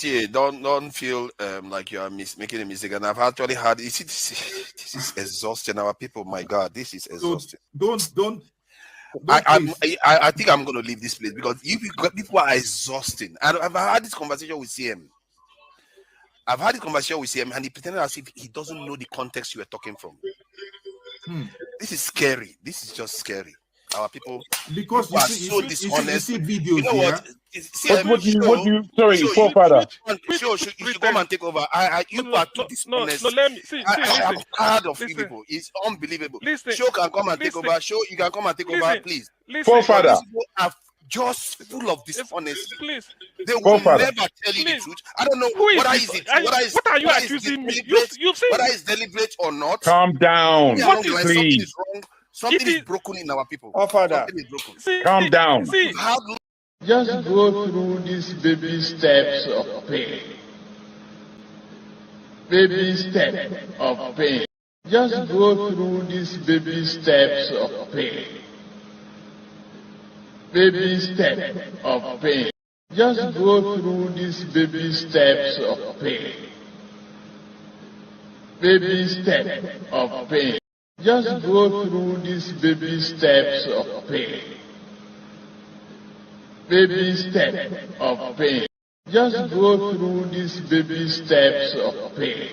Ichie, don't feel like you are making a mistake. And I've actually had. You see, this is exhausting. Our people, my God, this is exhausting. Don't. I think I'm going to leave this place because people are exhausting. I've had this conversation with CM. And he pretended as if he doesn't know the context you were talking from. This is scary. This is just scary. Our people, because people are so dishonest. You see videos, you know what? Sorry, forefather. You should come and take over. You are too dishonest. No, let me see. I'm tired of you people. It's unbelievable. Show can come and take over. Show you can come and take over, please. Forefather. People are just full of dishonesty. Please. They will never tell you the truth. I don't know what are you accusing me? You've seen whether it's deliberate or not. Calm down, please. Something is broken in our people. Father, calm down. Just go through these baby steps of pain. Baby step of pain. Just go through these baby steps of pain. Baby step of pain. Just go through these baby steps of pain. Baby step of pain. Just go through these baby steps of pain. Baby step of pain. Just go through these baby steps of pain.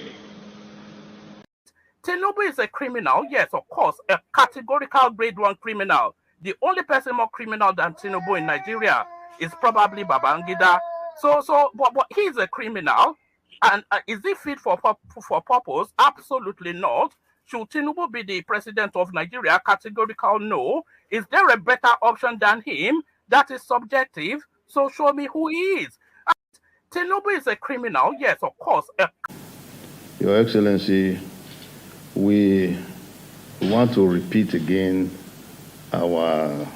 Tinubu is a criminal, yes, of course, a categorical grade 1 criminal. The only person more criminal than Tinubu in Nigeria is probably Babangida. But he's a criminal, and is he fit for purpose? Absolutely not. Should Tinubu be the president of Nigeria? Categorical no. Is there a better option than him? That is subjective. So show me who he is. Tinubu is a criminal, yes, of course. Your Excellency, we want to repeat again our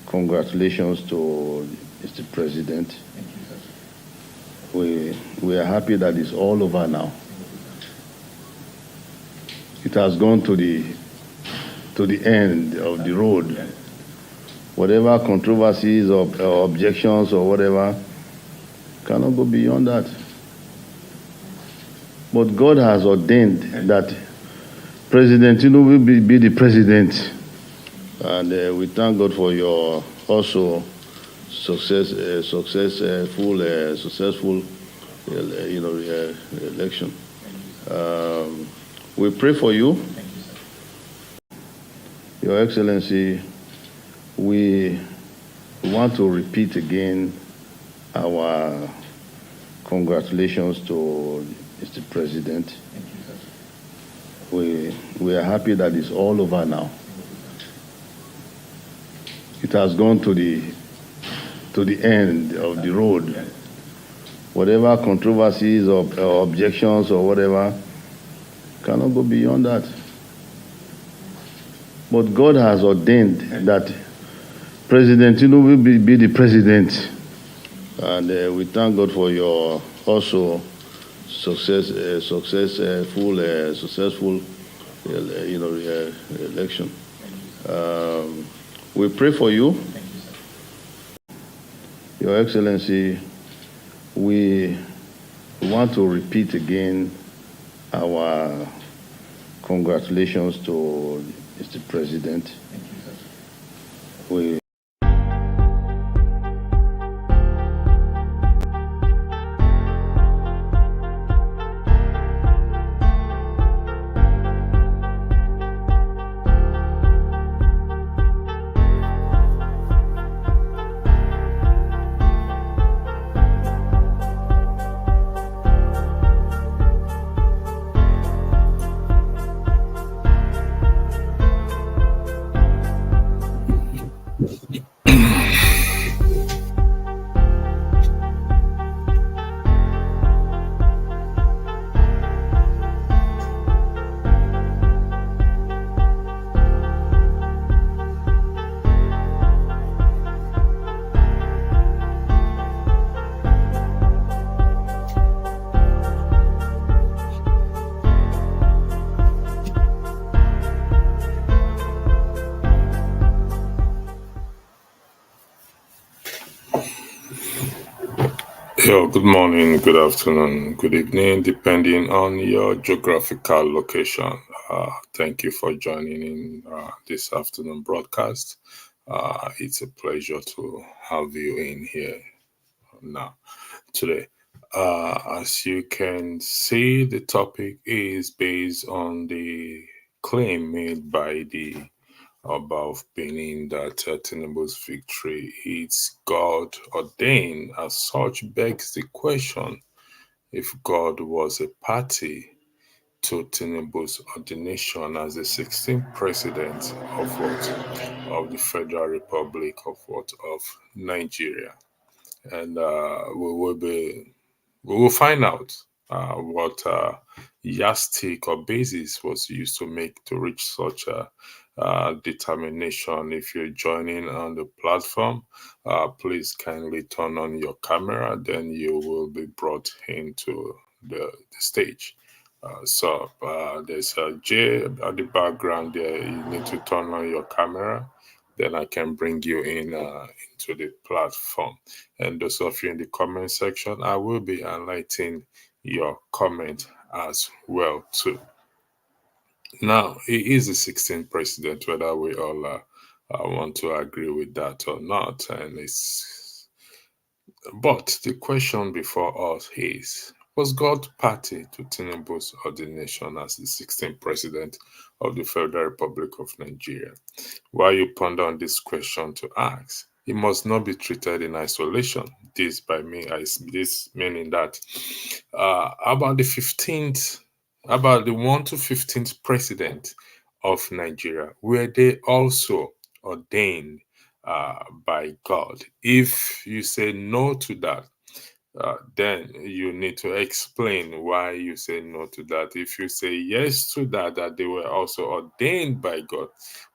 congratulations to Mr. President. Thank you, sir. We are happy that it's all over now. It has gone to the end of the road. Whatever controversies or objections or whatever cannot go beyond that. But God has ordained that President Tinubu will be the president. And we thank God for your also successful election. We pray for you. Your Excellency, we want to repeat again our congratulations to Mr. President. Thank you, sir. We are happy that it's all over now. It has gone to the end of the road. Whatever controversies or objections or whatever cannot go beyond that. But God has ordained that President Tinubu will be the president. And we thank God for your also successful election. We pray for you. Thank you, sir. Your Excellency, we want to repeat again our congratulations to Mr. President. Thank you, sir. Yo, good morning, good afternoon, good evening, depending on your geographical location. Thank you for joining in this afternoon broadcast. It's a pleasure to have you in here now today. As you can see, the topic is based on the claim made by the Oba of Benin that Tinubu's victory is God ordained. As such, begs the question if God was a party to Tinubu's ordination as the 16th president of what? Of the Federal Republic of what? Of Nigeria. And we will find out what yardstick or basis was used to reach such a determination. If you're joining on the platform, please kindly turn on your camera, then you will be brought into the stage. There's a J at the background there. You need to turn on your camera, then I can bring you in into the platform. And those of you in the comment section, I will be highlighting your comment as well too. Now, he is the 16th president, whether we all want to agree with that or not. But the question before us is, was God party to Tinubu's ordination as the 16th president of the Federal Republic of Nigeria? While you ponder on this question to ask, it must not be treated in isolation. This meaning that about the 1 to 15th president of Nigeria, were they also ordained by God? If you say no to that, then you need to explain why you say no to that. If you say yes to that they were also ordained by God,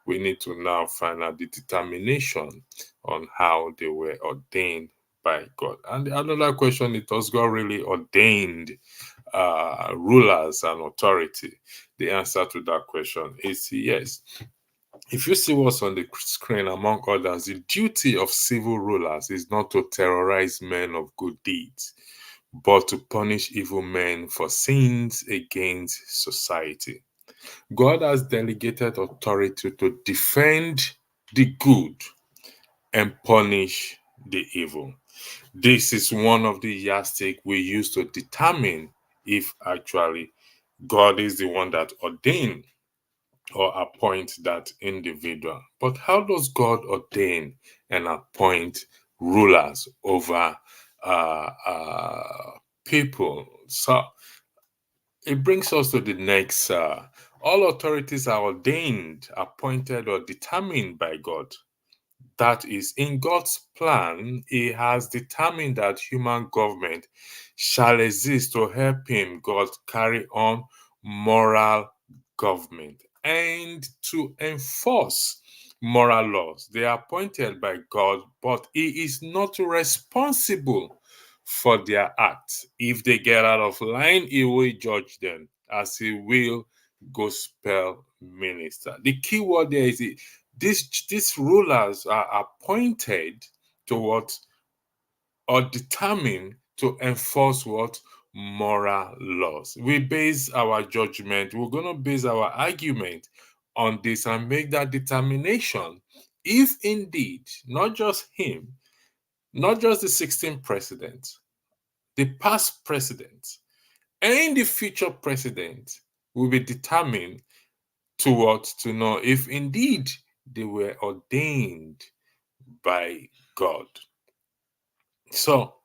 we need to now find out the determination on how they were ordained by God. And another question is, does God really ordained rulers and authority? The answer to that question is yes. If you see what's on the screen, among others, the duty of civil rulers is not to terrorize men of good deeds, but to punish evil men for sins against society. God has delegated authority to defend the good and punish the evil. This is one of the yardsticks we use to determine if actually God is the one that ordained or appoint that individual. But how does God ordain and appoint rulers over people? So it brings us to the next. All authorities are ordained, appointed, or determined by God. That is, in God's plan, He has determined that human government shall exist to help Him, God, carry on moral government and to enforce moral laws. They are appointed by God, but He is not responsible for their acts. If they get out of line, He will judge them as He will gospel minister. The key word there is these rulers are appointed to what, or determined to enforce what? Moral laws. We base our judgment, we're going to base our argument on this and make that determination if indeed not just him, not just the 16th president, the past president, and the future president will be determined to what? To know if indeed they were ordained by God. So,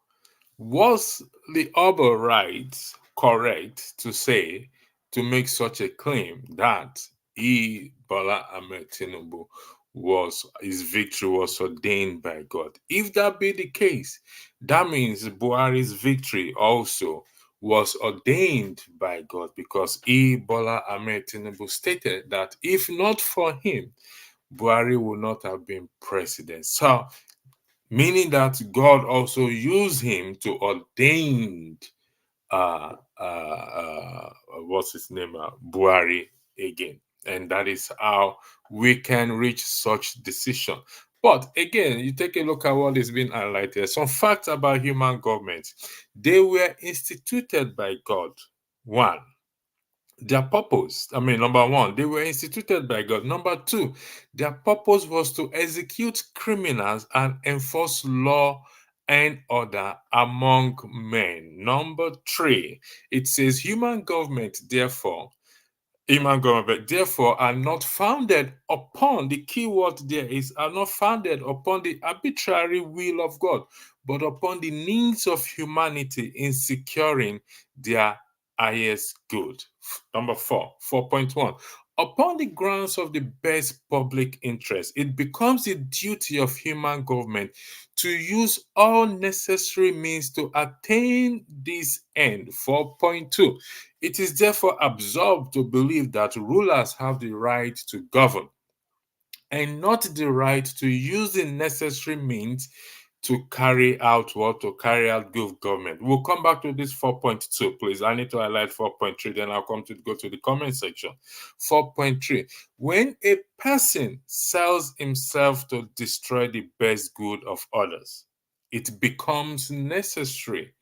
was the Oba right correct to say, to make such a claim that Bola Ahmed Tinubu, his victory was ordained by God? If that be the case, that means Buhari's victory also was ordained by God, because Bola Ahmed Tinubu stated that if not for him, Buhari would not have been president. So, meaning that God also used him to ordain what's his name, Buhari again. And that is how we can reach such decision. But again, you take a look at what is being highlighted. Some facts about human government. They were instituted by God. One, their purpose. Number one, they were instituted by God. Number two, their purpose was to execute criminals and enforce law and order among men. Number three, it says human government, therefore, are not founded upon, the key word there is, are not founded upon the arbitrary will of God, but upon the needs of humanity in securing their highest good. Number 4.1. Upon the grounds of the best public interest, it becomes the duty of human government to use all necessary means to attain this end. 4.2. It is therefore absurd to believe that rulers have the right to govern and not the right to use the necessary means to carry out good government. We'll come back to this 4.2, please. I need to highlight 4.3, then I'll go to the comment section. 4.3. When a person sells himself to destroy the best good of others, it becomes necessary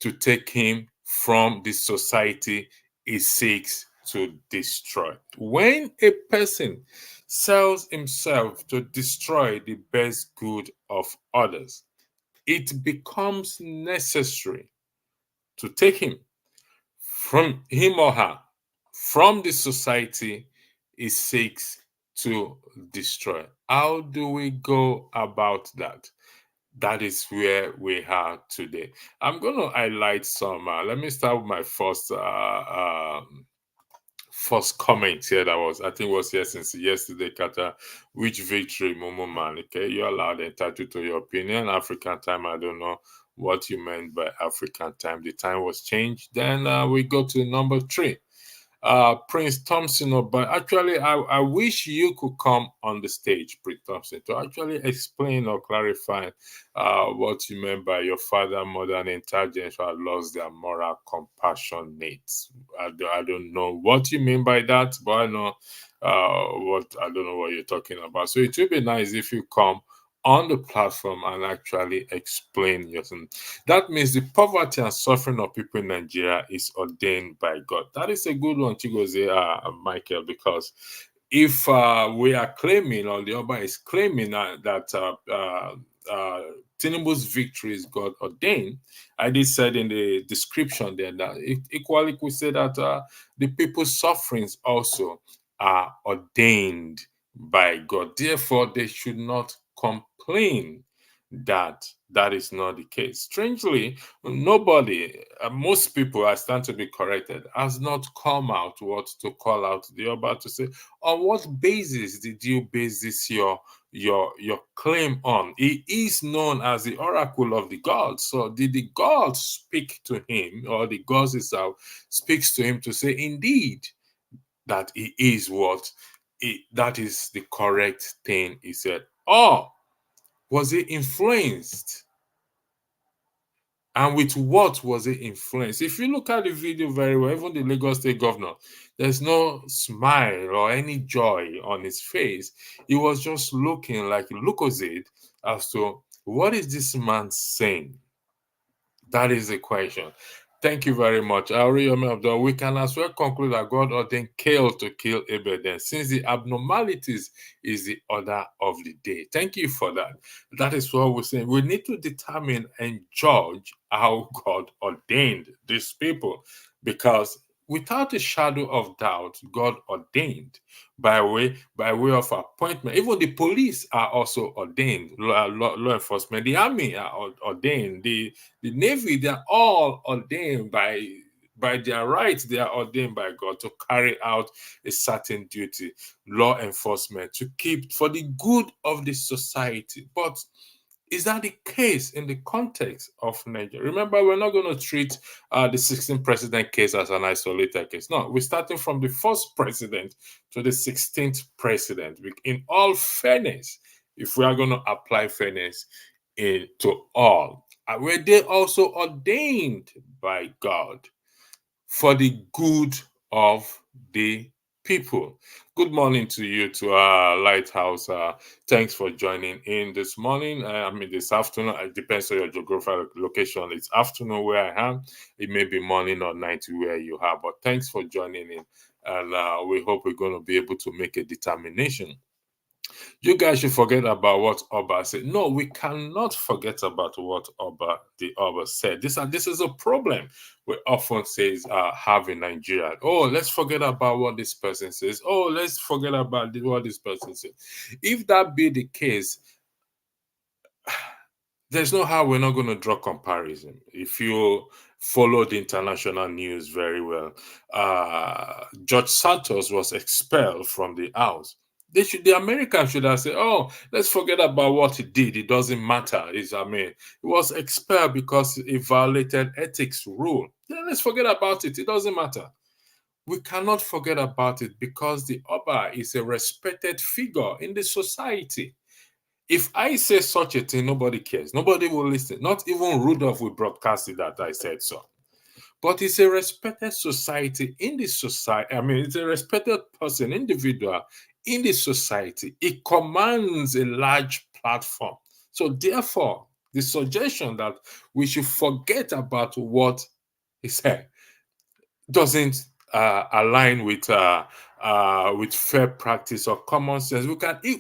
to take him from the society he seeks to destroy. When a person sells himself to destroy the best good of others, it becomes necessary to take him or her from the society he seeks to destroy. How do we go about that? That is where we are today. I'm going to highlight some. Let me start with my first comment here. I think was here since yesterday, Kata. Which victory, Momo man? Okay, you're allowed, entitled to your opinion. African time, I don't know what you meant by African time. The time was changed. Then we go to number 3. Prince Thompson, but actually, I wish you could come on the stage, Prince Thompson, to actually explain or clarify what you meant by your father, mother, and intelligence who had lost their moral compassion needs. I don't know what you mean by that, but I know I don't know what you're talking about. So it would be nice if you come on the platform and actually explain yourself. That means the poverty and suffering of people in Nigeria is ordained by God. That is a good one, Chigozie, Michael, because if we are claiming, or the Oba is claiming that Tinubu's victory is God ordained, I did said in the description there that equally could say that the people's sufferings also are ordained by God. Therefore, they should not complain that is not the case. Strangely, nobody, most people, I stand to be corrected, has not come out to call out the Oba to say, on what basis did you base this your claim on? He is known as the oracle of the gods. So did the gods speak to him, or the gods itself speaks to him to say, indeed, that he is that is the correct thing he said? Or was he influenced? And with what was he influenced? If you look at the video very well, even the Lagos State governor, there's no smile or any joy on his face. He was just looking like Lucozade as to what is this man saying? That is the question. Thank you very much. We can as well conclude that God ordained Cain to kill Abel, then, since the abnormalities is the order of the day. Thank you for that. That is what we're saying. We need to determine and judge how God ordained these people, because without a shadow of doubt, God ordained by way of appointment. Even the police are also ordained, law enforcement. The army are ordained. The Navy, they are all ordained by their rights. They are ordained by God to carry out a certain duty. Law enforcement, to keep for the good of the society. But is that the case in the context of Nigeria? Remember, we're not going to treat the 16th president case as an isolated case. No, we're starting from the first president to the 16th president. In all fairness, if we are going to apply fairness to all, were they also ordained by God for the good of the people. Good morning to you, to our Lighthouse. Thanks for joining in this morning. This afternoon. It depends on your geographical location. It's afternoon where I am. It may be morning or night where you are. But thanks for joining in. And we hope we're going to be able to make a determination. You guys should forget about what Oba said. No, we cannot forget about what the Oba said. This is a problem we often says have in Nigeria. Oh, let's forget about what this person says. Oh, let's forget about what this person says. If that be the case, there's no how we're not going to draw comparison. If you follow the international news very well, George Santos was expelled from the House. The Americans should have said, "Oh, let's forget about what he did. It doesn't matter." He was expelled because he violated ethics rule. Then let's forget about it. It doesn't matter. We cannot forget about it because the Oba is a respected figure in the society. If I say such a thing, nobody cares. Nobody will listen. Not even Rudolph will broadcast it that I said so. But it's a respected society in the society. It's a respected person, individual in the society. It commands a large platform. So therefore, the suggestion that we should forget about what he said doesn't align with fair practice or common sense.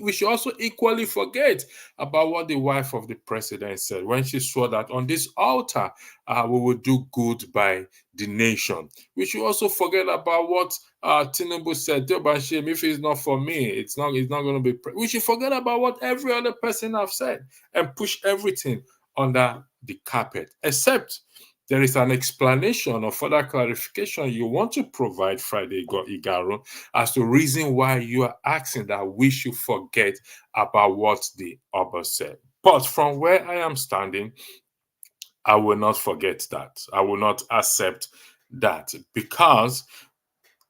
We should also equally forget about what the wife of the president said when she swore that on this altar we will do good by the nation. We should also forget about what Tinubu said. If it's not for me, it's not going to be. We should forget about what every other person have said and push everything under the carpet, except there is an explanation or further clarification you want to provide, Friday Igaro, as to reason why you are asking that we should forget about what the Oba said. But from where I am standing, I will not forget that. I will not accept that, because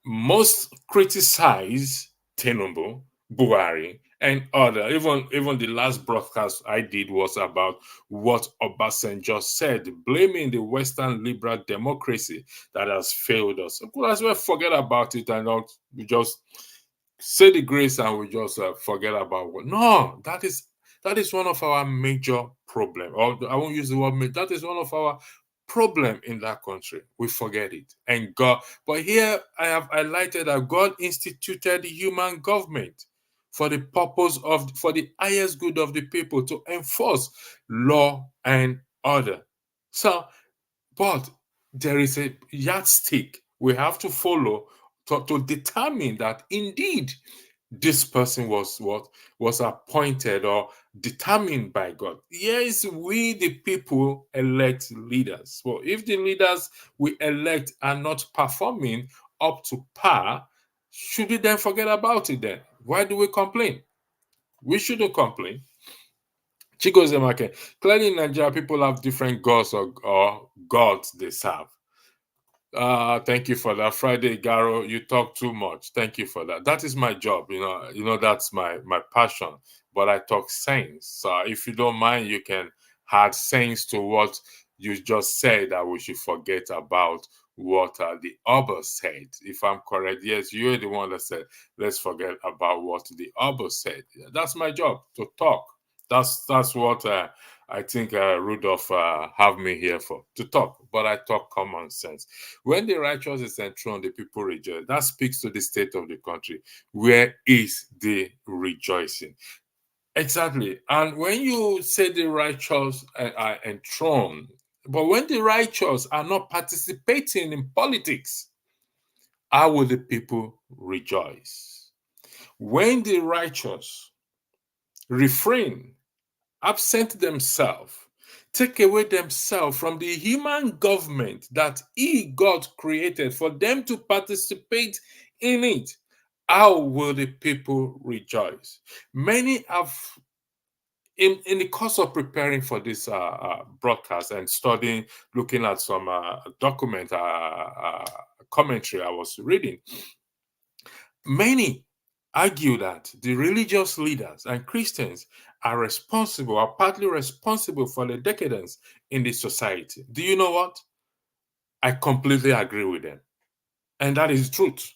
most criticize Tinubu, Buhari, and other. Even the last broadcast I did was about what Obasanjo said, blaming the Western liberal democracy that has failed us. We could as well forget about it and not just say the grace and we just forget about what. No, that is one of our major problems. Or I won't use the word. That is one of our problem in that country. We forget it. And God, but here I have highlighted that God instituted human government for the purpose of, for the highest good of the people, to enforce law and order. So, but there is a yardstick we have to follow to determine that indeed this person was appointed or determined by God. Yes, we the people elect leaders. Well, if the leaders we elect are not performing up to par, should we then forget about it then? Why do we complain? We shouldn't complain. Chigozemake, clearly in Nigeria, people have different gods or gods they serve. Thank you for that, Friday Garo. You talk too much. Thank you for that. That is my job. That's my passion. But I talk sense. So if you don't mind, you can add sense to what you just said, that we should forget about what the Oba said. If I'm correct, yes, you're the one that said let's forget about what the Oba said. That's my job, to talk. That's what I think Rudolph have me here for, to talk. But I talk common sense. When the righteous is enthroned, the people rejoice. That speaks to the state of the country. Where is the rejoicing? Exactly. And when you say the righteous are enthroned, but when the righteous are not participating in politics, how will the people rejoice? When the righteous refrain, absent themselves, take away themselves from the human government that God created for them to participate in it, how will the people rejoice? Many have, in the course of preparing for this broadcast and studying, looking at some document commentary I was reading, many argue that the religious leaders and Christians are partly responsible for the decadence in the society. Do you know what? I completely agree with them. And that is truth.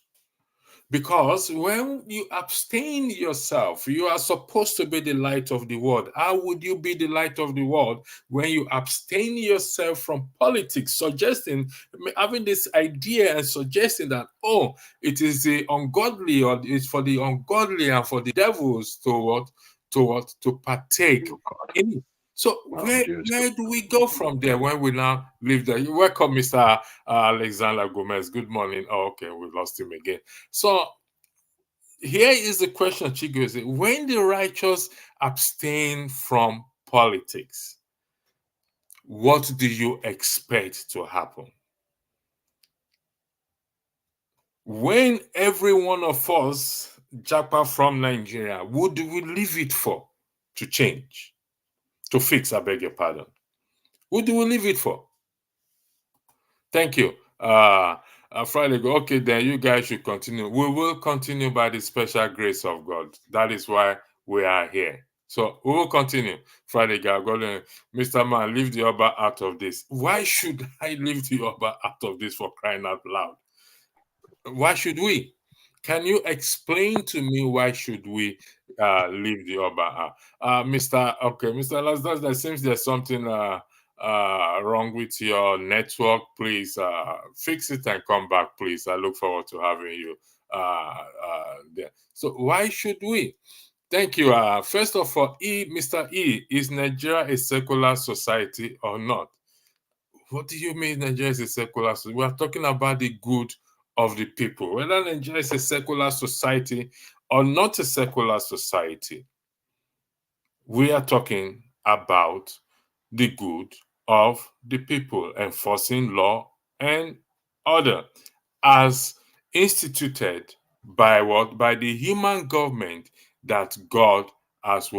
Because when you abstain yourself, you are supposed to be the light of the world. How would you be the light of the world when you abstain yourself from politics, suggesting, having this idea and suggesting that, oh, it is the ungodly, or it's for the ungodly and for the devils to partake in it. So where do we go from there when we now leave there? Welcome, Mr. Alexander Gomez. Good morning. Oh, okay, we lost him again. So here is the question, Chigozie. When the righteous abstain from politics, what do you expect to happen? When every one of us japa from Nigeria, what do we leave it for? To change? To fix, I beg your pardon. What do we leave it for? Thank you. Friday, okay, then you guys should continue. We will continue by the special grace of God. That is why we are here. So we will continue. Friday, God, Mr. Man, leave the Oba out of this. Why should I leave the Oba out of this, for crying out loud? Why should we? Can you explain to me why should we leave the Oba out? Mr. Lazarus, there seems there's something wrong with your network. Please fix it and come back, please. I look forward to having you there. So why should we? Thank you. First of all, Mr. E, is Nigeria a secular society or not? What do you mean Nigeria is a secular society? We are talking about the good of the people. Whether Nigeria is a secular society or not a secular society, we are talking about the good of the people, enforcing law and order as instituted by what? By the human government that God has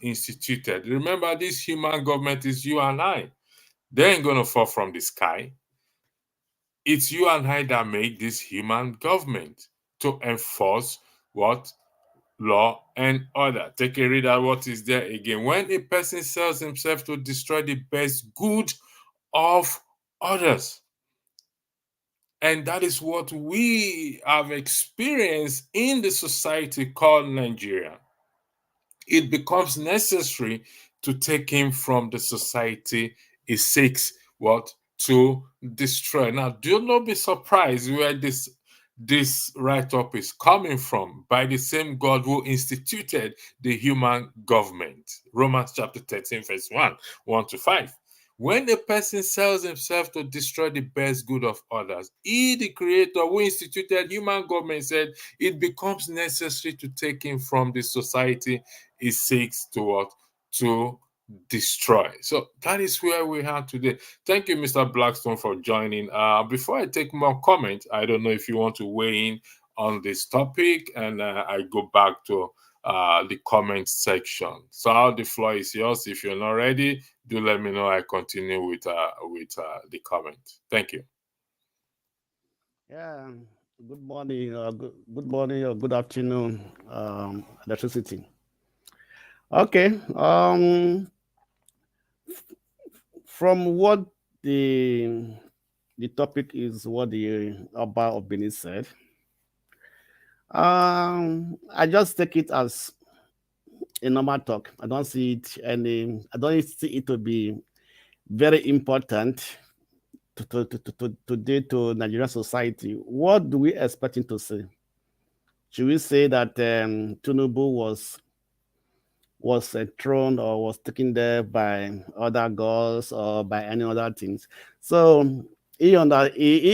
instituted. Remember, this human government is you and I. They ain't gonna fall from the sky. It's you and I that make this human government to enforce what? Law and order. Take a read at what is there again. When a person sells himself to destroy the best good of others. And that is what we have experienced in the society called Nigeria. It becomes necessary to take him from the society it seeks what? To destroy. Now, do not be surprised where this write-up is coming from, by the same God who instituted the human government. Romans chapter 13, verse 1 to 5. When a person sells himself to destroy the best good of others, he, the creator who instituted human government, said it becomes necessary to take him from the society he seeks to what? To destroy. So that is where we are today. Thank you, Mr. Blackstone, for joining. Before I take more comments, I don't know if you want to weigh in on this topic, and I go back to the comment section. So the floor is yours. If you're not ready, do let me know. I continue with the comment. Thank you. Yeah. Good morning. Good morning or good afternoon. Electricity. Okay. From what the topic is, what the Oba of Benin said, I just take it as a normal talk. I don't see it to be very important today to Nigerian society. What do we expect him to say? Should we say that Tinubu was thrown or was taken there by other gods or by any other things? So he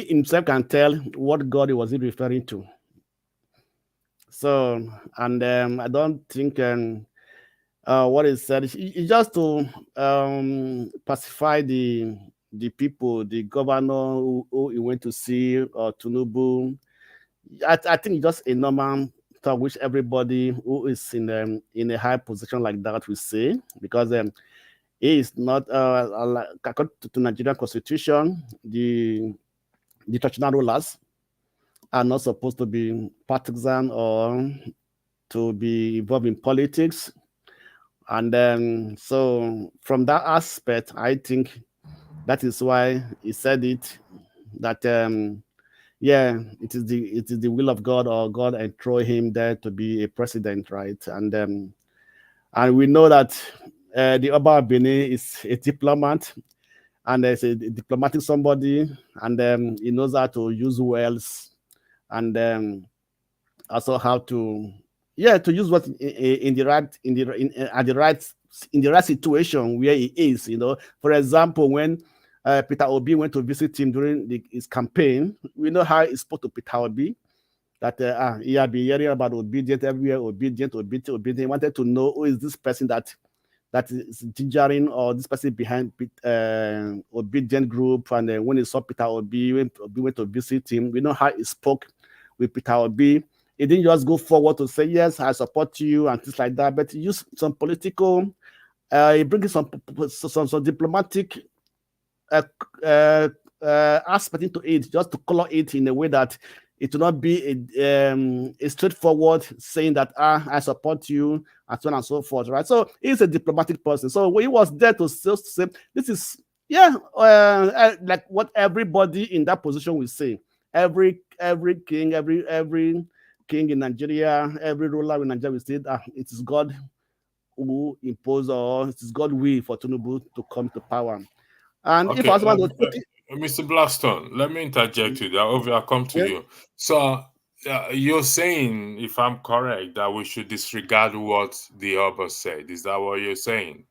himself can tell what God he was referring to. So, and I don't think what is said is just to pacify the people, the governor who he went to see, Tinubu. I think just a normal talk which everybody who is in a high position like that will say, because he is not according to Nigerian constitution, the traditional rulers are not supposed to be partisan or to be involved in politics. And then, so from that aspect, I think that is why he said it, that yeah, it is the will of God, or God enthroned him there to be a president, right? And we know that the Oba of Benin is a diplomat, and there's a diplomatic somebody, and he knows how to use words, and also how to to use what in the right at the right in the right situation where he is. For example, when Peter Obi went to visit him during his campaign, we know how he spoke to Peter Obi, that he had been hearing about obedient everywhere, obedient. He wanted to know who is this person that is gingering, or this person behind obedient group. And when he saw Peter Obi, when Obi went to visit him, we know how he spoke with Peter Obi. He didn't just go forward to say, yes, I support you and things like that, but he used some political, he brings some diplomatic aspect into it, just to color it in a way that it will not be a straightforward saying that I support you and so on and so forth, right? So he's a diplomatic person. So when he was there to say this is like what everybody in that position will say. Every king, every king in Nigeria, every ruler in Nigeria will say that it is God who imposed, or it is God will for Tinubu to come to power. And okay, if I was about to take it, Mr. Blackstone, let me interject you there. I'll come to you. So you're saying, if I'm correct, that we should disregard what the Oba said. Is that what you're saying?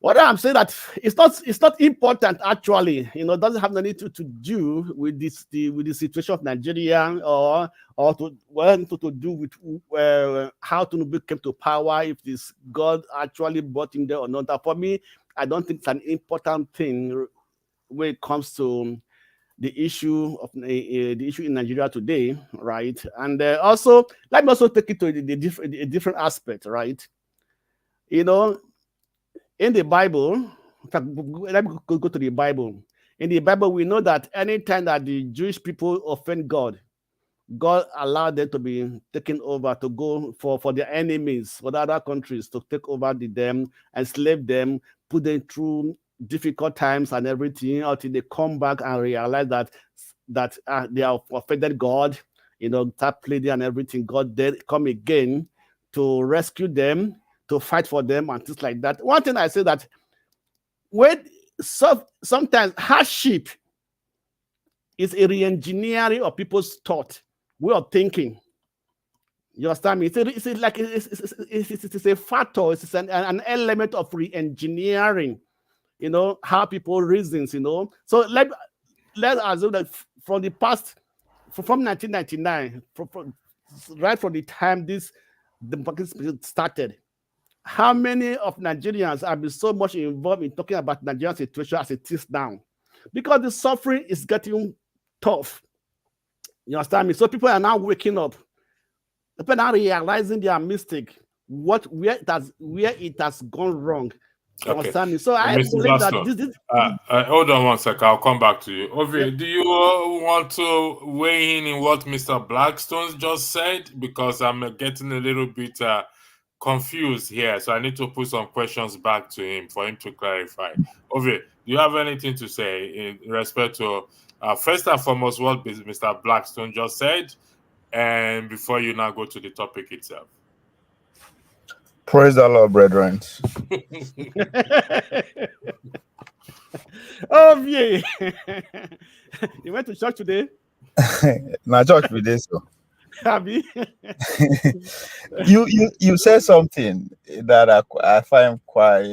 What I'm saying, that it's not important actually. It doesn't have anything to do with the situation of Nigeria, or to do with how Tinubu came to power, if this God actually brought him there or not. For me, I don't think it's an important thing when it comes to the issue in Nigeria today, right? And also, let me also take it to a different aspect, right? In the Bible, in fact, let me go to the Bible. In the Bible, we know that anytime that the Jewish people offend God, God allowed them to be taken over, to go for their enemies, for the other countries, to take over them, enslave them, put them through difficult times and everything, until they come back and realize that they have offended God, start pleading and everything. God then come again to rescue them, to fight for them and things like that. One thing I say, that sometimes hardship is a re-engineering of people's thought, way of thinking. You understand me? It's a factor. It's an element of re-engineering. How people reasons. So let's assume that from the past, from 1999, right from the time this democracy started, how many of Nigerians have been so much involved in talking about Nigerian situation as it is now? Because the suffering is getting tough. You understand me? So people are now waking up. People are now realizing their mistake, where it has gone wrong. You understand me? So I believe that this hold on one second. I'll come back to you. Ovi, do you want to weigh in what Mr. Blackstone just said? Because I'm getting a little bit confused here, so I need to put some questions back to him for him to clarify. Ovi, do you have anything to say in respect to first and foremost what Mr. Blackstone just said, and before you now go to the topic itself? Praise the Lord, brethren. Oh yeah. You went to church today? Now, church with this. Abby? You said something that I find quite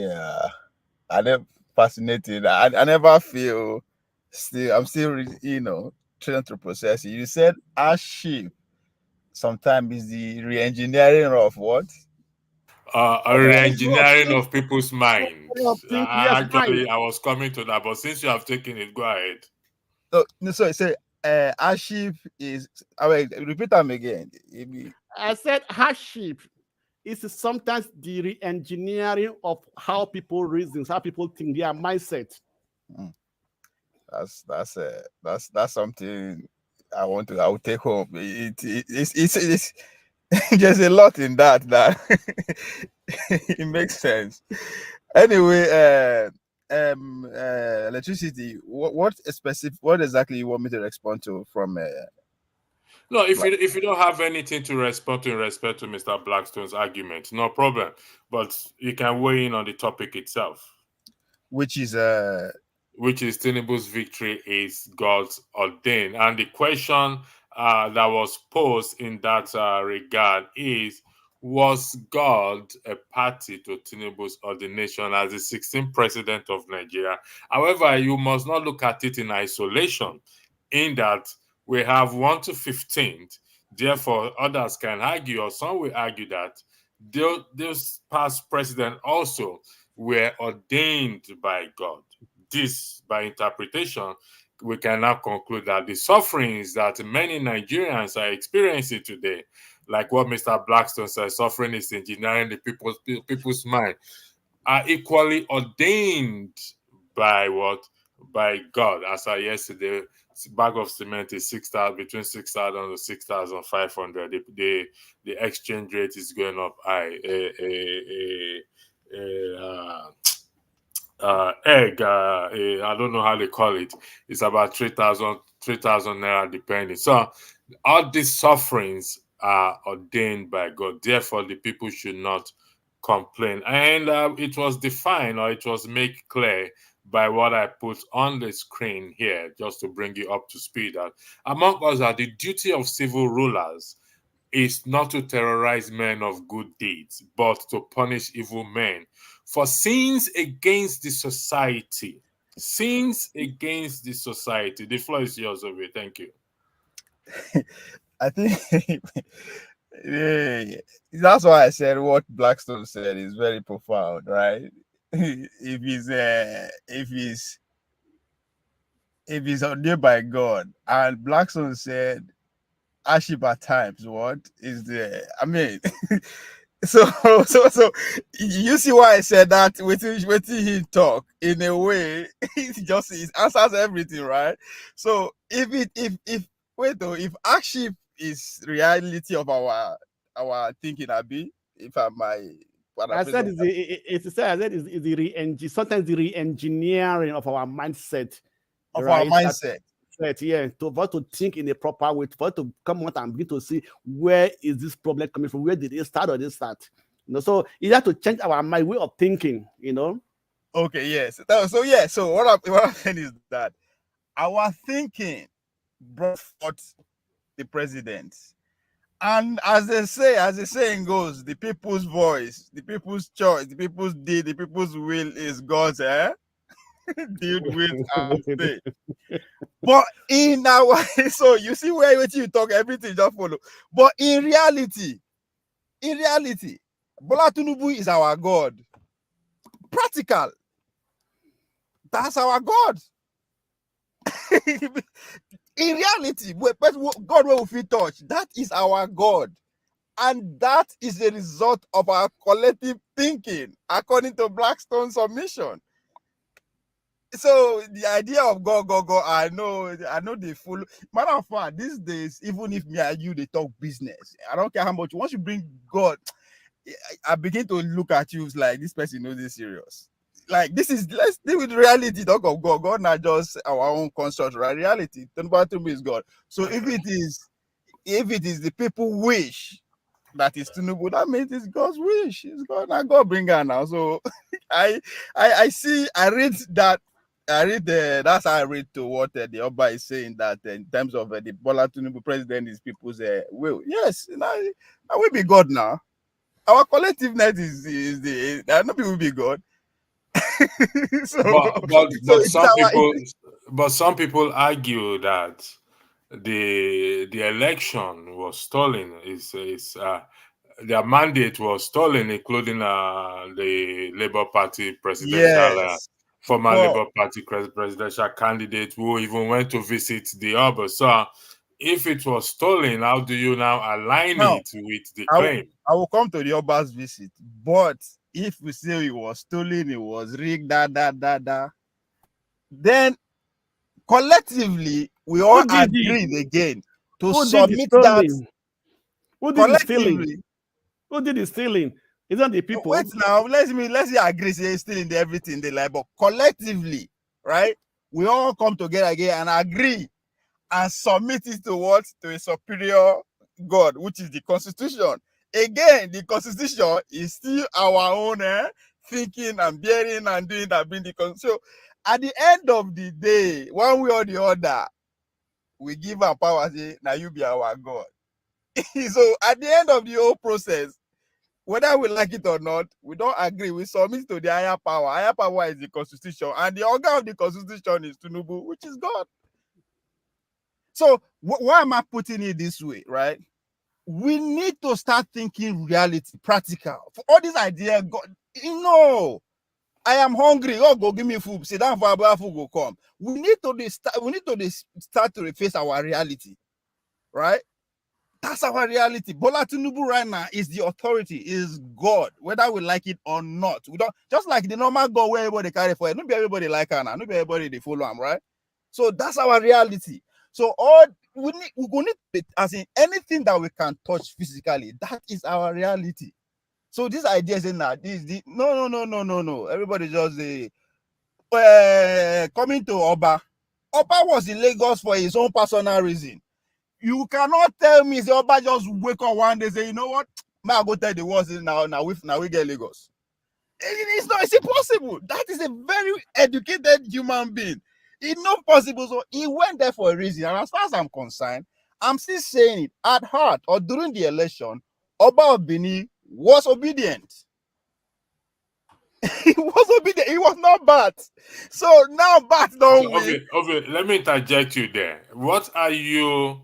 fascinating. I never feel I'm still trying to process it. You said hardship sometimes is the re-engineering of what? A re-engineering of people's minds. Yes, I was coming to that, but since you have taken it, go ahead. So say hardship is. Repeat them again. I said hardship is sometimes the re-engineering of how people reason, how people think, their mindset. That's something I will take home. It's there's a lot in that it makes sense. Anyway, electricity. What exactly you want me to respond to from No, if you don't have anything to respond to in respect to Mr. Blackstone's argument, no problem. But you can weigh in on the topic itself, which is Tinubu's victory is God's ordained. And the question that was posed in that regard is, was God a party to Tinubu's ordination as the 16th president of Nigeria? However, you must not look at it in isolation, in that we have 1 to 15th. Therefore, others can argue, or some will argue, that those past presidents also were ordained by God. This, by interpretation, we can now conclude that the sufferings that many Nigerians are experiencing today, like what Mr. Blackstone says, suffering is engineering the people's mind, are equally ordained by what? By God. As I yesterday, bag of cement is 6,000, between 6,000 to 6,500. The exchange rate is going up high. Egg, I don't know how they call it. It's about 3,000 naira depending. So all these sufferings are ordained by God. Therefore, the people should not complain. And it was defined, or it was made clear by what I put on the screen here, just to bring you up to speed, that among us are the duty of civil rulers is not to terrorize men of good deeds, but to punish evil men for sins against the society. Sins against the society. The floor is yours, Obi. Thank you. I think that's why I said what Blackstone said is very profound, right? if he's ordained by God, and Blackstone said hardship at times, what is the, I mean, so you see why I said that with he talk in a way, it answers everything, right? So if hardship is reality of our thinking, Abi, if I might, I said it's the sometimes the re-engineering of our mindset, of right? our mindset. Yeah, to think in a proper way, to come out and begin to see where is this problem coming from, where did it start or did it start? So you have to change our mind, way of thinking, Okay, yes. So what I'm saying is that our thinking brought forth the president. And as the saying goes, the people's voice, the people's choice, the people's deed, the people's will is God's deal with and say. But in our so you see where you talk, everything just follow. But in reality, Bola Tinubu is our God. Practical. That's our God. In reality, God will feel touch. That is our God. And that is a result of our collective thinking, according to Blackstone's submission. So the idea of God, I know they follow. Matter of fact, these days, even if me and you they talk business, I don't care how much. Once you bring God, I begin to look at you like this person knows this serious. Like let's deal with reality. Talk of God. God not just our own construct, right? Reality. Tinubu is God. So if it is the people wish that is Tinubu, that means it's God's wish. It's God, not God bring her now. So I read that. That's how I read to what the Oba is saying, that in terms of the Bola Tinubu president is people's will. Yes, now we be God now. Our collectiveness is not people be God. But some people argue that the election was stolen. Their mandate was stolen, including the Labour Party presidential, former Labour Party presidential candidate who even went to visit the Oba. So, if it was stolen, how do you now align it with the claim? I will come to the Oba's visit, but if we say it was stolen, it was rigged, then collectively we all agreed again to submit that. Who did the stealing? Who did the stealing? Isn't the people? Wait now, let's agree say stealing everything they like, but collectively, right? We all come together again and agree. and submit it to what? To a superior God, which is the Constitution. Again, the Constitution is still our own thinking and bearing and doing that being the Constitution. So at the end of the day, one way or the other, we give our power, say, now you be our God. So at the end of the whole process, whether we like it or not, we don't agree. We submit to the higher power. Higher power is the Constitution, and the organ of the Constitution is Tinubu, which is God. So why am I putting it this way, right? We need to start thinking reality, practical. For all these ideas, God, I am hungry. Oh, go give me food. Sit down for our food will come. We need to start to face our reality, right? That's our reality. Bola Tinubu right now is the authority, is God, whether we like it or not. We don't just like the normal God where everybody carry for it. Not be everybody like her now. Not be everybody they follow him, right? So that's our reality. So all we need, as in anything that we can touch physically, that is our reality. So this idea is that no. Everybody just coming to Oba. Oba was in Lagos for his own personal reason. You cannot tell me, say, Oba just wake up one day, say, you know what? May I go tell the world now we get Lagos. It's impossible. That is a very educated human being. It's not possible. So he went there for a reason. And as far as I'm concerned, I'm still saying it at heart or during the election, Oba of Benin was obedient. He was obedient. He was not bad. So now bad don't win. Okay, let me interject you there. What are you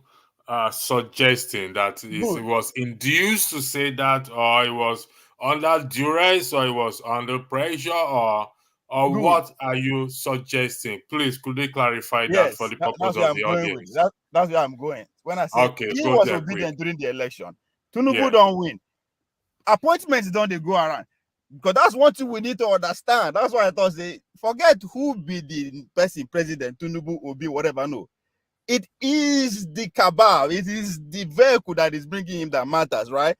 suggesting? That it was induced to say that, or it was under duress, or it was under pressure, or what are you suggesting? Please, could you clarify that for the purpose of the audience? That's where I'm going. When I say he was obedient during the election, Tinubu don't win. Appointments don't they go around? Because that's one thing we need to understand. That's why I thought, say, forget who be the person president, Tinubu, Obi, whatever. No, it is the cabal. It is the vehicle that is bringing him that matters, right?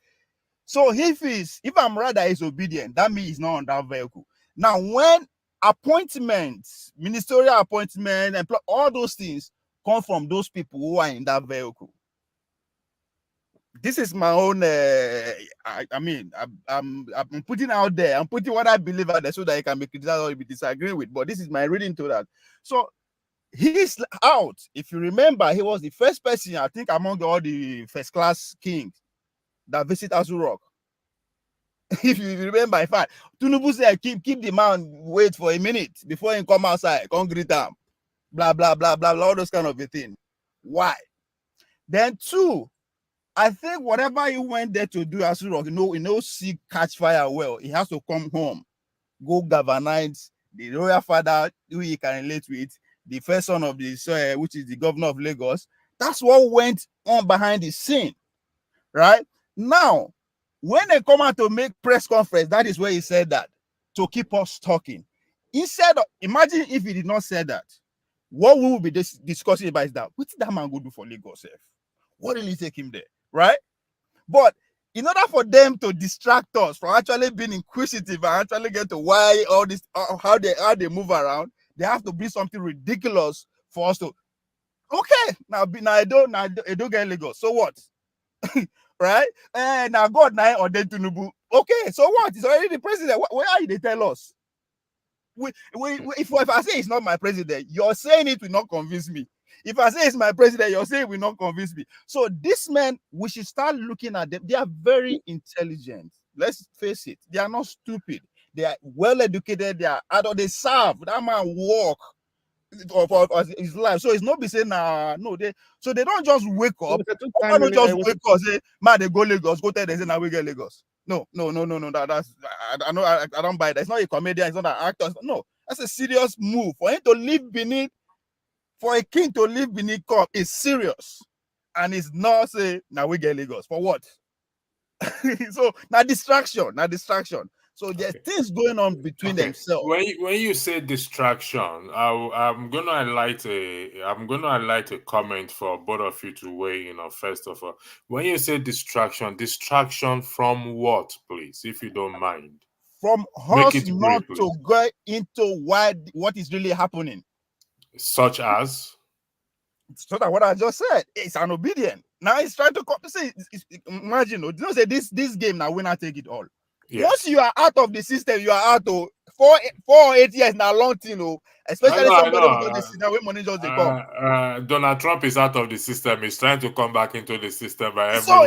So if I'm right that he's obedient, that means he's not on that vehicle. Now, when appointments, ministerial appointments, and all those things come from those people who are in that vehicle. This is my own. I'm putting out there. I'm putting what I believe out there so that I can be criticized or be disagreed with. But this is my reading to that. So he's out. If you remember, he was the first person, I think, among all the first class kings that visit Asu Rock. If you remember, in fact, Tinubu said, keep the man wait for a minute before he come outside, come greet him, blah blah blah blah blah, all those kind of a thing. Why? Then two, I think whatever he went there to do, Asu Rock, see catch fire well. He has to come home, go galvanize the royal father who he can relate with, the first son of the which is the governor of Lagos. That's what went on behind the scene, right? Now, when they come out to make press conference, that is where he said that to keep us talking. Instead of, imagine if he did not say that, what we will be discussing about is that what did that man go do for Lagos? What did he take him there? Right? But in order for them to distract us from actually being inquisitive and actually get to why all this, how they move around, they have to be something ridiculous for us to, okay, now I don't get Lagos. So what? Right? And now God now ordained Tinubu. Okay, so what? He's already the president. Where are you? They tell us. If I say it's not my president, you're saying it will not convince me. If I say it's my president, you're saying it will not convince me. So this man, we should start looking at them. They are very intelligent. Let's face it. They are not stupid. They are well educated. They are adult. They serve. That man work for his life. So it's not be saying no. They don't just wake up. They don't just wake up say, man, they go Lagos. Go tell them say now we get Lagos. No. That's I don't buy that. It's not a comedian. It's not an actor. No, that's a serious move for him to leave Benin. For a king to leave Benin Cup is serious, and it's not say now we get Lagos for what? So now distraction. So there's things going on between themselves. When you say distraction, I'm gonna highlight a comment for both of you to weigh in on. First of all, when you say distraction from what, please, if you don't mind? From us not to go into what is really happening. Such as? So that what I just said, it's an obedient. Now he's trying to see. Imagine, you know, say this game now winner take it all. Yes. Once you are out of the system, you are out. 4 or 8 years now, long thing, especially somebody who does this now when money just they come. Donald Trump is out of the system. He's trying to come back into the system by so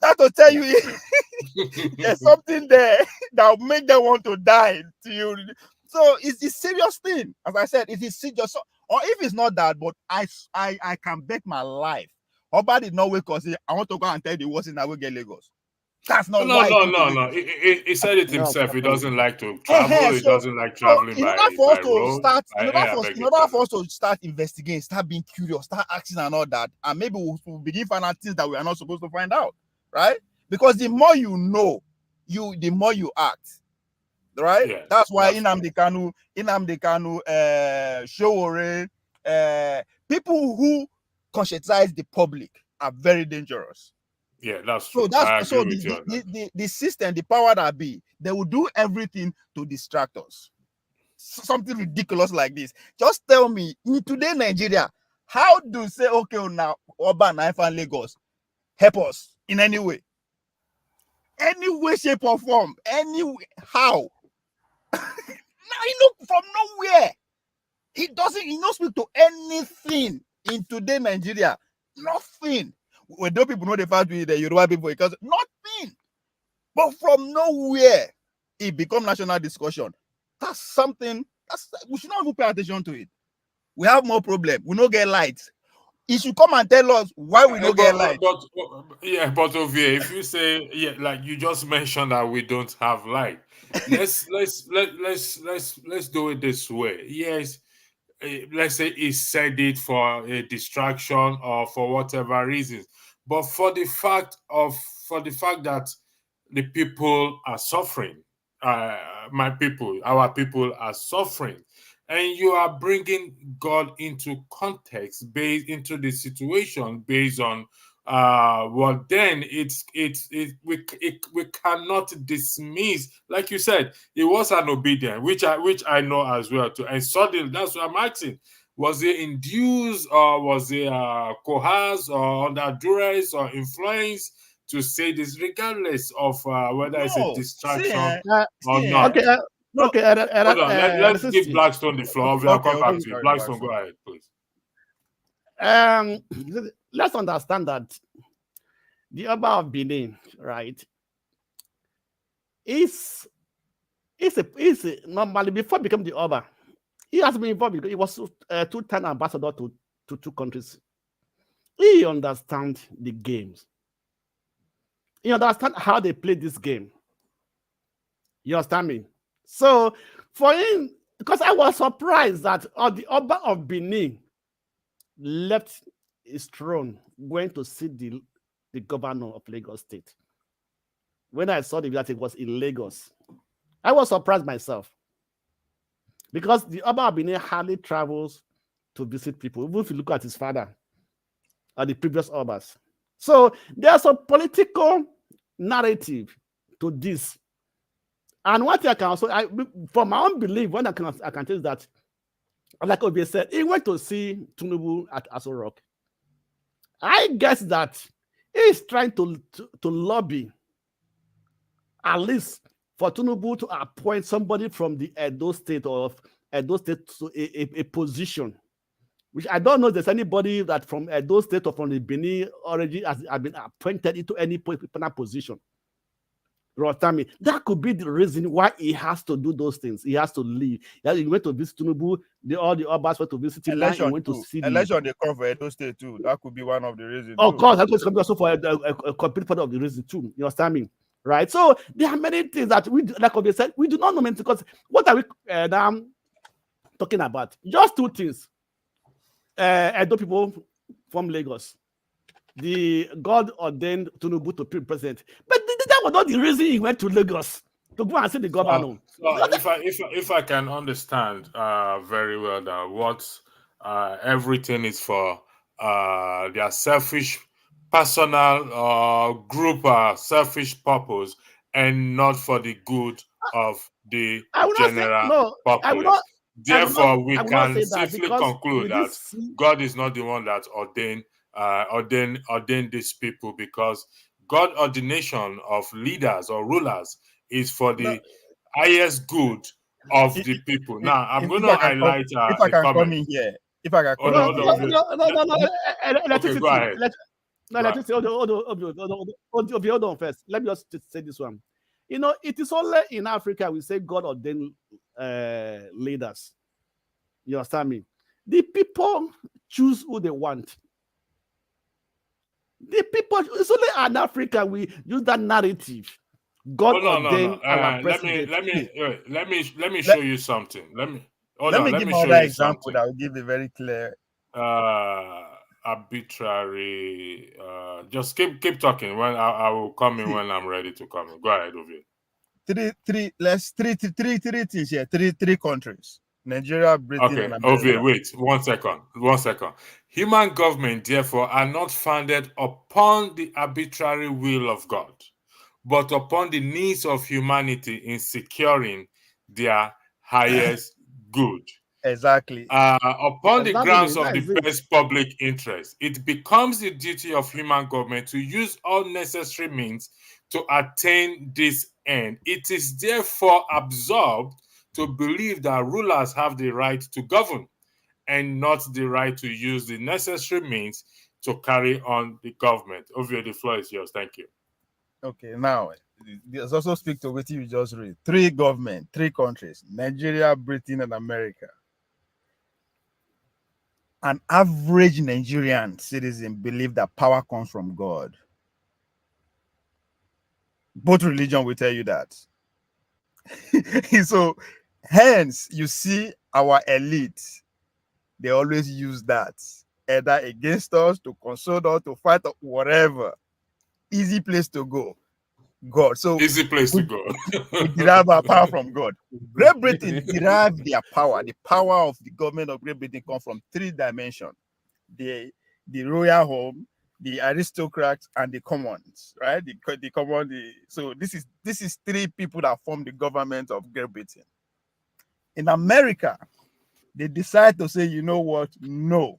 that will tell you there's something there that will make them want to die to you. So it's a serious thing. As I said, it is serious. So, or if it's not that, but I can bet my life. Oba did not wake up say, I want to go and tell the worst in I will get Lagos. That's not no. He said it himself. He doesn't like to travel. He doesn't like traveling in order for us to start investigating, start being curious, start asking and all that, and maybe we'll begin finding out things that we are not supposed to find out, right? Because the more you know, the more you act, right? Yeah, that's why Nnamdi Kanu, Sowore, people who conscientize the public are very dangerous. Yeah, that's true. So the system, the power that be, they will do everything to distract us. Something ridiculous like this. Just tell me, in today Nigeria, how do say, okay, now Oba and Lagos help us in any way? Any way, shape, or form, any way, how? Now from nowhere. He not speak to anything in today Nigeria. Nothing. We don't people know the fact with the Yoruba people because nothing. But from nowhere, it become national discussion. That's something we should not even pay attention to it. We have more problem. We don't get lights. He should come and tell us why we don't get light. But Ovie, if you say like you just mentioned that we don't have light, let's do it this way. Yes, let's say he said it for a distraction or for whatever reasons, but for the fact that the people are suffering, our people are suffering. And you are bringing God into context, based into the situation, based on then we cannot dismiss. Like you said, it was an obedience, which I know as well too. And suddenly, that's what I'm asking: was it induced, or was it coerced, or under duress, or influence to say this, regardless of whether it's a distraction or not? Okay. Okay, hold on. Let's give Blackstone the floor. I'll come back to you. Blackstone, go ahead, please. Let's understand that the Oba of Benin, right, is normally, before becoming the Oba, he has been involved because he was two-time ambassador to two countries. He understands the games. He understands how they play this game. You understand me? So for him, because I was surprised that the Oba of Benin left his throne, went to see the governor of Lagos State. When I saw that it was in Lagos, I was surprised myself. Because the Oba of Benin hardly travels to visit people, even if you look at his father or the previous Obas. So there's a political narrative to this. And what I can also, from my own belief, when I can tell you that, like Obi said, he went to see Tinubu at Aso Rock. I guess that he's trying to lobby, at least for Tinubu to appoint somebody from the Edo State to a position, which I don't know if there's anybody that from Edo State or from the Benin already has been appointed into any position. That could be the reason why he has to do those things. He has to leave. He went to visit Tinubu. All the Obas went to visit him. Election, he went to see election they come for Edo State too. That could be one of the reasons. Of course, that was also for a complete part of the reason too. You understand me? Right? So there are many things that we, like we said, we do not know many, because what are we now talking about? Just two things. Edo people from Lagos. The God ordained Tinubu to be president, but that was not the reason he went to Lagos to go and see the governor. If I can understand very well that what everything is for their selfish, personal, group selfish purpose, and not for the good of the general populace. Therefore, we I will not can say that, safely because conclude with that this, God is not the one that ordained these people, because God ordination of leaders or rulers is for the highest good of the people. Now, I'm going If to I can come, highlight if I a can come comment. in here, if I can come Hold on, in hold here. on. no. Okay, Electricity. go ahead. No, Go ahead. electricity. Hold on first. Let me just say this one. You know, it is only in Africa we say God ordained leaders. You understand me? The people choose who they want. The people, it's only in Africa we use that narrative. God ordained our president. Let me show you something. Let me give show another you example something. that will give a very clear. Arbitrary. Just keep talking. When I will come in when I'm ready to come in. Go ahead, Ovi. Three things here. Three countries: Nigeria, Britain, Okay, and Ovi, America. wait 1 second. 1 second. Human government, therefore, are not founded upon the arbitrary will of God, but upon the needs of humanity in securing their highest good. Exactly. Upon the grounds of That the is it. best public interest, it becomes the duty of human government to use all necessary means to attain this end. It is therefore absurd to believe that rulers have the right to govern and not the right to use the necessary means to carry on the government. Ovio, the floor is yours. Thank you. Okay, now let's also speak to what you just read. Three government, three countries: Nigeria, Britain, and America. An average Nigerian citizen believe that power comes from God. Both religion will tell you that. So, hence, you see our elite, they always use that either against us, to console us, to fight, or whatever. Easy place to go. God. So Easy place to go. we derive our power from God. Great Britain derive their power. The power of the government of Great Britain comes from three dimensions: the royal home, the aristocrats, and the commons. Right? The common. So this is three people that form the government of Great Britain. In America, they decide to say, you know what? No.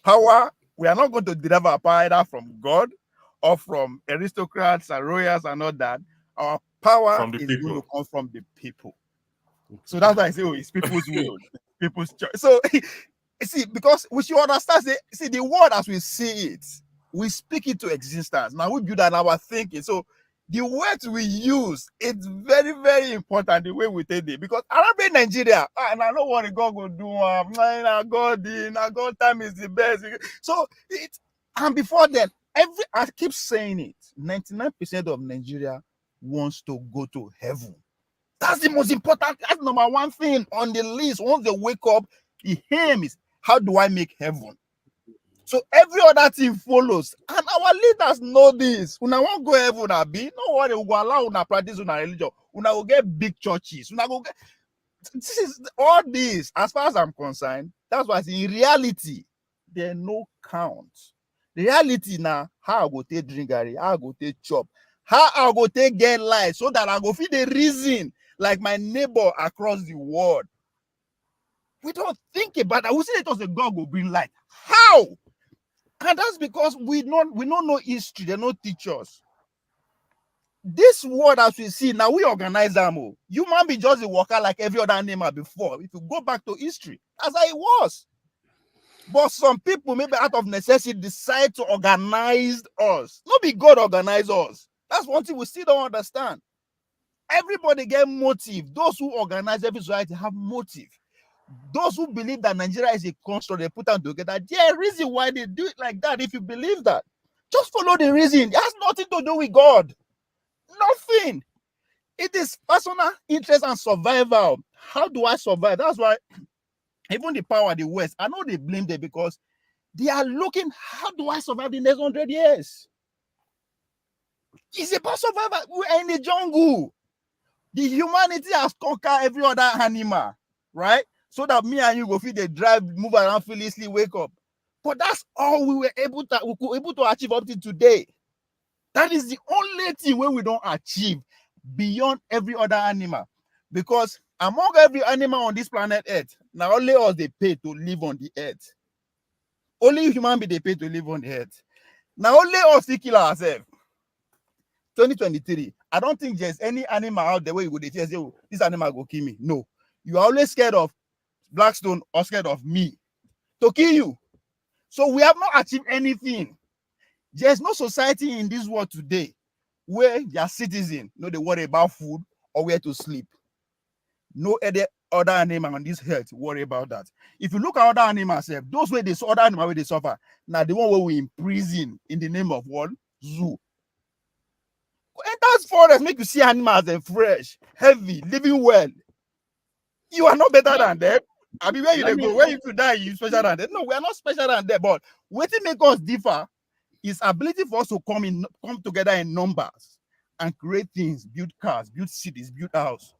Power, we are not going to derive our power either from God or from aristocrats and royals and all that. Our power From the is people. going to come from the people. So that's why I say, it's people's will, people's choice. So, see, because we should understand, see, the world as we see it, we speak it to existence. Now we build that in our thinking. So, the words we use, it's very, very important the way we take it. Because Arabic Nigeria, and I know what God will do. God time is the best. So and before then, I keep saying it. 99% of Nigeria wants to go to heaven. That's the most important. That's number one thing on the list. Once they wake up, the aim is, how do I make heaven? So every other thing follows. And our leaders know this. Una won't go heaven, Abi. No worry, we go allow una practice una religion. Una will get big churches. Una go get, this is all this, as far as I'm concerned. That's why in reality, there no count. The reality now, how I go take drink, how I go take chop, how I go take get light, so that I go feel the reason like my neighbor across the world. We don't think about that. We say it was a God will bring light. How? And that's because we don't know history. They don't teach us. This world as we see now, we organize them. Human be just a worker like every other animal before. If you go back to history, that's how it was. But some people, maybe out of necessity, decide to organize us. Not be God organize us. That's one thing we still don't understand. Everybody get motive. Those who organize every society have motive. Those who believe that Nigeria is a construct, they put them together. There's a reason why they do it like that. If you believe that, just follow the reason. It has nothing to do with God. Nothing. It is personal interest and survival. How do I survive? That's why even the power of the West, I know they blame them because they are looking, how do I survive the next 100 years? It's about survival. We're in the jungle. The humanity has conquered every other animal, right? So that me and you go feel they drive, move around, feel easily, wake up. But that's all we were able to achieve up to today. That is the only thing where we don't achieve beyond every other animal. Because Among every animal on this planet Earth, now only us they pay to live on the earth. Only human being they pay to live on the earth. Now only us we kill ourselves. 2023. I don't think there's any animal out there where you would say, oh, this animal go kill me. No. You are always scared of Blackstone or scared of me to kill you. So we have not achieved anything. There's no society in this world today where their citizens know they worry about food or where to sleep. No other animal on this earth worry about that. If you look at other animals, those way they other animals where they suffer, now the one where we imprison in the name of what? Zoo. And that's forest make you see animals fresh, heavy, living well. You are not better than them. I mean, where you go, where you could die, you special than them. No, we are not special than them. But what make us differ is ability for us to come together in numbers and create things, build cars, build cities, build houses.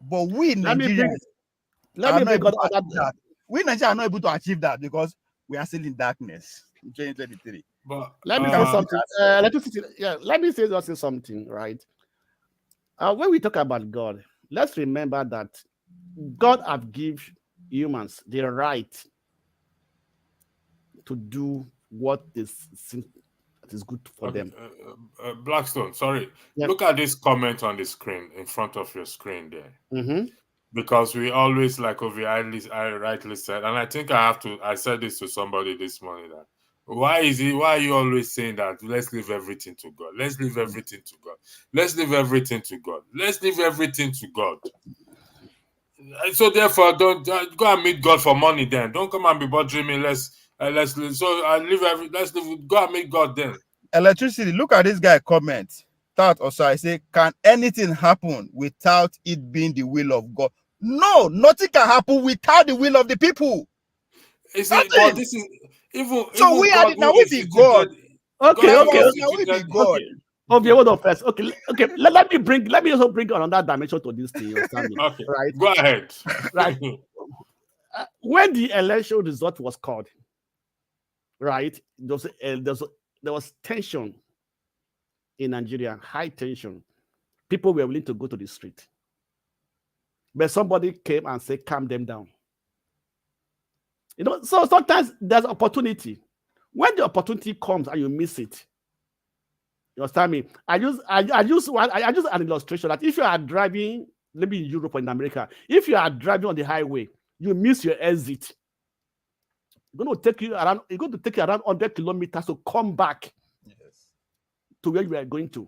But we Nigerians, we Nigerians are not able to achieve that because we are still in darkness in 2023. But let me say something. Let me say something, right? When we talk about God, let's remember that God has given humans the right to do what is good for them. Blackstone, sorry. Yeah. Look at this comment on the screen, in front of your screen there. Because we always, like I rightly said, and I think I said this to somebody this morning, that why are you always saying that let's leave everything to God? Let's leave everything to God. Let's leave everything to God. Let's leave everything to God. So therefore, don't go and meet God for money then. Don't come and be bothering me. Let's go and meet God then. Electricity, look at this guy comment. I say, can anything happen without it being the will of God? No, nothing can happen without the will of the people. But this is even so we are now we be God. Okay. We be God. Okay, hold on first. Okay. Let me also bring another dimension to this thing. Okay, right? Go ahead. Right. When the election result was called, right, there was tension in Nigeria, high tension. People were willing to go to the street, but somebody came and said, "Calm them down." So sometimes there's opportunity. When the opportunity comes and you miss it, you understand me? I use an illustration that if you are driving, maybe in Europe or in America, if you are driving on the highway, you miss your exit. It's going to take you around 100 kilometers to come back to where you are going to.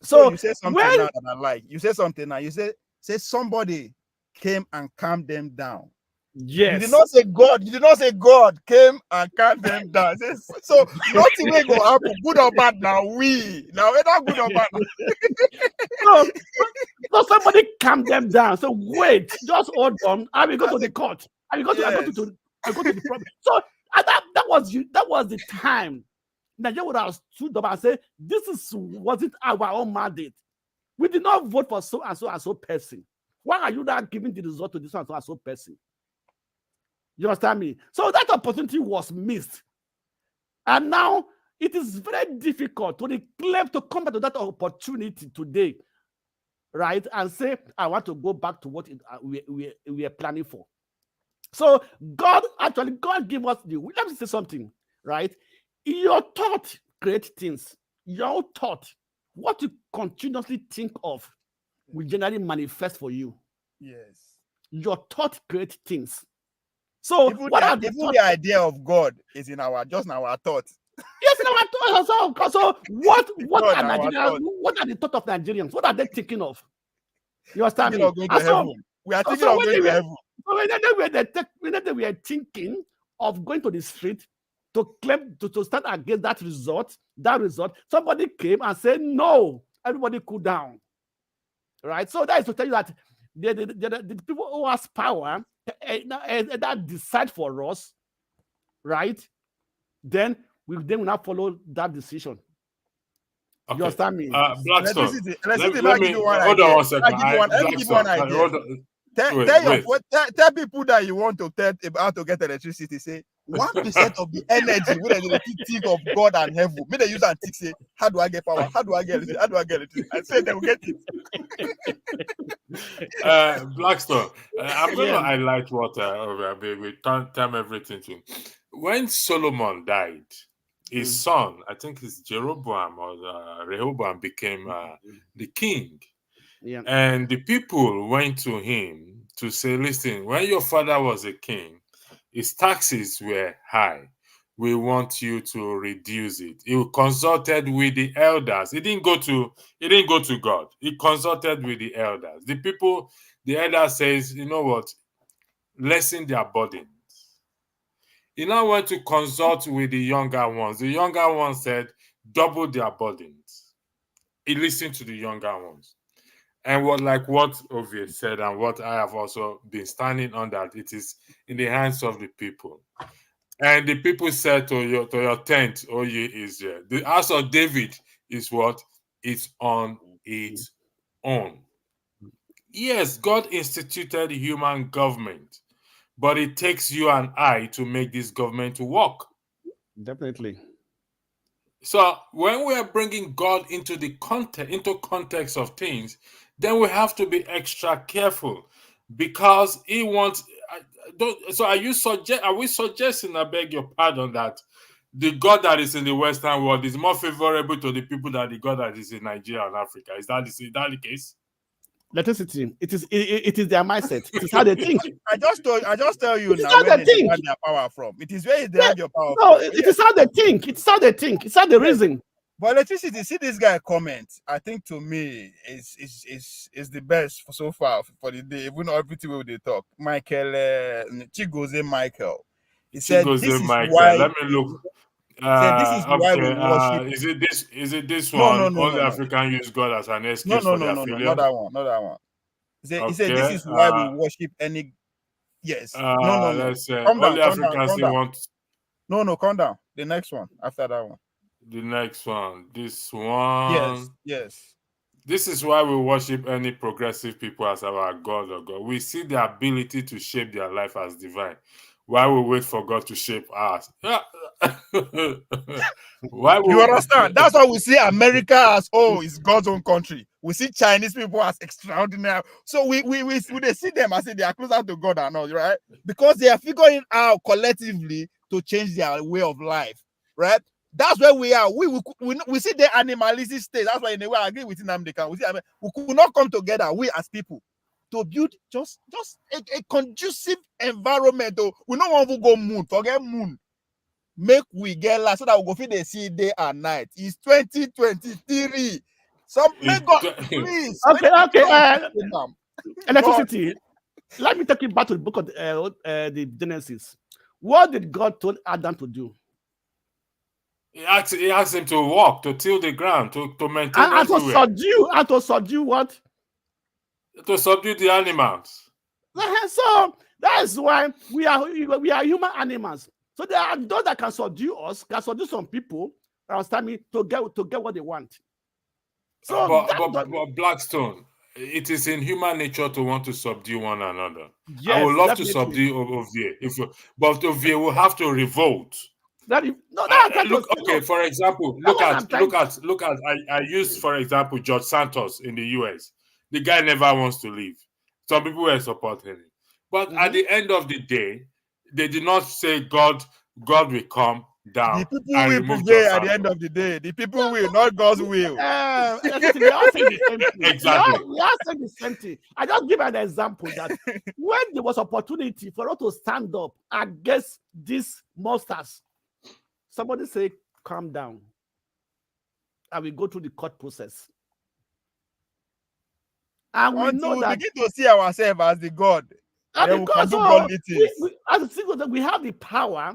So you say something now that I like. You say something now. You say somebody came and calmed them down. Yes. You did not say God. You did not say God came and calmed them down. So nothing will go happen, good or bad. Now whether good or bad. So somebody calm them down. So wait, just hold on. I will go to the court. I will go to the problem. So that was the time Nigeria would have stood up and say, wasn't our own mandate. We did not vote for so and so and so person. Why are you not giving the result to this one and so person? You understand me? So that opportunity was missed. And now it is very difficult to come back to that opportunity today, right? And say, I want to go back to what we are planning for. So God gave us let me say something, right? Your thought creates things. Your thought, what you continuously think of, will generally manifest for you. Yes. Your thought creates things. So the idea of God is in our thought. Yes, in our thought. So what are Nigerians? What are the thought of Nigerians? What are they thinking of? You understand me? We are thinking of going to heaven. Whenever we are thinking of going to the street to claim to stand against that result, somebody came and said, no, everybody cool down. Right? So that is to tell you that the people who has power that decide for us, right? Then we will not follow that decision. Okay. You understand me? Blackstone. Let me hold on 1 second. Let me give you one idea. Tell people that you want to tell how to get electricity. Say 1% of the energy when they think of God and heaven. May they use and think, say, how do I get power? How do I get electricity? How do I get electricity? I say they will get it. Blackstone, I'm going to Yeah. highlight what we time everything to. When Solomon died, his son, I think it's Jeroboam or Rehoboam, became the king. Yeah. And the people went to him to say, listen, when your father was a king, his taxes were high. We want you to reduce it. He consulted with the elders. He didn't go to God. He consulted with the elders. The elder says, you know what? Lessen their burdens. He now went to consult with the younger ones. The younger ones said, double their burdens. He listened to the younger ones. And what Ovie said, and what I have also been standing on, that it is in the hands of the people. And the people said to your tent, O ye Israel, the house of David is what? It's on its own. Yes, God instituted human government, but it takes you and I to make this government to work. Definitely. So when we are bringing God into context of things, then we have to be extra careful, because He wants. So are we suggesting? I beg your pardon, that the God that is in the Western world is more favorable to the people than the God that is in Nigeria and Africa? Is that the case? Electricity. It is their mindset. It is how they think. I just tell you It's now how where they they think. have their power from. It is where they have your power No, from. it is how they think. It's how they think. It's how the reason. But electricity, see this guy comment. I think to me is the best for so far for the day. Even everything way they talk. Michael Chigoze Michael. He said this is Michael. why. Let me look. Said this is why we Okay. worship. Is it this No, one? no, no, Only no, no. African use God as an No, excuse no, for no, their no, no, failure? not that one, not that one. He said this Okay. is why we worship any. Yes. No, no, no. Let's say Calm down, only calm down, Africans calm down. want No, calm down. The next one after that one. the next one. This one. Yes. This is why we worship any progressive people as our God or God. We see the ability to shape their life as divine, while we wait for God to shape us. You understand? That's why we see America as it's God's own country. We see Chinese people as extraordinary. So we they see them as if they are closer to God than us, right? Because they are figuring out collectively to change their way of life, right? That's where we are. We see the animalistic state. That's why in a way I agree with Nnamdi. We could not come together, we as people, to build just a conducive environment. We don't want to go moon, forget moon. Make we get last so that we go fit dey see day and night. It's 2023. Make God please. Okay. Electricity. Let me take you back to the book of the Genesis. What did God told Adam to do? He asked him to walk, to till the ground, to maintain And to subdue what? To subdue the animals. So that's why we are human animals. So there are those that can subdue us, can subdue some people, understand me, to get what they want. So but Blackstone, it is in human nature to want to subdue one another. Yes, I would love definitely. to subdue Ovie, but Ovie will have to revolt. For example, look at. I used, for example, George Santos in the US. The guy never wants to leave. Some people were supporting him, but at the end of the day, they did not say God will come down. The people will prevail at the end of the day. The people will, not God's will. They all say the same thing. Exactly. We all say the same thing. I just give an example that when there was opportunity for us to stand up against these monsters, somebody say, calm down. And we go through the court process. And we know that begin to see ourselves as the God. Then we can do godly things. As a single, we have the power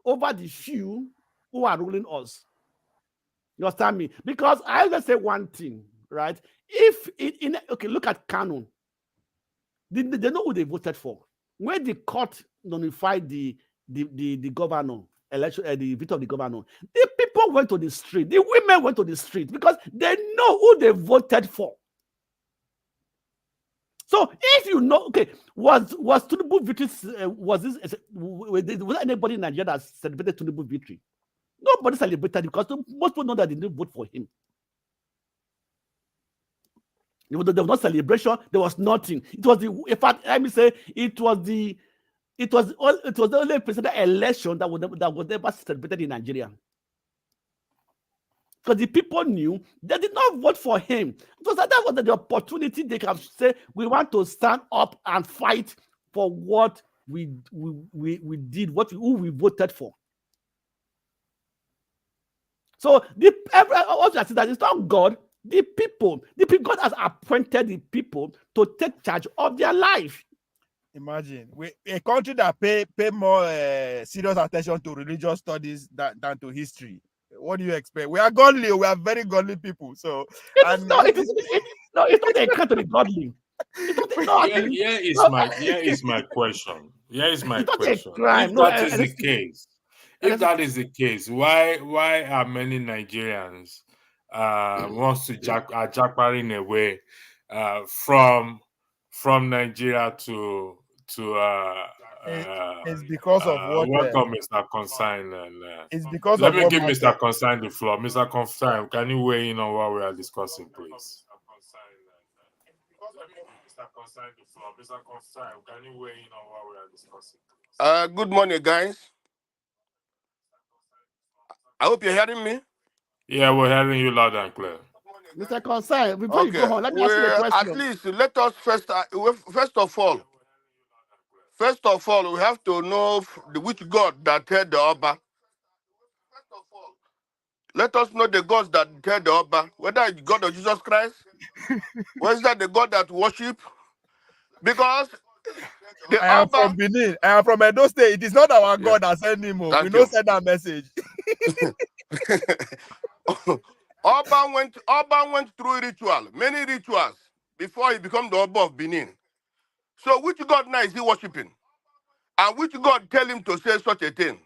over the few who are ruling us. You understand me? Because I just say one thing, right? Look at Canon. They know who they voted for. When the court notified the governor election, the victor of the governor, the people went to the street. The women went to the street because they know who they voted for. So if you know, was Tinubu victory? Was anybody in Nigeria that celebrated Tinubu victory? Nobody celebrated because most people know that they didn't vote for him. There was no celebration. There was nothing. It was the, in fact, let me say, it was the only presidential election that was never celebrated in Nigeria. Because the people knew they did not vote for him. So that was the opportunity they can say, we want to stand up and fight for what we did, who we voted for. So also I see that it's not God, the people. God has appointed the people to take charge of their life. Imagine a country that pay more serious attention to religious studies than to history. What do you expect? We are godly. We are very godly people. So it's not a Catholic godly. Here is my question. Here is my question. If that is the case, if that is the case, why are many Nigerians wants to jackparing away from Nigeria to it's because of what welcome Mr. Consign, and it's because let of me what give Mr. Consign the floor. Mr. Consign, can you weigh in on what we are discussing, please? Good morning, guys. I hope you're hearing me. Yeah, we're hearing you loud and clear. Mr. Consign, before you go on, let me ask you a question. At least let us first of all, we have to know which God that heard the Oba. Let us know the gods that heard the Oba, whether it's God of Jesus Christ, or is that the God that worship? Because I am from Benin. I am from Edo State. It is not our God that sent him. We don't send that message. Oba went through many rituals before he became the Oba of Benin. So which God now is he worshiping? And which God tell him to say such a thing?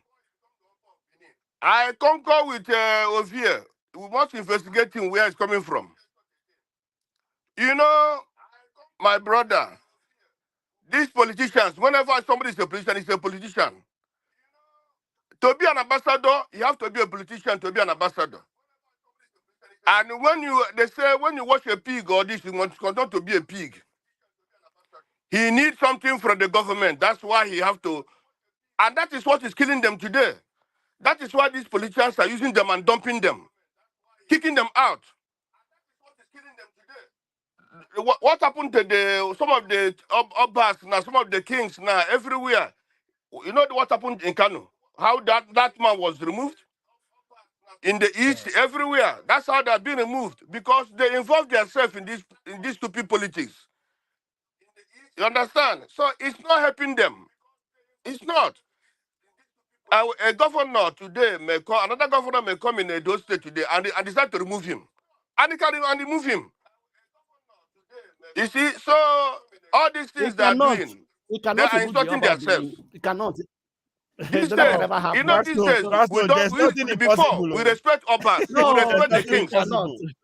I concur with Ovie. We must investigate him where he's coming from. You know, my brother, these politicians, whenever somebody is a politician, he's a politician. To be an ambassador, you have to be a politician to be an ambassador. And they say when you watch a pig or this, you want to be a pig. He needs something from the government. That's why he have to. And that is what is killing them today. That is why these politicians are using them and dumping them, kicking them out. What happened to some of the Obas now, some of the kings now, everywhere? You know what happened in Kano? How that man was removed? In the East, everywhere. That's how they're being removed, because they involve themselves in this stupid politics. You understand? So it's not helping them. It's not. A governor today another governor may come in Edo State today and decide to remove him. And he can remove him. You see, so all these things they are doing, they are insulting themselves. You cannot. These days, you know, these days, before we respect Obas, we respect the kings.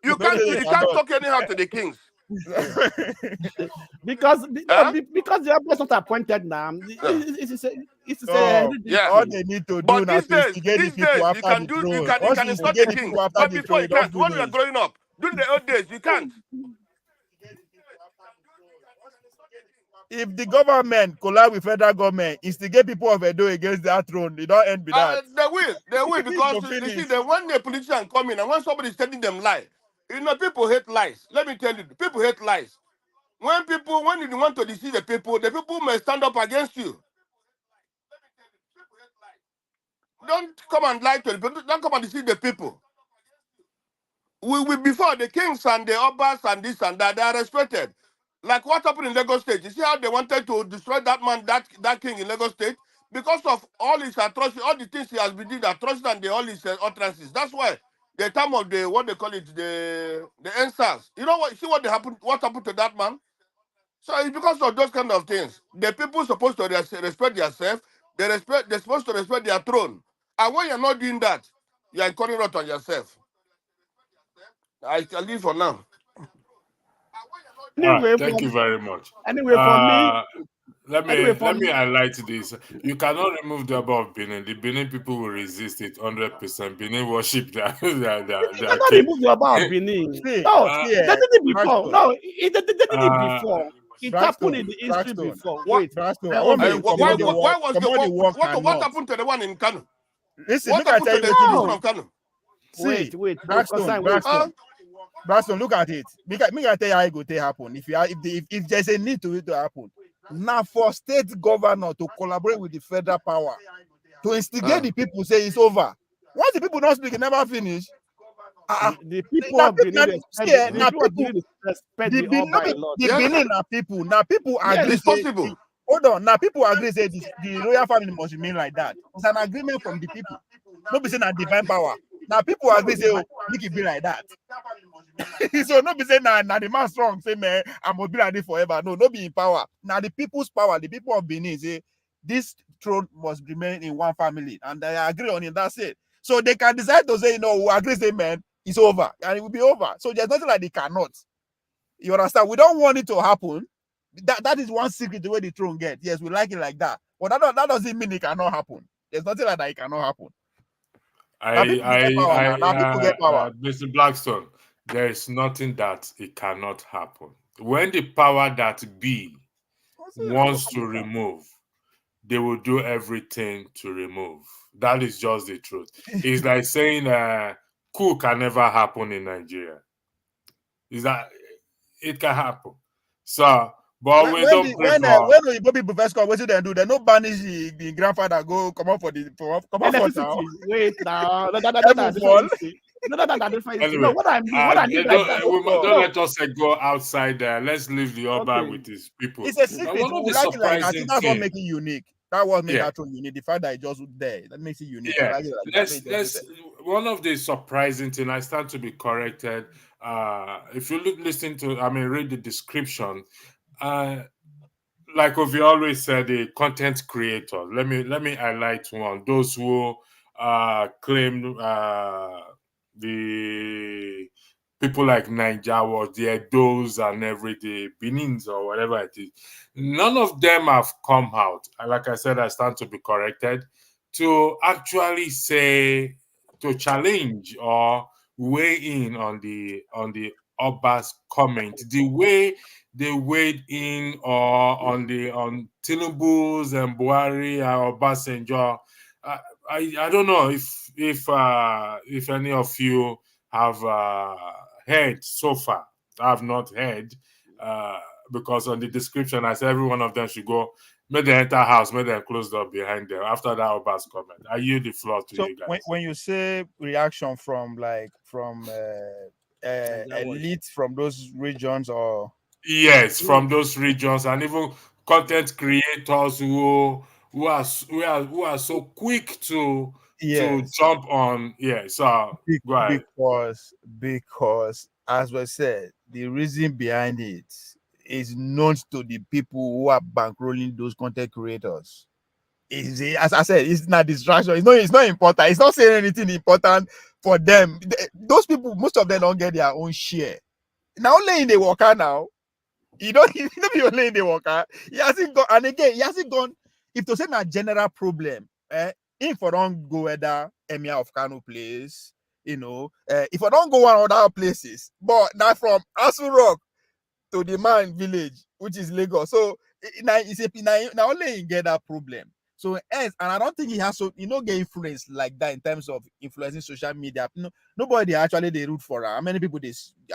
You can't talk anyhow to the kings. because the Obas not appointed now. All they need to do now is instigate the people after the throne. You can insult the king, but before you can't. When we are growing up, during the old days, you can't. If the government collide with federal government, instigate people of Edo against their throne, they don't end with that. They will, because you see, when the politician come in and when somebody is telling them lie, you know, people hate lies. Let me tell you, people hate lies. When you want to deceive the people may stand up against you. Don't come and lie to the people. Don't come and deceive the people. We before the kings and the Obas and this and that, they are respected. Like what happened in Lagos State. You see how they wanted to destroy that man, that king in Lagos State? Because of all his atrocities, all the things he has been doing, atrocities and all his utterances. That's why the time of what they call it, the NSAS. You know what? See what happened to that man? So it's because of those kind of things. The people supposed to respect themselves. They're supposed to respect their throne. And when you're not doing that, you're calling out on yourself. I can leave for now. Anyway, thank you very much. Anyway, for me, Let Anyway, me highlight this. You cannot remove the Oba of Benin. The Benin people will resist it 100%. Benin worship you their cannot king. remove your Oba of Benin. See, No, uh, see, they did it before. Blackstone, No, they did it uh, before. It happened in Blackstone, the history Blackstone, before. What? Wait, Blackstone. I I want hope me Uh, to wh- command the why work, was the command the work what cannot. happened to the one in Kano? Listen, What make I happened tell to you the what it Tinubu is. from Kano? See, wait, Blackstone, concern, wait. Uh, Blackstone, Blackstone. Look at it. Make I tell you how it go to happen. If there's a need to it to happen, now for state governor to collaborate with the federal power to instigate uh. the people, say it's over. Once the people don't speak, it never finish. The people Now, of Benin see, respect the people of Benin respect the no Oba be a lot. the Yes, Benin na people. Now people Yes, agree it's say possible. hold on. Now people agree say the royal family must remain like that. It's an agreement from the people. No be saying na divine power. Now people agree say oh make it be like that. So no be saying na the man strong say man I must be like this forever. No be in power. Now the people's power. The people of Benin say this throne must remain in one family, and they agree on it. That's it. So they can decide to say, we agree, say, man, it's over, and it will be over. So there's nothing like they cannot. You understand? We don't want it to happen. That is one secret the way the throne get. Yes, we like it like that. But that doesn't mean it cannot happen. There's nothing like that it cannot happen. Now people get power now. Now people get power. Mr. Blackstone, there is nothing that it cannot happen. When the power that be wants to remove, they will do everything to remove. That is just the truth. It's like saying coup can never happen in Nigeria. Is that it can happen? So, but we don't pray for. When the people first come, what do they do? They no banish the grandfather go come up for come up for now. electricity. Wait now. No, Heaven fall. different issue. Anyway, No, what I mean by that. don't let us go outside there. Let's leave the Oba Okay. with his people. It's a Now, secret. one of We the like it like that. surprising That's what things. makes it unique. That was made Yeah. that throne unique. The fact that it just there, that makes it unique. Yeah, I like it like that. let's one of the surprising thing, I stand to be corrected. If you listen to, read the description, like we always said, the content creators. Let me highlight one. Those who claim the people like Naija Watch, the Edos and everything, Benins or whatever it is. None of them have come out. And like I said, I stand to be corrected, to actually say, to challenge or weigh in on the Oba's comment, the way they weighed in or on Tinubu's and Buhari and Obasanjo. I don't know if any of you have heard so far. I have not heard because on the description I said every one of them should go. May they enter house, may they close the door behind them. After that, Oba's comment, I yield the floor to you guys. When you say reaction from elites from those regions or yes, from those regions and even content creators who are so quick to jump on. Yeah, so go ahead. because as we said, the reason behind it is known to the people who are bankrolling those content creators. As I said, it's not distraction. It's not important. It's not saying anything important for them. Those people, most of them don't get their own share. Now only in the worker now. You don't be only in the worker. He hasn't gone, and again, he hasn't gone. If to say a general problem, if I don't go whether Emir of Kano place, if I don't go one other places, but not from Asu Rock to the man village, which is Lagos. So now only he get that problem. So and I don't think he has get influence like that in terms of influencing social media. Nobody actually they root for her. How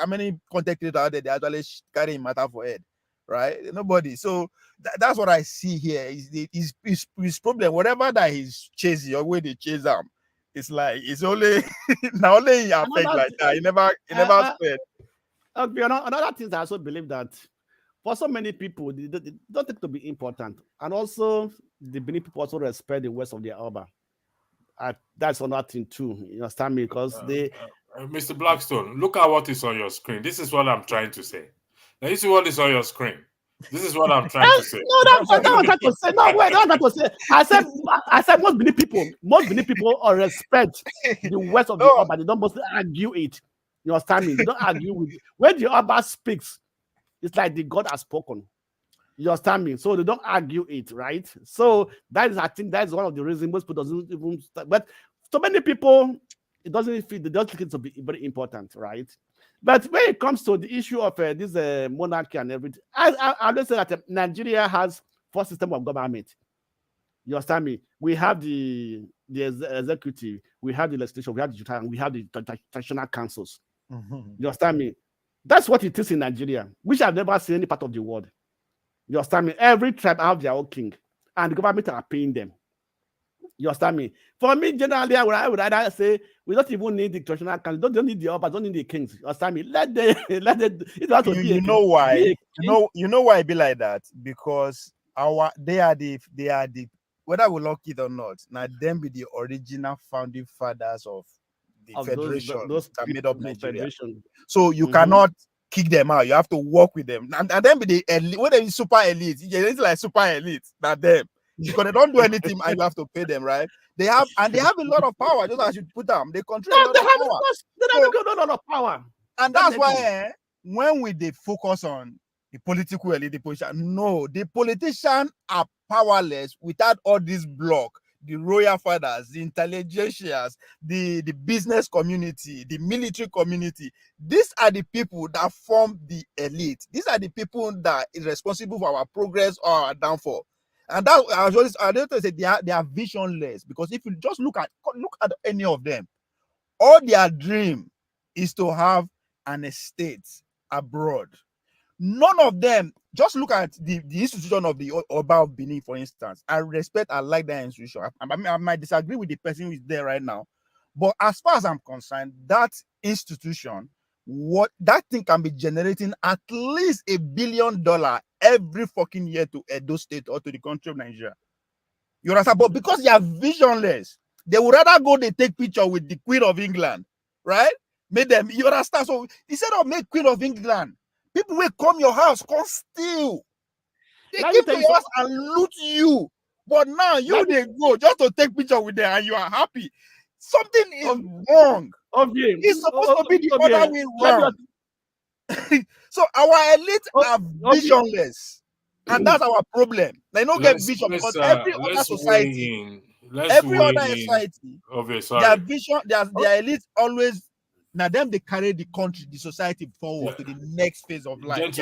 many content creators out there they actually carry matter for head, right? Nobody. So that's what I see here. His problem, whatever that he's chasing or where they chase him, it's like it's only now only he affect like that. He never spread. Another thing I also believe that for so many people, they don't think to be important. And also, the Benin people also respect the words of their Oba. That's another thing too. You understand me? Because they... Mr. Blackstone, look at what is on your screen. This is what I'm trying to say. Now, you see what is on your screen. This is what I'm trying to say. No, that's what I'm trying to say. No, wait, that's what I'm trying to say. I said most Benin people respect the words of the Oba. They don't mostly argue it. You understand me? They don't argue with it. When the Oba speaks, it's like the God has spoken. You understand me? So they don't argue it, right? So that is, I think that's one of the reasons most people doesn't even start. But so many people, it doesn't feel, they don't think it's very important, right? But when it comes to the issue of this monarchy and everything, I always say that Nigeria has four systems of government. You understand me? We have the executive, we have the legislature, we have the judicial, and we have the traditional councils. You understand me? That's what it is in Nigeria, which I've never seen any part of the world. You understand me? Every tribe have their own king, and the government are paying them. You understand me? For me, generally, I would rather say we don't even need the traditional council, don't need the Obas, don't need the kings. You understand me? Let them, it has to be You know why? You know why it be like that? Because they are the whether we like it or not, now them be the original founding fathers of the federation those that made up the Nigeria. federation. So you cannot kick them out. You have to work with them. And then be the elite, when they be super elite, it's like super elite, not them. Because they don't do anything and you have to pay them, right? They have a lot of power, just as you put them. They control a lot of power. They have a lot of power. And that's why when they focus on the political elite, the politician, no, the politicians are powerless without all this block, the royal fathers, the intelligentias, the business community, the military community. These are the people that form the elite. These are the people that is responsible for our progress or our downfall. And that I don't say they are visionless, because if you just look at any of them, all their dream is to have an estate abroad. None of them, just look at the institution of the Oba of Benin, for instance. I respect, I like that institution. I might disagree with the person who is there right now, but as far as I'm concerned, that institution, what that thing can be generating at least $1 billion every fucking year to Edo State or to the country of Nigeria. You understand? But because they are visionless, they would rather go they take picture with the Queen of England, right? Make them, you understand? So instead of make Queen of England, people will come your house, come steal. They keep to your house and loot you. But now they go just to take picture with them and you are happy. Something is wrong. It's supposed to be the other way around. So our elites are visionless. And that's our problem. They don't get vision, because every other society, their vision, their elites always, now them they carry the country, the society forward to the next phase of life.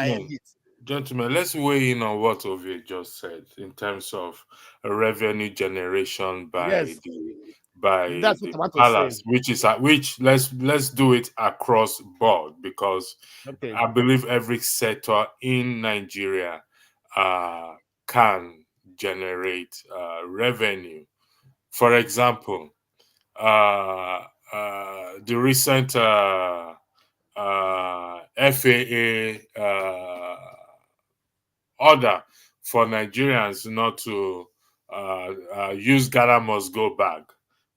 Gentlemen, let's weigh in on what Ovie just said in terms of revenue generation by the palace, which let's do it across board, because I believe every sector in Nigeria can generate revenue. For example, the recent FAA order for Nigerians not to use Ghana must go back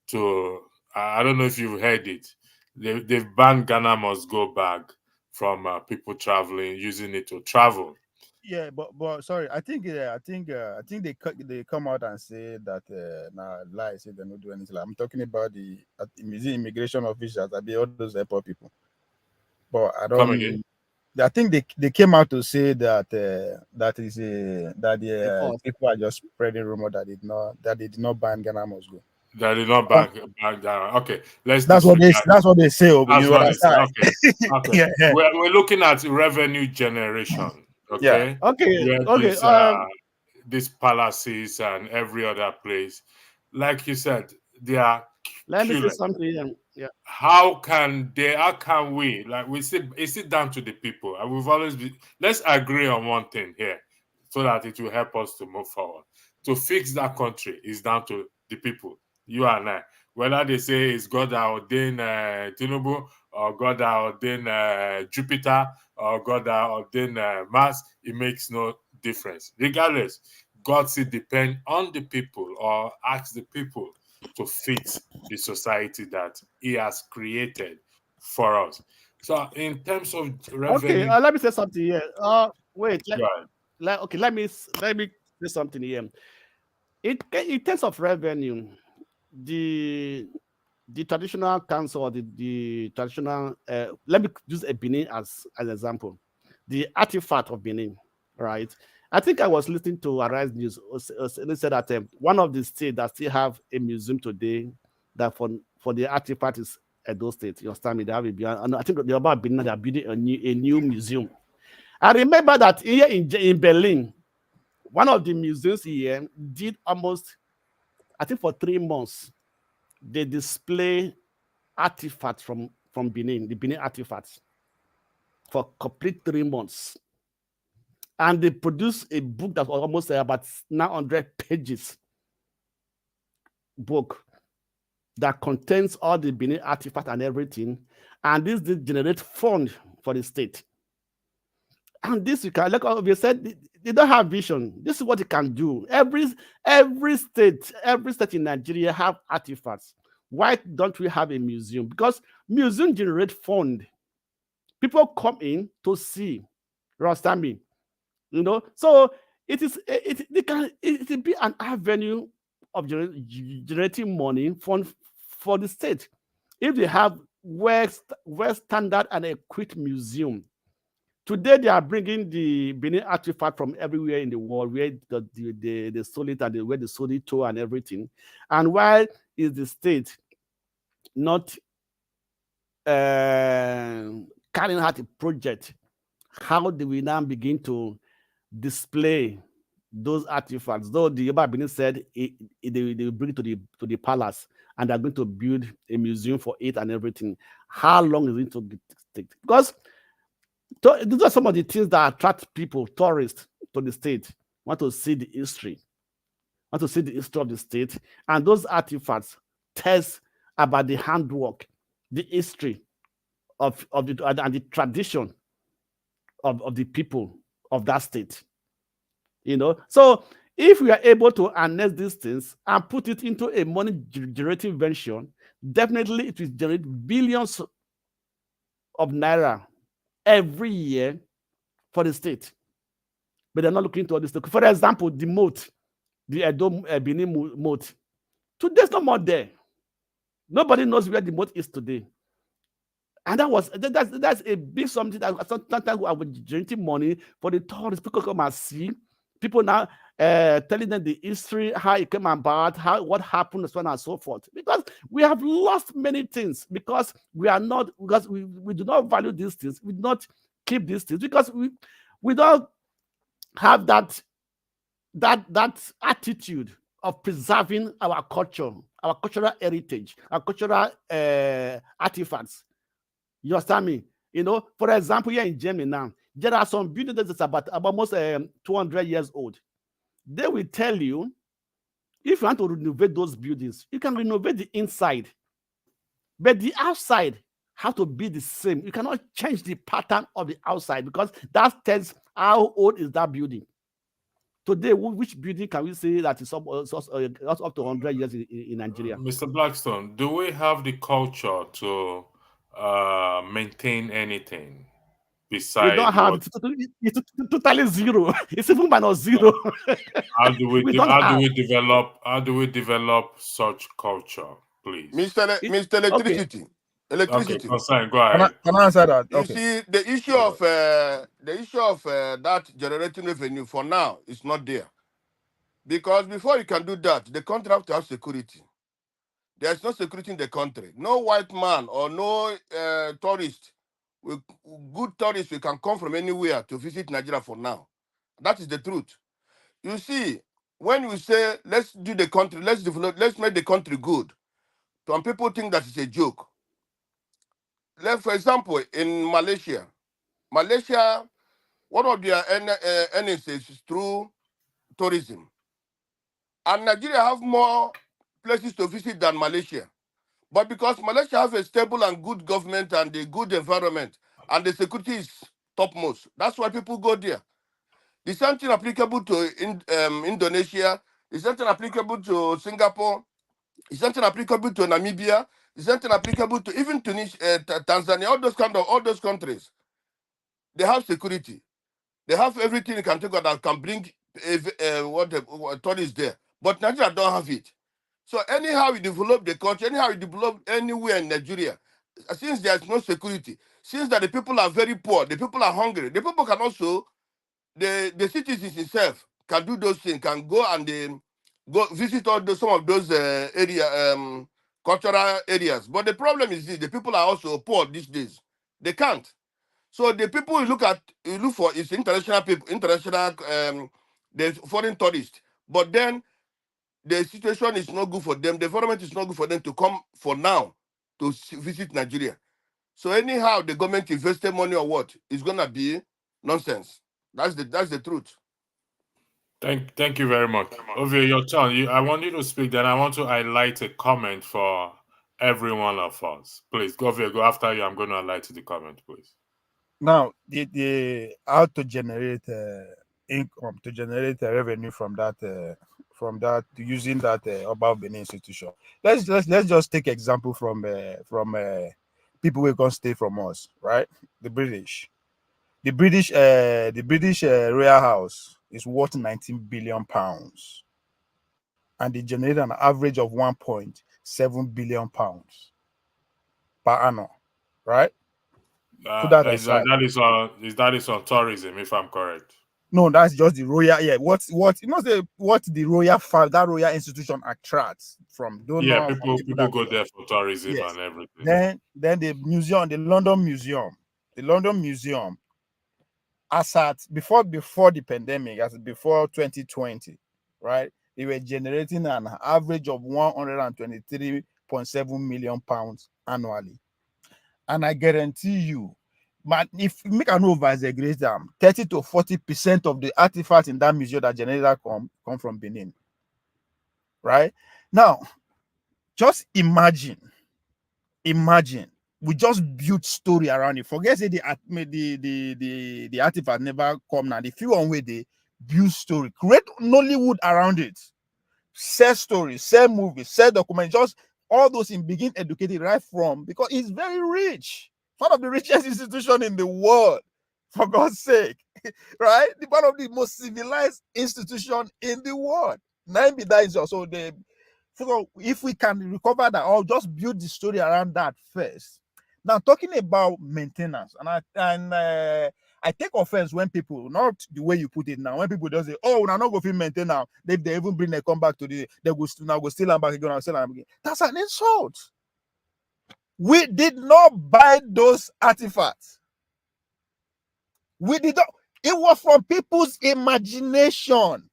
to, I don't know if you've heard it, they've banned Ghana must go back from people traveling, using it to travel. Yeah, but sorry, I think they come out and say that lies, say they don't do anything. I'm talking about the immigration officials, I be all those airport people. But I don't. Come again. I think they came out to say that the people are just spreading rumor that they did not ban Ghana must go. That did not back down. Okay, that's what they say. That's what they say. Okay. Yeah. We're looking at revenue generation. Okay. Yeah. These palaces and every other place, like you said, they are. Let me say something. Yeah. How can we, like, we say, is it down to the people? And we've always been, let's agree on one thing here so that it will help us to move forward. To fix that country is down to the people, you and I. Whether they say it's God that ordained Tinubu, or God that ordained Jupiter, or God that ordained Mars, it makes no difference. Regardless, God still depend on the people, or ask the people to fit the society that he has created for us. So in terms of revenue, let me say something here. Wait. Let me say something here. In terms of revenue, the traditional council, or the traditional, let me use a Benin as an example. The artifact of Benin, right? I think I was listening to Arise News. They said that one of the states that still have a museum today, that for the artifact is Edo State. You understand me? They have a and I think the Oba of Benin, they are building a new museum. I remember that here in Berlin, one of the museums here did almost, I think for 3 months, they display artifacts from Benin, the Benin artifacts, for complete 3 months. And they produced a book that was almost about 900 pages book that contains all the Benin artifacts and everything. And this did generate fund for the state. And this you can, like we said, they don't have vision. This is what it can do. Every state in Nigeria have artifacts. Why don't we have a museum? Because museum generate fund. People come in to see. You understand me? You know, so it can be an avenue of generating money for the state if they have well standard and equipped museum. Today they are bringing the Benin artifact from everywhere in the world where they sold it and where they sold it to and everything. And why is the state not carrying out a project? How do we now begin to display those artifacts? Though the Oba of Benin said they will bring it to the palace and they're going to build a museum for it and everything. How long is it to take? Because these are some of the things that attract people, tourists, to the state. Want to see the history, want to see the history of the state, and those artifacts tell about the handwork, the history of the tradition of the people of that state. You know, so if we are able to harness these things and put it into a money generating venture, definitely it will generate billions of naira every year for the state. But they're not looking into all this. For example, the moat, the Edo Benin moat. Today's no more there. Nobody knows where the moat is today. And that's a big something that sometimes we are generating money for the tourists. People come and see. People now telling them the history, how it came about, what happened, so on and so forth. Because we have lost many things because we do not value these things. We do not keep these things because we don't have that attitude of preserving our culture, our cultural heritage, our cultural artifacts. You understand me? You know, for example, here in Germany now, there are some buildings that's about almost 200 years old. They will tell you, if you want to renovate those buildings, you can renovate the inside, but the outside have to be the same. You cannot change the pattern of the outside because that tells how old is that building. Today, which building can we say that is up to 100 years in Nigeria? Mr. Blackstone, do we have the culture to maintain anything besides? We don't have it. It's totally zero. It's even minus zero. How do we develop such culture, please? Mr. Electricity. Okay, Electricity. Concern, go ahead. Can I answer that? You Okay. see, the issue of that generating revenue for now is not there. Because before you can do that, the country have to have security. There's no security in the country. No white man or no tourist, good tourists, we can come from anywhere to visit Nigeria for now. That is the truth. You see, when we say, let's do the country, let's develop, let's make the country good, some people think that it's a joke. Like, for example, in Malaysia, one of their earnings is through tourism. And Nigeria have more places to visit than Malaysia. But because Malaysia has a stable and good government and a good environment, and the security is topmost, that's why people go there. The same thing applicable to Indonesia, the same thing applicable to Singapore, the same thing applicable to Namibia, the same thing applicable to even Tunisia, Tanzania, all those countries. They have security. They have everything you can take out that can bring what tourists there. But Nigeria don't have it. So anyhow we develop the country, anyhow we develop anywhere in Nigeria, since there's no security, since that the people are very poor, the people are hungry, the people can also the citizens itself can do those things, can go and go visit all some of those cultural areas. But the problem is this: the people are also poor these days. They can't. So the people you look for is international people, the foreign tourists. But then the situation is not good for them. The environment is not good for them to come for now to visit Nigeria. So anyhow, the government invested money or what, it's gonna be nonsense. That's the truth. Thank you very much. Ovie, your turn. I want you to speak, then I want to highlight a comment for every one of us. Please, Ovie, go after you. I'm going to highlight the comment, please. Now, the how to generate income, to generate revenue from that using that Oba of Benin institution. Let's just take example from people who can stay from us, right? The British. The British Royal House is worth 19 billion pounds, and they generate an average of 1.7 billion pounds per annum, right? Put that aside. That is on tourism, if I'm correct. No, that's just the royal. Yeah, what the royal that royal institution attracts from donors. Yeah, people go there for tourism, yes, and everything. Then the museum, the London Museum, as at before the pandemic, as before 2020, right? They were generating an average of 123.7 million pounds annually, and I guarantee you, but if you make an over-exaggerate them, 30 to 40% of the artifacts in that museum that generate come from Benin. Right? Now, just imagine we just build story around it. Forget say the artifact never come now. The few on way they build story, create Nollywood around it, sell stories, sell movies, sell documents, just all those in begin educated right from, because it's very rich. One of the richest institution in the world, for God's sake, right? One of the most civilized institution in the world. Nine be that is also the. So if we can recover that, or just build the story around that first. Now talking about maintenance, and I take offense when people, not the way you put it now, when people just say, "Oh, we're not going to maintain now." They even bring their come back to they go steal them back again and sell them again. That's an insult. We did not buy those artifacts. We did not. It was from people's imagination.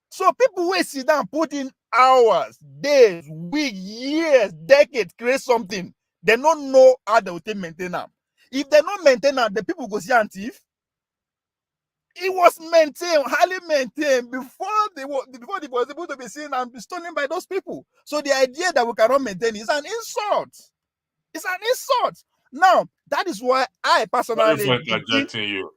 So people will sit down, put in hours, days, weeks, years, decades, create something. They don't know how they will maintain them. If they don't maintain them, the people go see and thief. It was maintained, highly maintained before they was able to be seen and be stolen by those people. So the idea that we cannot maintain is an insult. It's an insult. Now, that is why I personally... Sorry for interjecting you.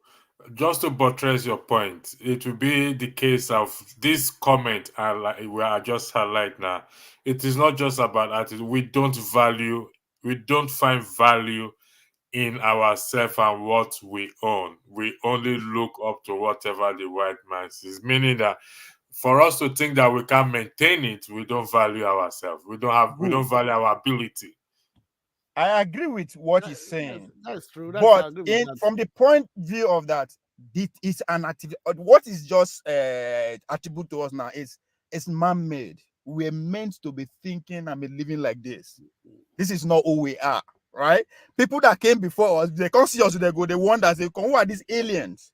Just to buttress your point, it will be the case of this comment we are just highlight now. It is not just about artists. We don't find value in ourselves and what we own. We only look up to whatever the white man sees, meaning that for us to think that we can maintain it, we don't value ourselves. We don't value our ability. I agree with what he's saying. That's true. But from the point of view of that, it's an activity. What is just attribute to us now is it's man-made. We're meant to be thinking and be living like this. This is not who we are, right? People that came before us, they can't see us, they wonder, they come, who are these aliens?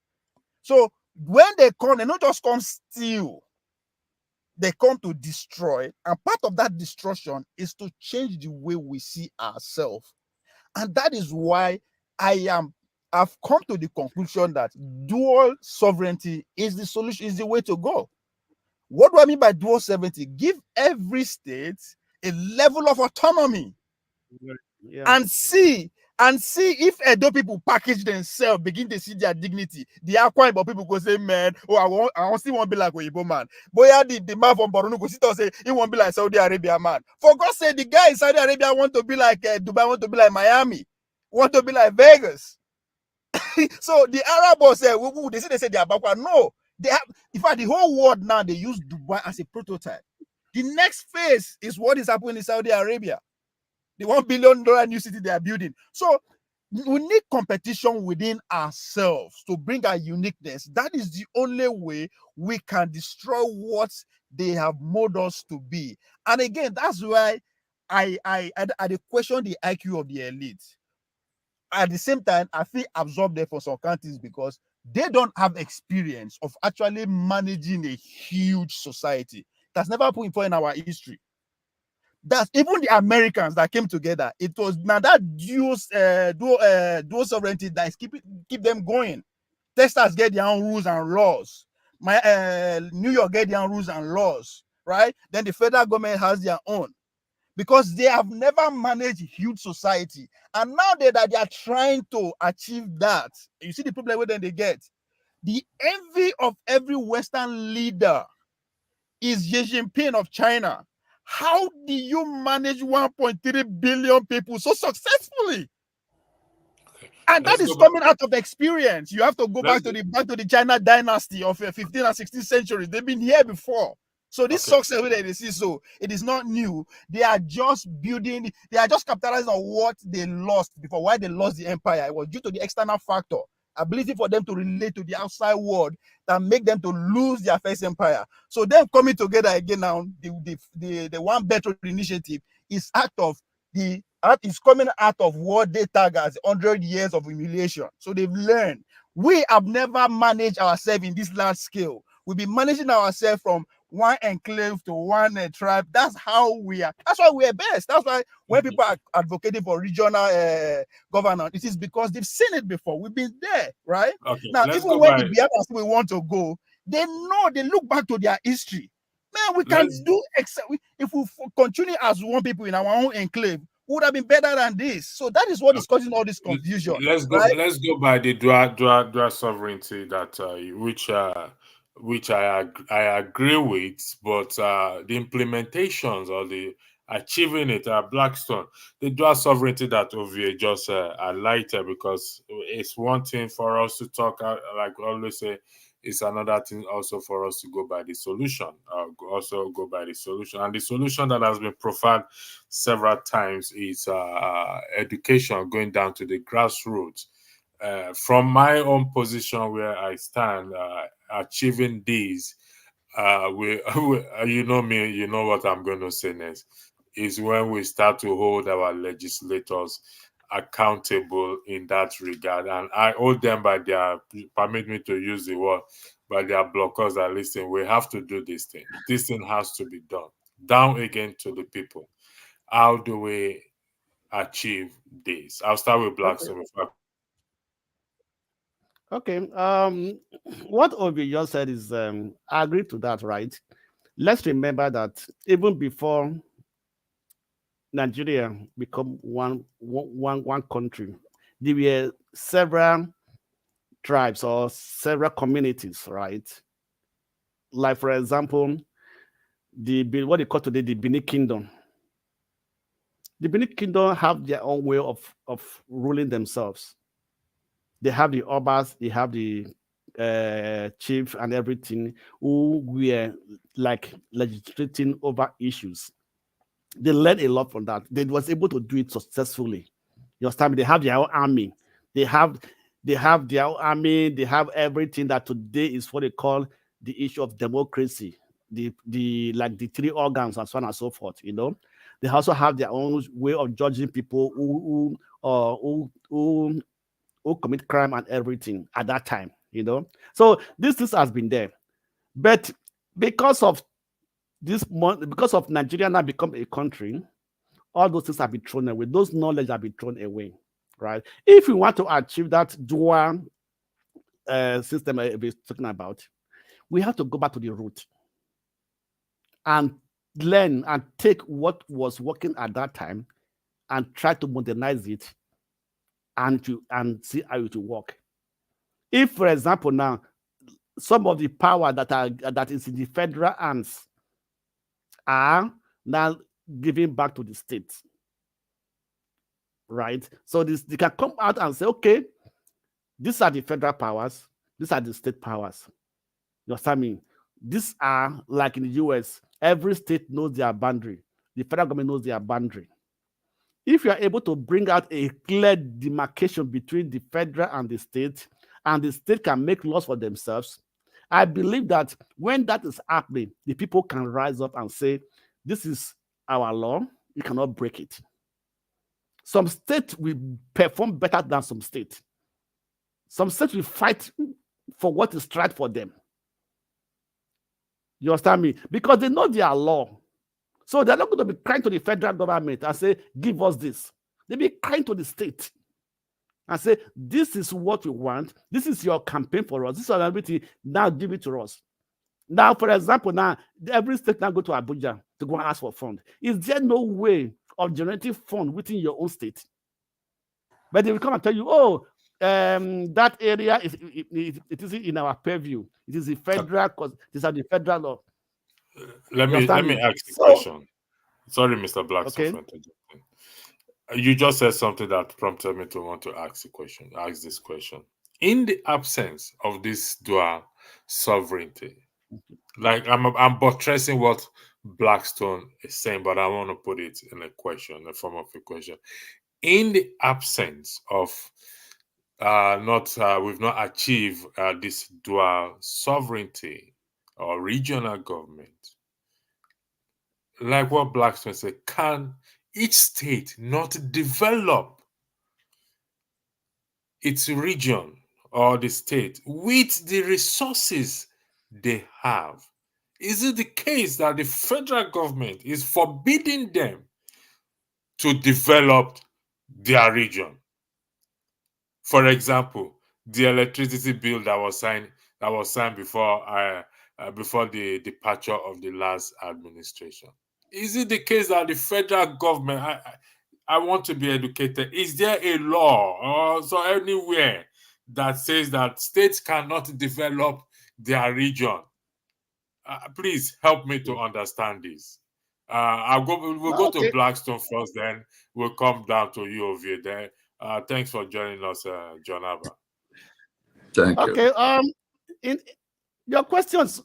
So when they come, they not just come steal. They come to destroy, and part of that destruction is to change the way we see ourselves. And that is why I've come to the conclusion that dual sovereignty is the solution, is the way to go. What do I mean by dual sovereignty? Give every state a level of autonomy. Yeah. And see if Edo people package themselves, begin to see their dignity. The Akwa Ibom people go say, man, oh, I want still want to be like Oyibo man. Boy, the man from Borno go sit and say he want to be like Saudi Arabia man. For God's sake, the guy in Saudi Arabia want to be like Dubai, want to be like Miami, want to be like Vegas. So the Arabs say, they say they are backward. No, they have. In fact, the whole world now they use Dubai as a prototype. The next phase is what is happening in Saudi Arabia. The $1 billion new city they are building. So We need competition within ourselves to bring our uniqueness. That is the only way we can destroy what they have molded us to be. And again, that's why I question the IQ of the elite. At the same time, I feel absorbed there for some countries because they don't have experience of actually managing a huge society. That's never happened before in our history. That even the Americans that came together, it was now that dual sovereignty that is keep them going. Texas get their own rules and laws. New York get their own rules and laws, right? Then the federal government has their own, because they have never managed huge society. And now that they are trying to achieve that, you see the problem where then they get. The envy of every Western leader is Xi Jinping of China. How do you manage 1.3 billion people so successfully? And that is coming out of experience. You have to go back to the China dynasty of 15th and 16th centuries. They've been here before. So this success that they see, so it is not new. They are just building, they are just capitalizing on what they lost before. Why they lost the empire? It was due to the external factor, ability for them to relate to the outside world that make them to lose their first empire. So them coming together again now, the One Belt Road initiative is is coming out of what they tag as 100 years of humiliation. So they've learned. We have never managed ourselves in this large scale. We've been managing ourselves from one enclave to one tribe. That's how we are. That's why we're best. That's why when people are advocating for regional governance, it is because they've seen it before. We've been there, right? Now, even when the Biafrans we want to go, they know, they look back to their history. Man, we can do, if we continue as one people in our own enclave, would have been better than this. So that is what is causing all this confusion. Let's go by the dual sovereignty that which I agree with, but the implementations or the achieving it at Blackstone, the dual sovereignty that Ovie just highlighted, because it's one thing for us to talk, like we always say, it's another thing also for us to go by the solution, and the solution that has been profiled several times is education, going down to the grassroots. From my own position where I stand, achieving these, you know me, you know what I'm going to say next, is when we start to hold our legislators accountable in that regard. And I hold them by their, permit me to use the word, by their blockers that listen, we have to do this thing. This thing has to be done. Down again to the people. How do we achieve this? I'll start with Blackstone. Okay. What Obi just said is, I agree to that, right? Let's remember that even before Nigeria become one country, there were several tribes or several communities, right? Like, for example, what they call today the Benin Kingdom. The Benin Kingdom have their own way of ruling themselves. They have the Obas, they have the chief and everything, who were like legislating over issues. They learned a lot from that. They was able to do it successfully. You understand me? They have their own army. They have their own army. They have everything that today is what they call the issue of democracy. The like the three organs and so on and so forth. You know, they also have their own way of judging people who commit crime and everything at that time. You know, so this has been there, but because of Nigeria now become a country, all those things have been thrown away. Those knowledge have been thrown away, right? If we want to achieve that dual system we're talking about, we have to go back to the root and learn and take what was working at that time and try to modernize it and see how it will work. If, for example, now some of the power that is in the federal hands are now giving back to the states, right? So they can come out and say, okay, these are the federal powers, these are the state powers. You understand me? These are like in the US, every state knows their boundary. The federal government knows their boundary. if you are able to bring out a clear demarcation between the federal and the state can make laws for themselves, I believe that when that is happening, the people can rise up and say, this is our law, you cannot break it. Some states will perform better than some states. Some states will fight for what is right for them. You understand me? Because they know their law. So they're not going to be crying to the federal government and say, give us this. They'll be crying to the state and say, this is what we want. This is your campaign for us. This is our ability. Now give it to us. Now, for example, now every state now go to Abuja to go and ask for fund. Is there no way of generating fund within your own state? But they will come and tell you, oh, that area it is in our purview. It is the federal, because these are the federal law. Let me ask the question. Sorry, Mr. Blackstone, okay. for interjecting. You just said something that prompted me to want to ask this question. In the absence of this dual sovereignty, like I'm buttressing what Blackstone is saying, but I want to put it in a question, a form of a question. In the absence of we've not achieved this dual sovereignty or regional government, like what Blackstone said, can each state not develop its region or the state with the resources they have? Is it the case that the federal government is forbidding them to develop their region? For example, the electricity bill that was signed before the departure of the last administration. Is it the case that the federal government, I want to be educated, is there a law or so anywhere that says that states cannot develop their region? Please help me to understand this. We'll go to Blackstone first, then we'll come down to you over there. Thanks for joining us, John Abba. Thank you. Okay. In your questions,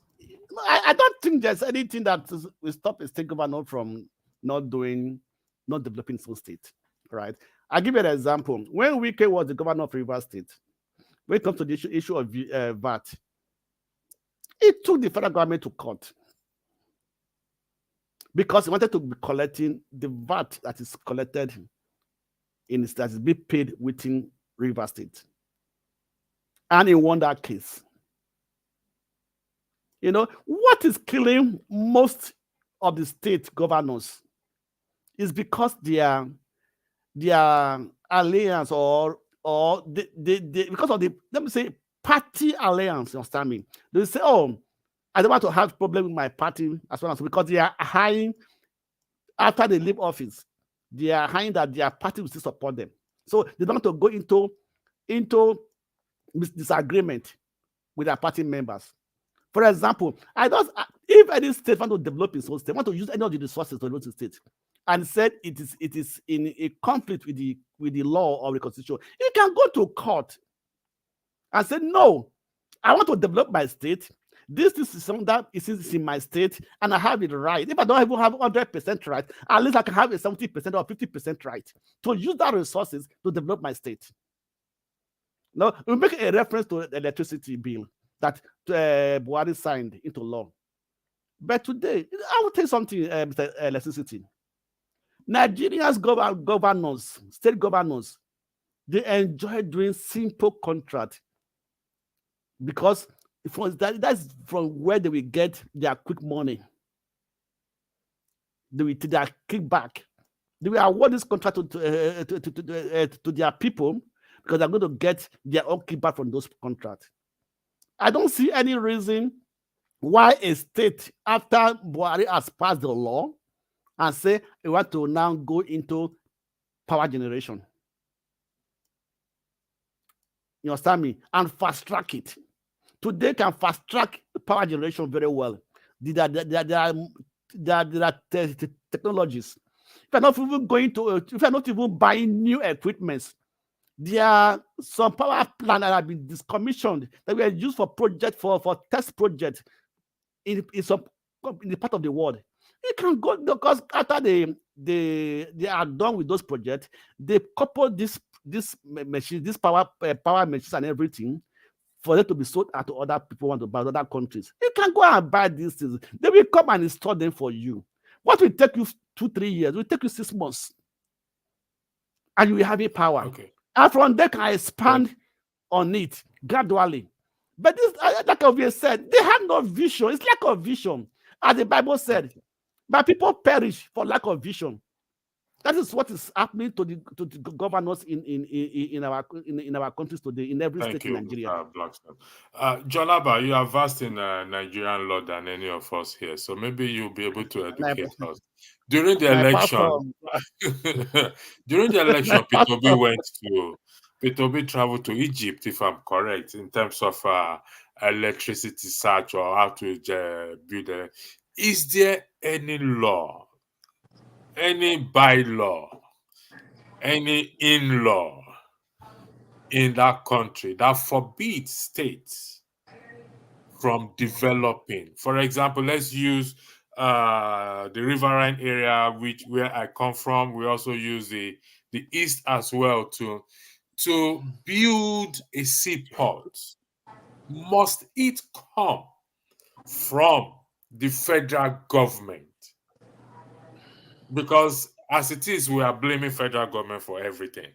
I don't think there's anything that will stop a state governor from not developing its own state, right? I'll give you an example. When Wike was the governor of Rivers State, when it comes to the issue of VAT, it took the federal government to court because he wanted to be collecting the VAT that is collected that is being paid within Rivers State. And he won that case. You know, what is killing most of the state governors is because their alliance or because of the, let me say, party alliance, you understand me? They say, oh, I don't want to have problem with my party as well as because they are hiding after they leave office. They are hiding that their party will still support them. So they don't want to go into disagreement with their party members. For example, if any state want to develop its own state, want to use any of the resources to develop the state, and said it is in a conflict with the law or the constitution, you can go to court and say, no, I want to develop my state. This is something that is in my state, and I have it right. If I don't even have 100% right, at least I can have a 70% or 50% right to use that resources to develop my state. Now, we make a reference to the electricity bill that Buhari signed into law. But today, I will tell you something, Mr. Electricity. Nigerians governors, state governors, they enjoy doing simple contract because that's from where they will get their quick money. They will take their kickback. They will award this contract to their people because they're going to get their own kickback from those contracts. I don't see any reason why a state, after Buhari has passed the law and say we want to now go into power generation. You understand me? And fast track it. Today can fast track power generation very well. There are technologies. If you're not even buying new equipment, there are some power plants that have been decommissioned that were used for test projects in the part of the world. You can go, because after they are done with those projects, they couple this machine, this power machines and everything, for them to be sold out to other people want to buy other countries. You can go and buy these things. They will come and install them for you. What will take you 2-3 years? It will take you 6 months. And you will have a power. Okay. And from there, can expand on it gradually. But this, like Obi said, they have no vision. It's lack of vision. As the Bible said, but people perish for lack of vision. That is what is happening to the governors in our countries today, in every state in Nigeria. Blackstone. John Abba, you are vast in Nigerian law than any of us here, so maybe you'll be able to educate us. During the election, Peter Obi traveled to Egypt, if I'm correct, in terms of electricity search or how to build a. Is there any law, any bylaw, any in-law in that country that forbids states from developing? For example, let's use the riverine area, where I come from. We also use the east as well to build a seaport. Must it come from the federal government? Because as it is, we are blaming federal government for everything.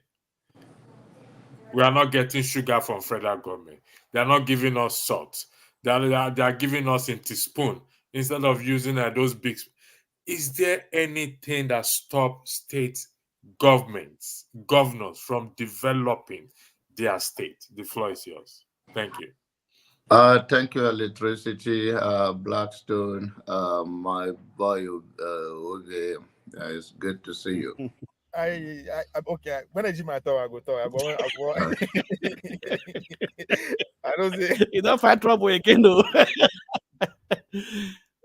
We are not getting sugar from federal government. They are not giving us salt. They are giving us in teaspoon instead of using those big. Is there anything that stops state governors from developing their state? The floor is yours. Thank you. Thank you, Electricity, Blackstone, my boy, okay. It's good to see you. I'm okay. When I do my talk, I go talk. I don't say you don't find trouble again, though.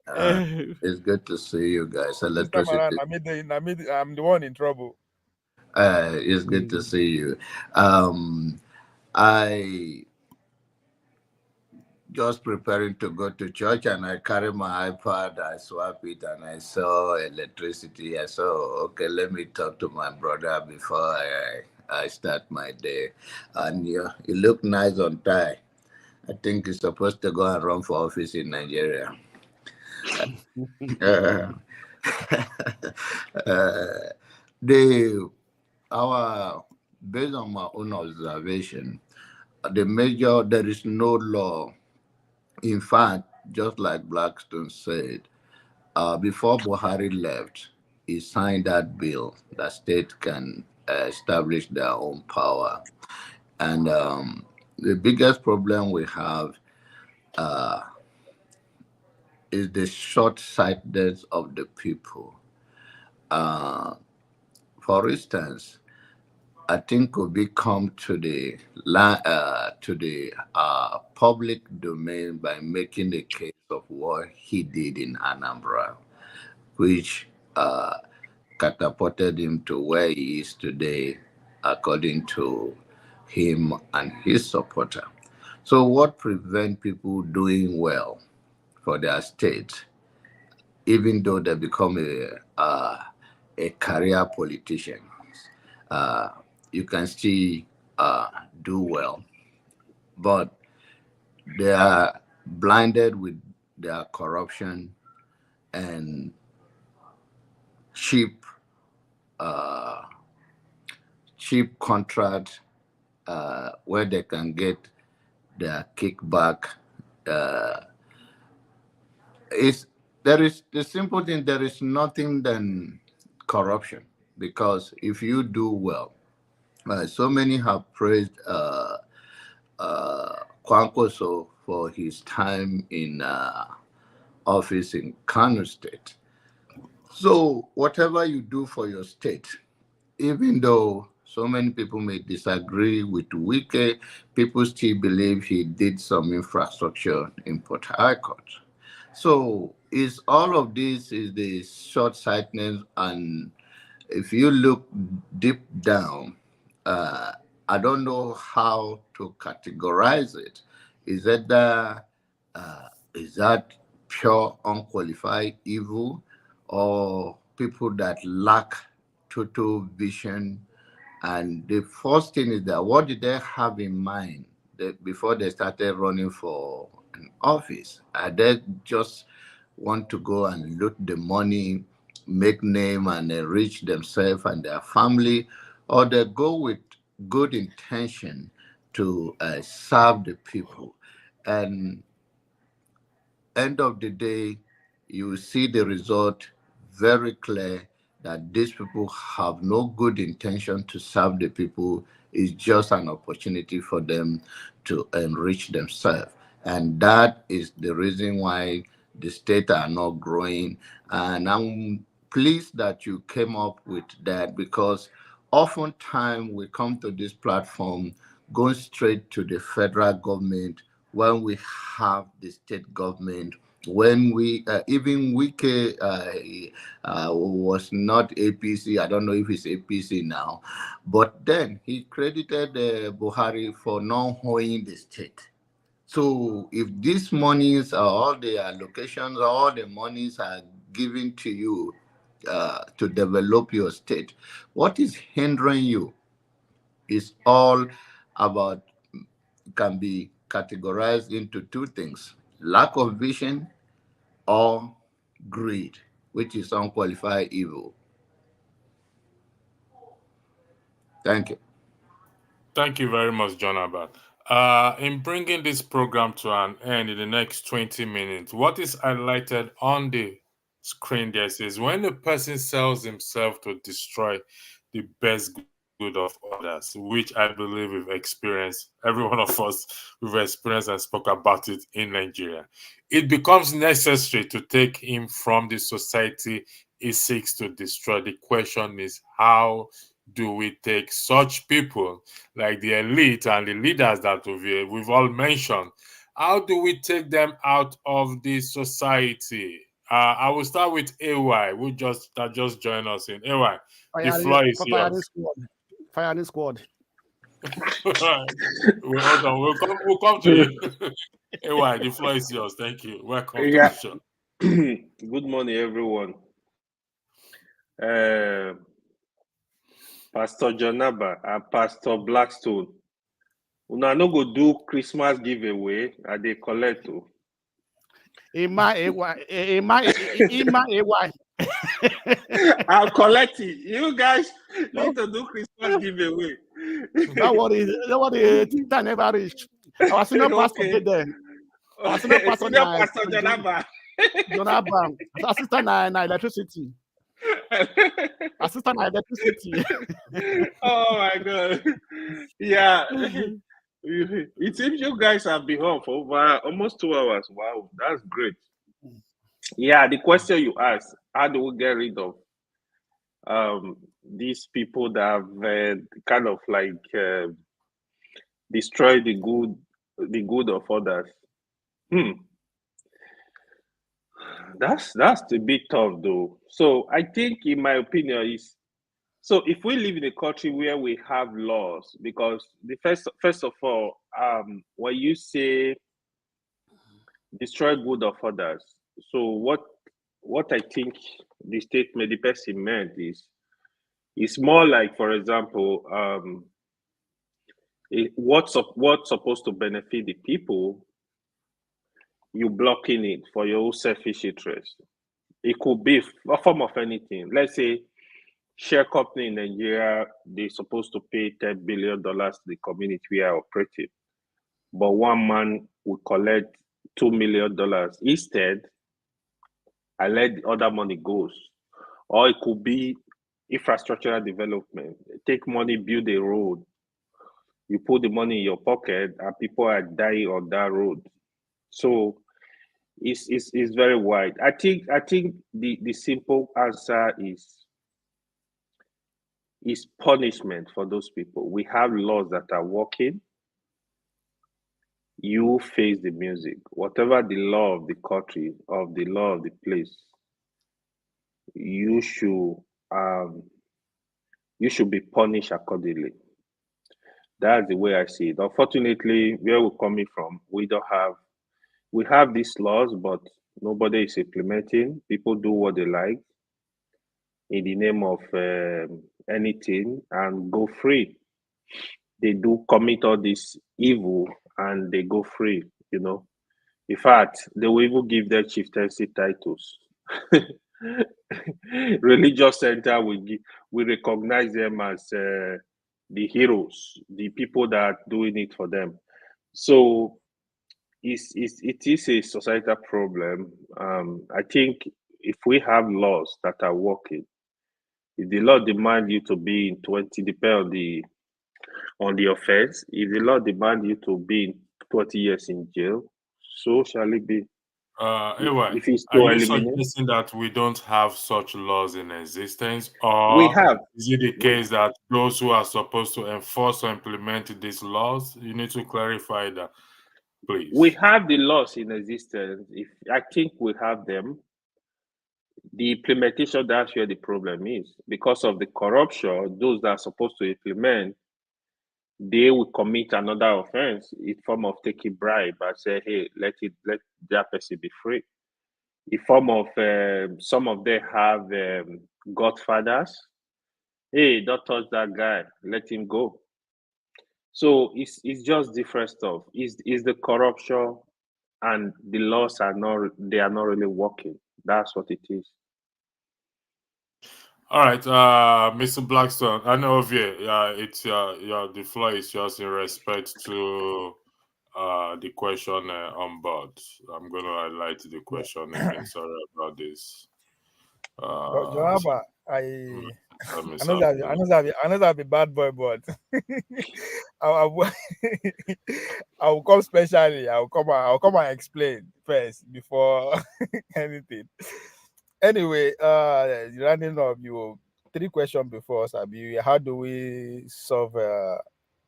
It's good to see you guys. Electricity. I'm the one in trouble. It's good to see you. I just preparing to go to church, and I carry my iPad, I swap it, and I saw Electricity. I saw, okay, let me talk to my brother before I start my day. And you look nice on tie. I think he's supposed to go and run for office in Nigeria. Based on my own observation, there is no law. In fact, just like Blackstone said, before Buhari left, he signed that bill that states can establish their own power. And the biggest problem we have is the short-sightedness of the people. For instance, I think could become to the public domain by making the case of what he did in Anambra, which catapulted him to where he is today, according to him and his supporter. So what prevents people doing well for their state, even though they become a career politician? You can still do well, but they are blinded with their corruption and cheap contract where they can get their kickback. There is the simple thing. There is nothing than corruption, because if you do well, so many have praised Kwankwaso for his time in office in Kano State. So whatever you do for your state, even though so many people may disagree with Wike, people still believe he did some infrastructure in Port Harcourt. So is all of this is the short-sightedness, and if you look deep down, I don't know how to categorize it. Is that pure unqualified evil, or people that lack total vision. And the first thing is that what did they have in mind before they started running for an office? Are they just want to go and loot the money, make name and enrich themselves and their family, or they go with good intention to serve the people? And end of the day, you see the result very clear that these people have no good intention to serve the people. It's just an opportunity for them to enrich themselves. And that is the reason why the state are not growing. And I'm pleased that you came up with that, because oftentimes we come to this platform going straight to the federal government when we have the state government, when we even Wike was not APC. I don't know if it's APC now, but then he credited Buhari for not owning the state. So if these monies are all the allocations, all the monies are given to you to develop your state, what is hindering you? Is all about, can be categorized into two things: lack of vision or greed, which is unqualified evil. Thank you. Thank you very much, John Abbott. In bringing this program to an end in the next 20 minutes, what is highlighted on the screen there says, when a person sells himself to destroy the best good of others, which I believe we've experienced, every one of us, we've experienced and spoke about it in Nigeria, it becomes necessary to take him from the society he seeks to destroy. The question is, how do we take such people like the elite and the leaders that we've all mentioned? How do we take them out of the society? I will start with AY, that just joined us in. AY, the floor is yours. Firing squad. Hold on, we'll come to you. AY, the floor is yours. Thank you. Welcome to the show. Good morning, everyone. Pastor Jonaba and Pastor Blackstone. Una no go do Christmas giveaway at the collect. I'll collect it. You guys need to do Christmas giveaway. That what time never reach. Our senior pastor did there. Our senior pastor Jonaba. Jonaba. Assistant na electricity. Assistant electricity. Oh my God. Yeah. It seems you guys have been on for over almost 2 hours. Wow, that's great. Yeah, the question you asked, how do we get rid of these people that have kind of like destroyed the good of others? That's a bit tough though. So I think, in my opinion, is, so if we live in a country where we have laws, because the first of all, when you say destroy good of others, so what I think the statement the person meant is, it's more like, for example, what's supposed to benefit the people, you blocking it for your own selfish interest. It could be a form of anything. Let's say share company in Nigeria, they're supposed to pay $10 billion to the community we are operating, but one man will collect $2 million instead, and let the other money goes. Or it could be infrastructural development. Take money, build a road. You put the money in your pocket, and people are dying on that road. So it's very wide. I think the simple answer is punishment for those people. We have laws that are working. You face the music. Whatever the law of the country, of the law of the place, you should be punished accordingly. That's the way I see it. Unfortunately, where we're coming from, we have these laws, but nobody is implementing. People do what they like. in the name of anything and go free. They do commit all this evil and they go free, you know. In fact, they will even give their chieftaincy titles. Religious center we recognize them as the heroes, the people that are doing it for them. So it is a societal problem. I think if we have laws that are working, if the law demand you to be in 20, depend on the offense. If the law demand you to be in 20 years in jail, so shall it be. Anyway, If it's are to you eliminate, suggesting that we don't have such laws in existence, we or have. is it the case that those who are supposed to enforce or implement these laws? You need to clarify that, please. We have the laws in existence. If I think we have them, the implementation, that's where the problem is. Because of the corruption, those that are supposed to implement, they will commit another offense in form of taking bribe and say, hey, let that person be free. In form of some of them have godfathers. Hey, don't touch that guy, let him go. So it's just different stuff. Is the corruption and the laws are not really working. That's what it is. All right, Mr. Blackstone. I know of you. It's the floor is yours in respect to the question on board. I'm going to highlight the question again. Sorry about this. Joaba, Let me I know that I know that be bad boy, but I will I will come specially. I'll come and explain first before anything. Anyway, running up you 3 questions before us, Abi. How do we solve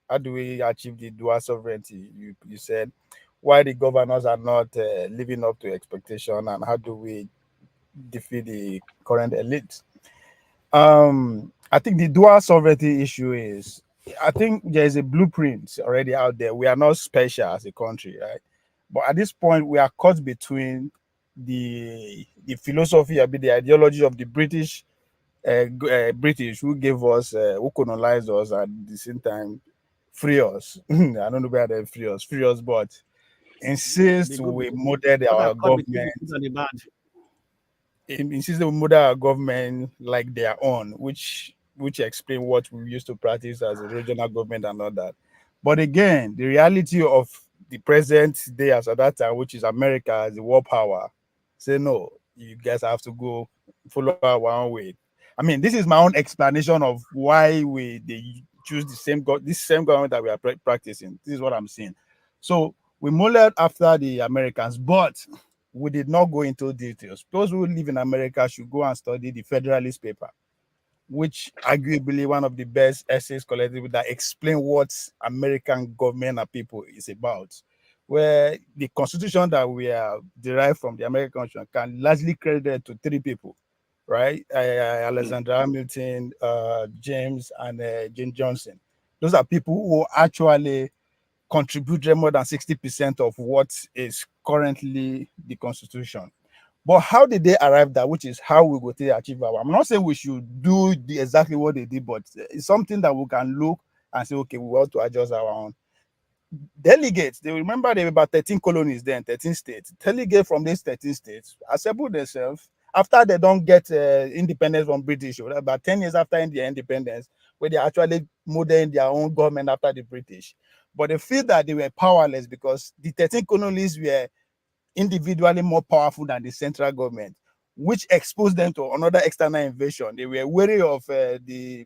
how do we achieve the dual sovereignty? You said why the governors are not living up to expectation, and how do we defeat the current elite? I think the dual sovereignty issue is, I think there's a blueprint already out there. We are not special as a country, right? But at this point, we are caught between the philosophy, the ideology of the British who gave us, who colonized us, at the same time free us. I don't know where they free us, but insist The good, we model what are our called between the government good and the bad. insist we model our government like their own, which explain what we used to practice as a regional government and all that. But again, the reality of the present day as at that time, which is America as the world power, say no, you guys have to go follow our own way. I mean, this is my own explanation of why they choose this same government that we are practicing. This is what I'm saying. So we modeled after the Americans, but we did not go into details. Those who live in America should go and study the Federalist paper, which arguably one of the best essays collective that explain what American government and people is about. Where the constitution that we are derived from, the American Constitution, can largely credited to 3 people, right? Alexander Hamilton, James, and Jane Johnson. Those are people who actually contributed more than 60% of what is currently the constitution. But how did they arrive there, which is how we go to achieve our? I'm not saying we should do exactly what they did, but it's something that we can look and say, okay, we want to adjust our own. Delegates, they remember there were about 13 colonies then, 13 states. Delegates from these 13 states assemble themselves after they don't get independence from British, or about 10 years after their independence, where they actually modeling their own government after the British. But they feel that they were powerless because the 13 colonies were individually more powerful than the central government, which exposed them to another external invasion. They were wary of the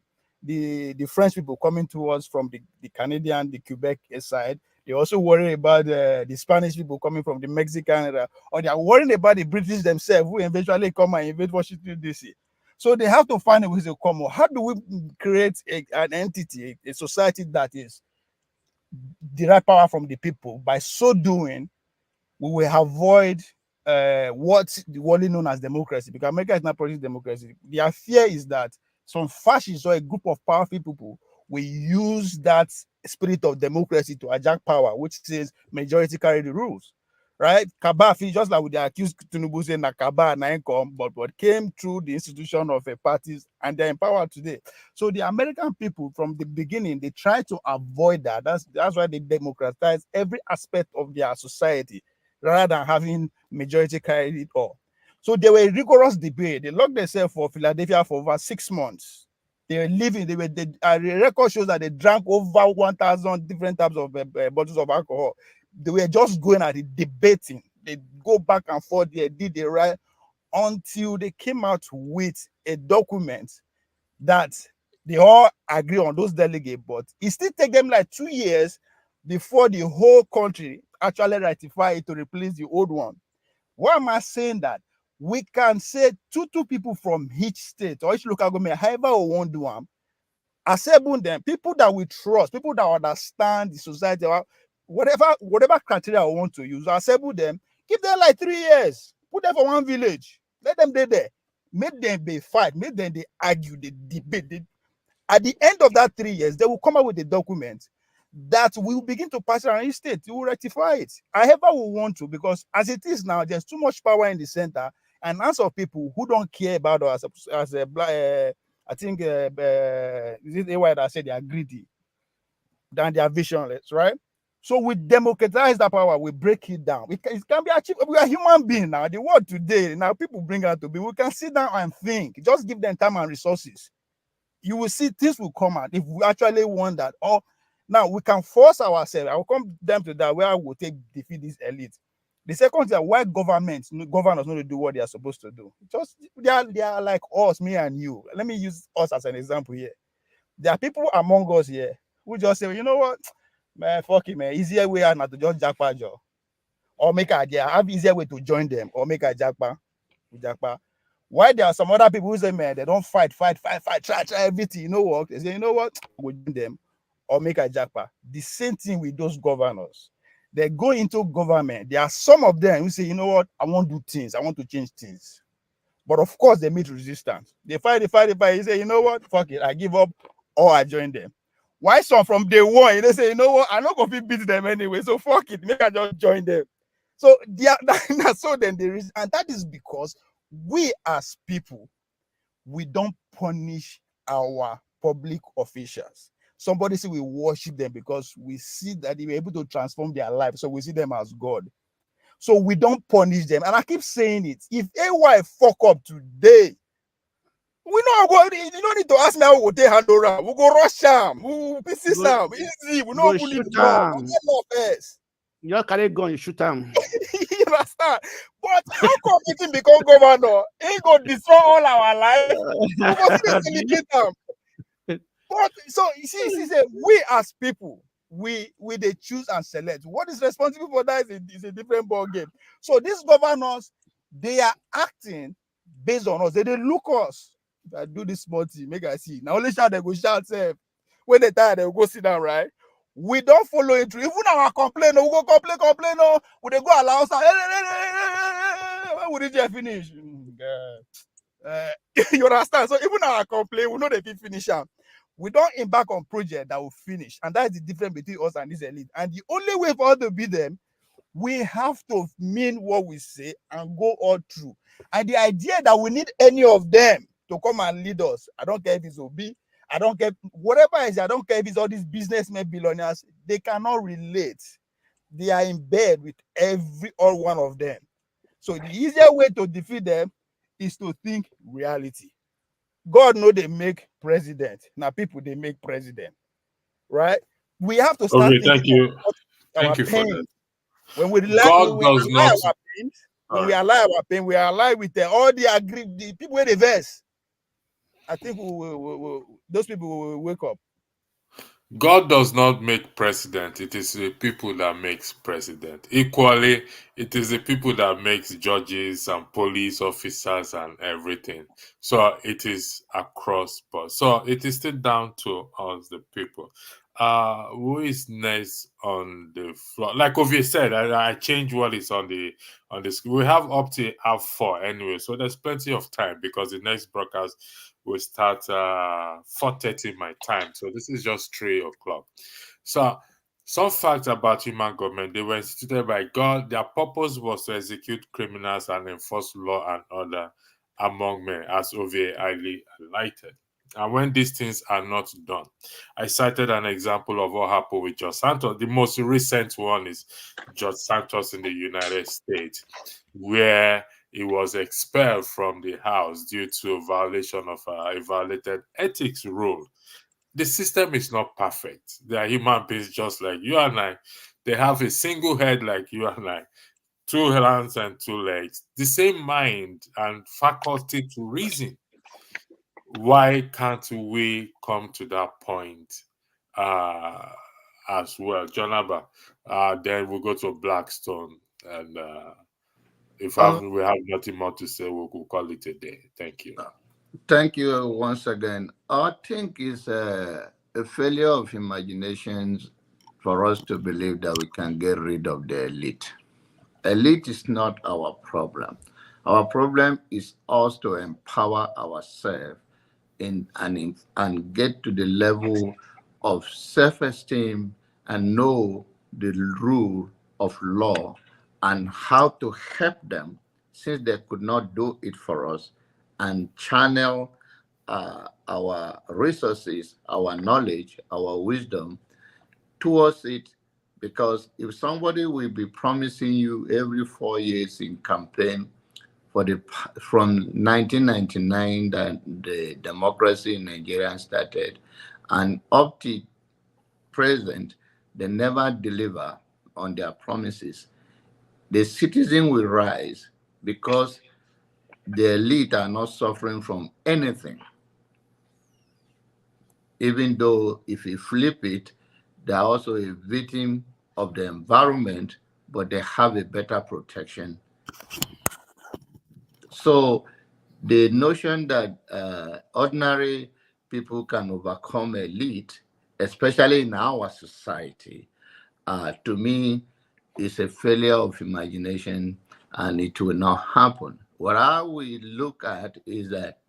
French people coming towards from the Canadian, the Quebec side. They also worry about the Spanish people coming from the Mexican, or they are worrying about the British themselves, who eventually come and invade Washington, D.C. So they have to find a way to come. How do we create an entity, a society that is derived power from the people? By so doing, we will avoid what the world known as democracy, because America is not producing democracy. Their fear is that some fascists or a group of powerful people will use that spirit of democracy to hijack power, which says majority carry the rules, right? Kaba, just like with the accused Tinubu saying that Kaba na income, but came through the institution of a parties and they're empowered today. So the American people from the beginning, they try to avoid that. That's why they democratize every aspect of their society rather than having majority carry it all. So there were rigorous debate. They locked themselves for Philadelphia for over 6 months. They were living. The record shows that they drank over 1,000 different types of bottles of alcohol. They were just going at it, debating. They go back and forth. They did the right until they came out with a document that they all agree on, those delegates, but it still take them like 2 years before the whole country actually ratify it to replace the old one. Why am I saying that? We can say two people from each state or each local government, however we want to do them, assemble them, people that we trust, people that understand the society, whatever criteria we want to use, assemble them, give them like 3 years, put them for one village, let them be there, make them be fight, make them they argue, they debate. At the end of that 3 years, they will come up with a document that will begin to pass around each state. You will rectify it. However we want to, because as it is now, there's too much power in the center, and lots of people who don't care about us as a black. I think is it AY that said they are greedy than they are visionless, right? So we democratize that power, we break it down. It can be achieved. We are human beings now. The world today, now people bring out to be. We can sit down and think. Just give them time and resources. You will see things will come out if we actually want that. Or now we can force ourselves. I will come down to that where we'll defeat this elite. The second thing, why governors not to do what they are supposed to do. Just they are like us, me and you. Let me use us as an example here. There are people among us here who just say, you know what, man, fuck it, man. Easier way out not to just jackpot job. Or make a idea. Have easier way to join them or make a jackpot. Why there are some other people who say, man, they don't fight, try everything, you know what? They say, you know what? We'll join them or make a jackpot. The same thing with those governors. They go into government. There are some of them who say, you know what? I want to do things. I want to change things. But of course, they meet resistance. They fight. You say, you know what? Fuck it. I give up or I join them. Why some from day one, they say, you know what? I'm not going to beat them anyway. So fuck it. Make I just join them. So so then there is, and that is because we as people, we don't punish our public officials. Somebody say we worship them because we see that they were able to transform their life. So we see them as God. So we don't punish them. And I keep saying it. If AY fuck up today, we not go. You don't need to ask me how we take hand around. We go rush him. We pieces him. Easy. We not put it wrong. We get no first. You just carry gun, you shoot him. You understand? But how come he become governor? He go destroy all our life. We go still celebrate him. But so you see, we as people, we they choose and select. What is responsible for that is a different ball game. So these governors, they are acting based on us. They look us. If I do this small thing, make I see. Now only shout, they go shout. When they tired, they will go sit down, right? We don't follow it through. Even our complaint, we go complain. We they go allow us. When would it finish? You understand? So even our complaint, we know they finish them. We don't embark on project that will finish, and that's the difference between us and this elite. And the only way for us to beat them, we have to mean what we say and go all through. And the idea that we need any of them to come and lead us, I don't care if it's Obi, I don't care whatever it is, I don't care if it's all these businessmen, billionaires, they cannot relate. They are in bed with all one of them. So the easier way to defeat them is to think reality. God know they make president. Now people they make president, right? We have to start thinking thank you. Our Thank you pain. for that. When we God does not. our pain, when we allow our pain, we are alive with all the people where they verse. I think those people will wake up. God does not make president. It is the people that makes president. Equally, it is the people that makes judges and police officers and everything. So it is across board. So it is still down to us, the people. Who is next on the floor? Like Ovie said, I changed what is on the screen. We have up to half 4 anyway, so there's plenty of time because the next broadcast will start 4:30 my time. So this is just 3 o'clock. So Some facts about human government: they were instituted by God. Their purpose was to execute criminals and enforce law and order among men, as Ovie highly highlighted. And when these things are not done, I cited an example of what happened with George Santos. The most recent one is George Santos in the United States, where he was expelled from the House due to a violation of a violated ethics rule. The system is not perfect. They are human beings just like you and I. They have a single head like you and I, two hands and two legs, the same mind and faculty to reason. Why can't we come to that point as well? John Abba, then we'll go to Blackstone. And if we have nothing more to say, we'll call it a day. Thank you. Thank you once again. I think it's a failure of imaginations for us to believe that we can get rid of the elite. Elite is not our problem. Our problem is us to empower ourselves and get to the level of self-esteem and know the rule of law and how to help them, since they could not do it for us, and channel our resources, our knowledge, our wisdom towards it. Because if somebody will be promising you every 4 years in campaign from 1999 that the democracy in Nigeria started, and up to present, they never deliver on their promises, the citizen will rise because the elite are not suffering from anything. Even though if you flip it, they are also a victim of the environment, but they have a better protection. So the notion that ordinary people can overcome elite, especially in our society, to me, is a failure of imagination, and it will not happen. What I will look at is that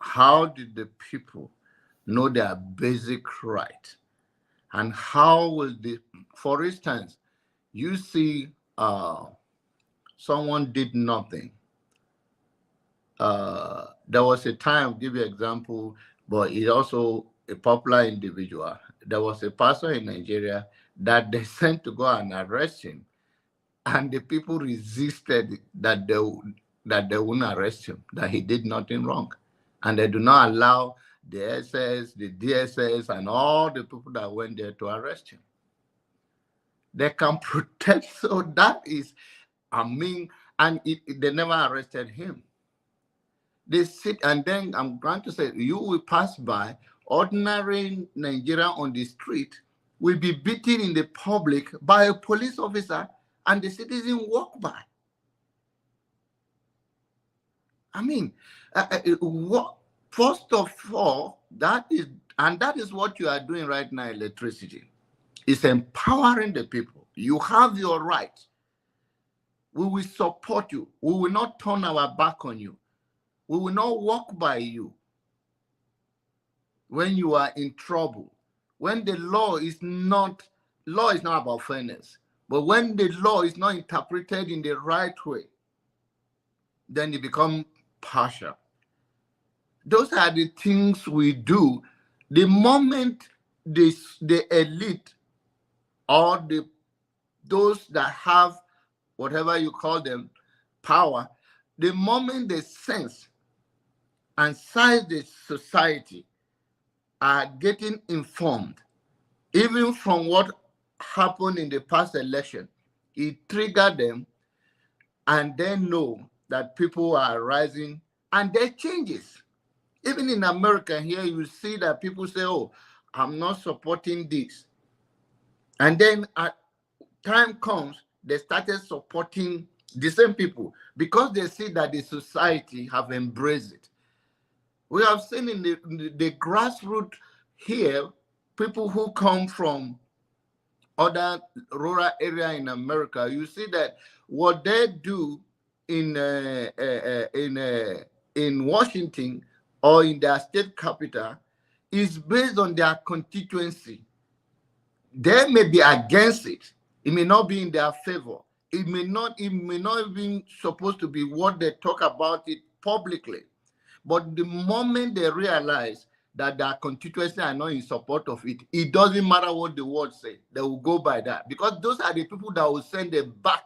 how did the people know their basic right? And how will for instance, you see someone did nothing. There was a time, I'll give you an example, but he's also a popular individual. There was a pastor in Nigeria that they sent to go and arrest him, and the people resisted that they wouldn't arrest him, that he did nothing wrong. And they do not allow the SS, the DSS, and all the people that went there to arrest him. They can protect, so that is, and they never arrested him. They sit, and then I'm going to say, you will pass by, ordinary Nigerian on the street will be beaten in the public by a police officer, and the citizen walk by. I mean, first of all, that is what you are doing right now, electricity. It's empowering the people. You have your right. We will support you. We will not turn our back on you. We will not walk by you when you are in trouble. When the law is not about fairness, but when the law is not interpreted in the right way, then it becomes partial. Those are the things we do. The moment the elite or those that have whatever you call them, power, the moment they sense and size the society are getting informed, even from what happened in the past election, it triggered them, and they know that people are rising, and there changes. Even in America here, you see that people say, oh, I'm not supporting this. And then at time comes, they started supporting the same people because they see that the society have embraced it. We have seen in the grassroots here, people who come from other rural area in America, you see that what they do in Washington or in their state capital is based on their constituency. They may be against it. It may not be in their favor. It may not even supposed to be what they talk about it publicly. But the moment they realize that their constituency are not in support of it, it doesn't matter what the world say. They will go by that. Because those are the people that will send them back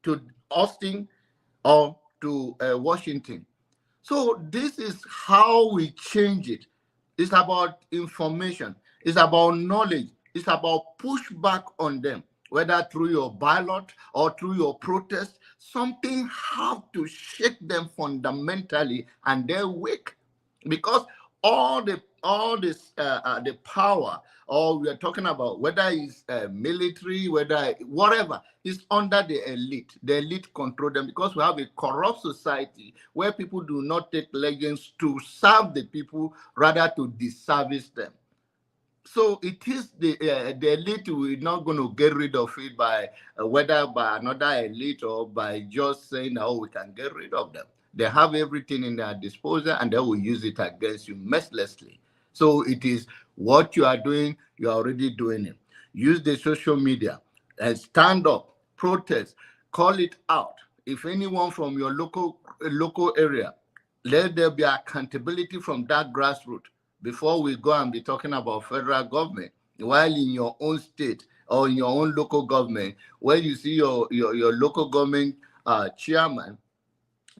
to Austin or to Washington. So this is how we change it. It's about information. It's about knowledge. It's about pushback on them, whether through your ballot or through your protest. Something have to shake them fundamentally, and they're weak, because all the power, or we are talking about whether it's military, whether whatever, is under the elite. The elite control them, because we have a corrupt society where people do not take legends to serve the people, rather to disservice them. So it is the elite. We're not going to get rid of it by whether by another elite or by just saying, oh, we can get rid of them. They have everything in their disposal, and they will use it against you mercilessly. So it is what you are doing, you are already doing it. Use the social media and stand up, protest, call it out. If anyone from your local area, let there be accountability from that grassroots before we go and be talking about federal government. While in your own state or in your own local government, when you see your local government chairman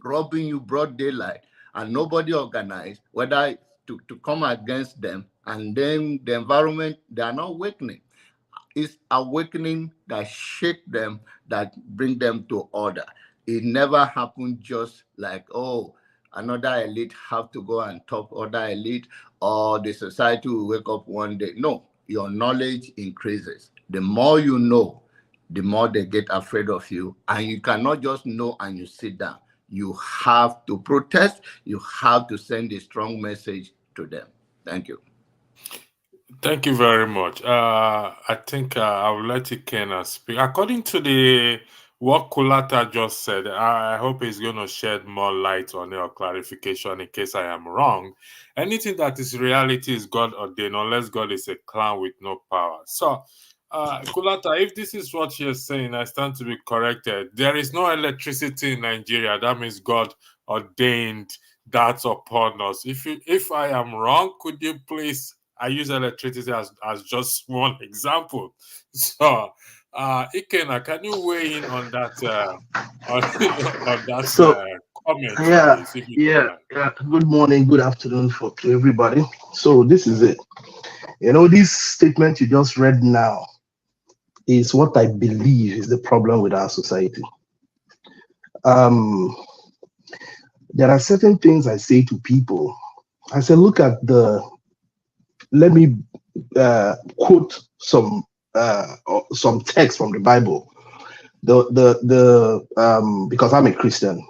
robbing you broad daylight and nobody organized, whether to come against them, and then the environment, they are not awakening. It's awakening that shake them, that bring them to order. It never happened just like, oh, another elite have to go and top other elite, or the society will wake up one day. No, your knowledge increases. The more you know, the more they get afraid of you. And you cannot just know and you sit down. You have to protest. You have to send a strong message to them. Thank you. Thank you very much. I think I will let Ikenna speak. According to what Kulata just said, I hope he's going to shed more light on your clarification in case I am wrong. Anything that is reality is God ordained, unless God is a clown with no power. So, Kulata, if this is what you're saying, I stand to be corrected. There is no electricity in Nigeria. That means God ordained that upon us. If I am wrong, could you please? I use electricity as just one example. So, Ikenna, can you weigh in on that comment, Yeah, please? yeah. Good morning, good afternoon to everybody. So this is it. This statement you just read now is what I believe is the problem with our society. There are certain things I say to people. I say, look at let me quote some text from the Bible. Because I'm a Christian,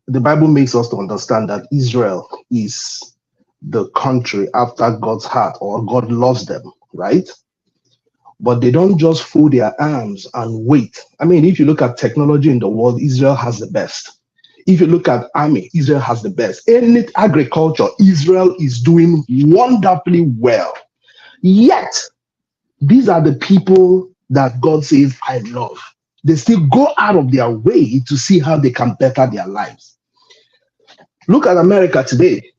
the Bible makes us to understand that Israel is the country after God's heart, or God loves them, right? But they don't just fold their arms and wait. I mean, if you look at technology in the world, Israel has the best. If you look at army, Israel has the best. In agriculture, Israel is doing wonderfully well. Yet, these are the people that God says, I love. They still go out of their way to see how they can better their lives. Look at America today.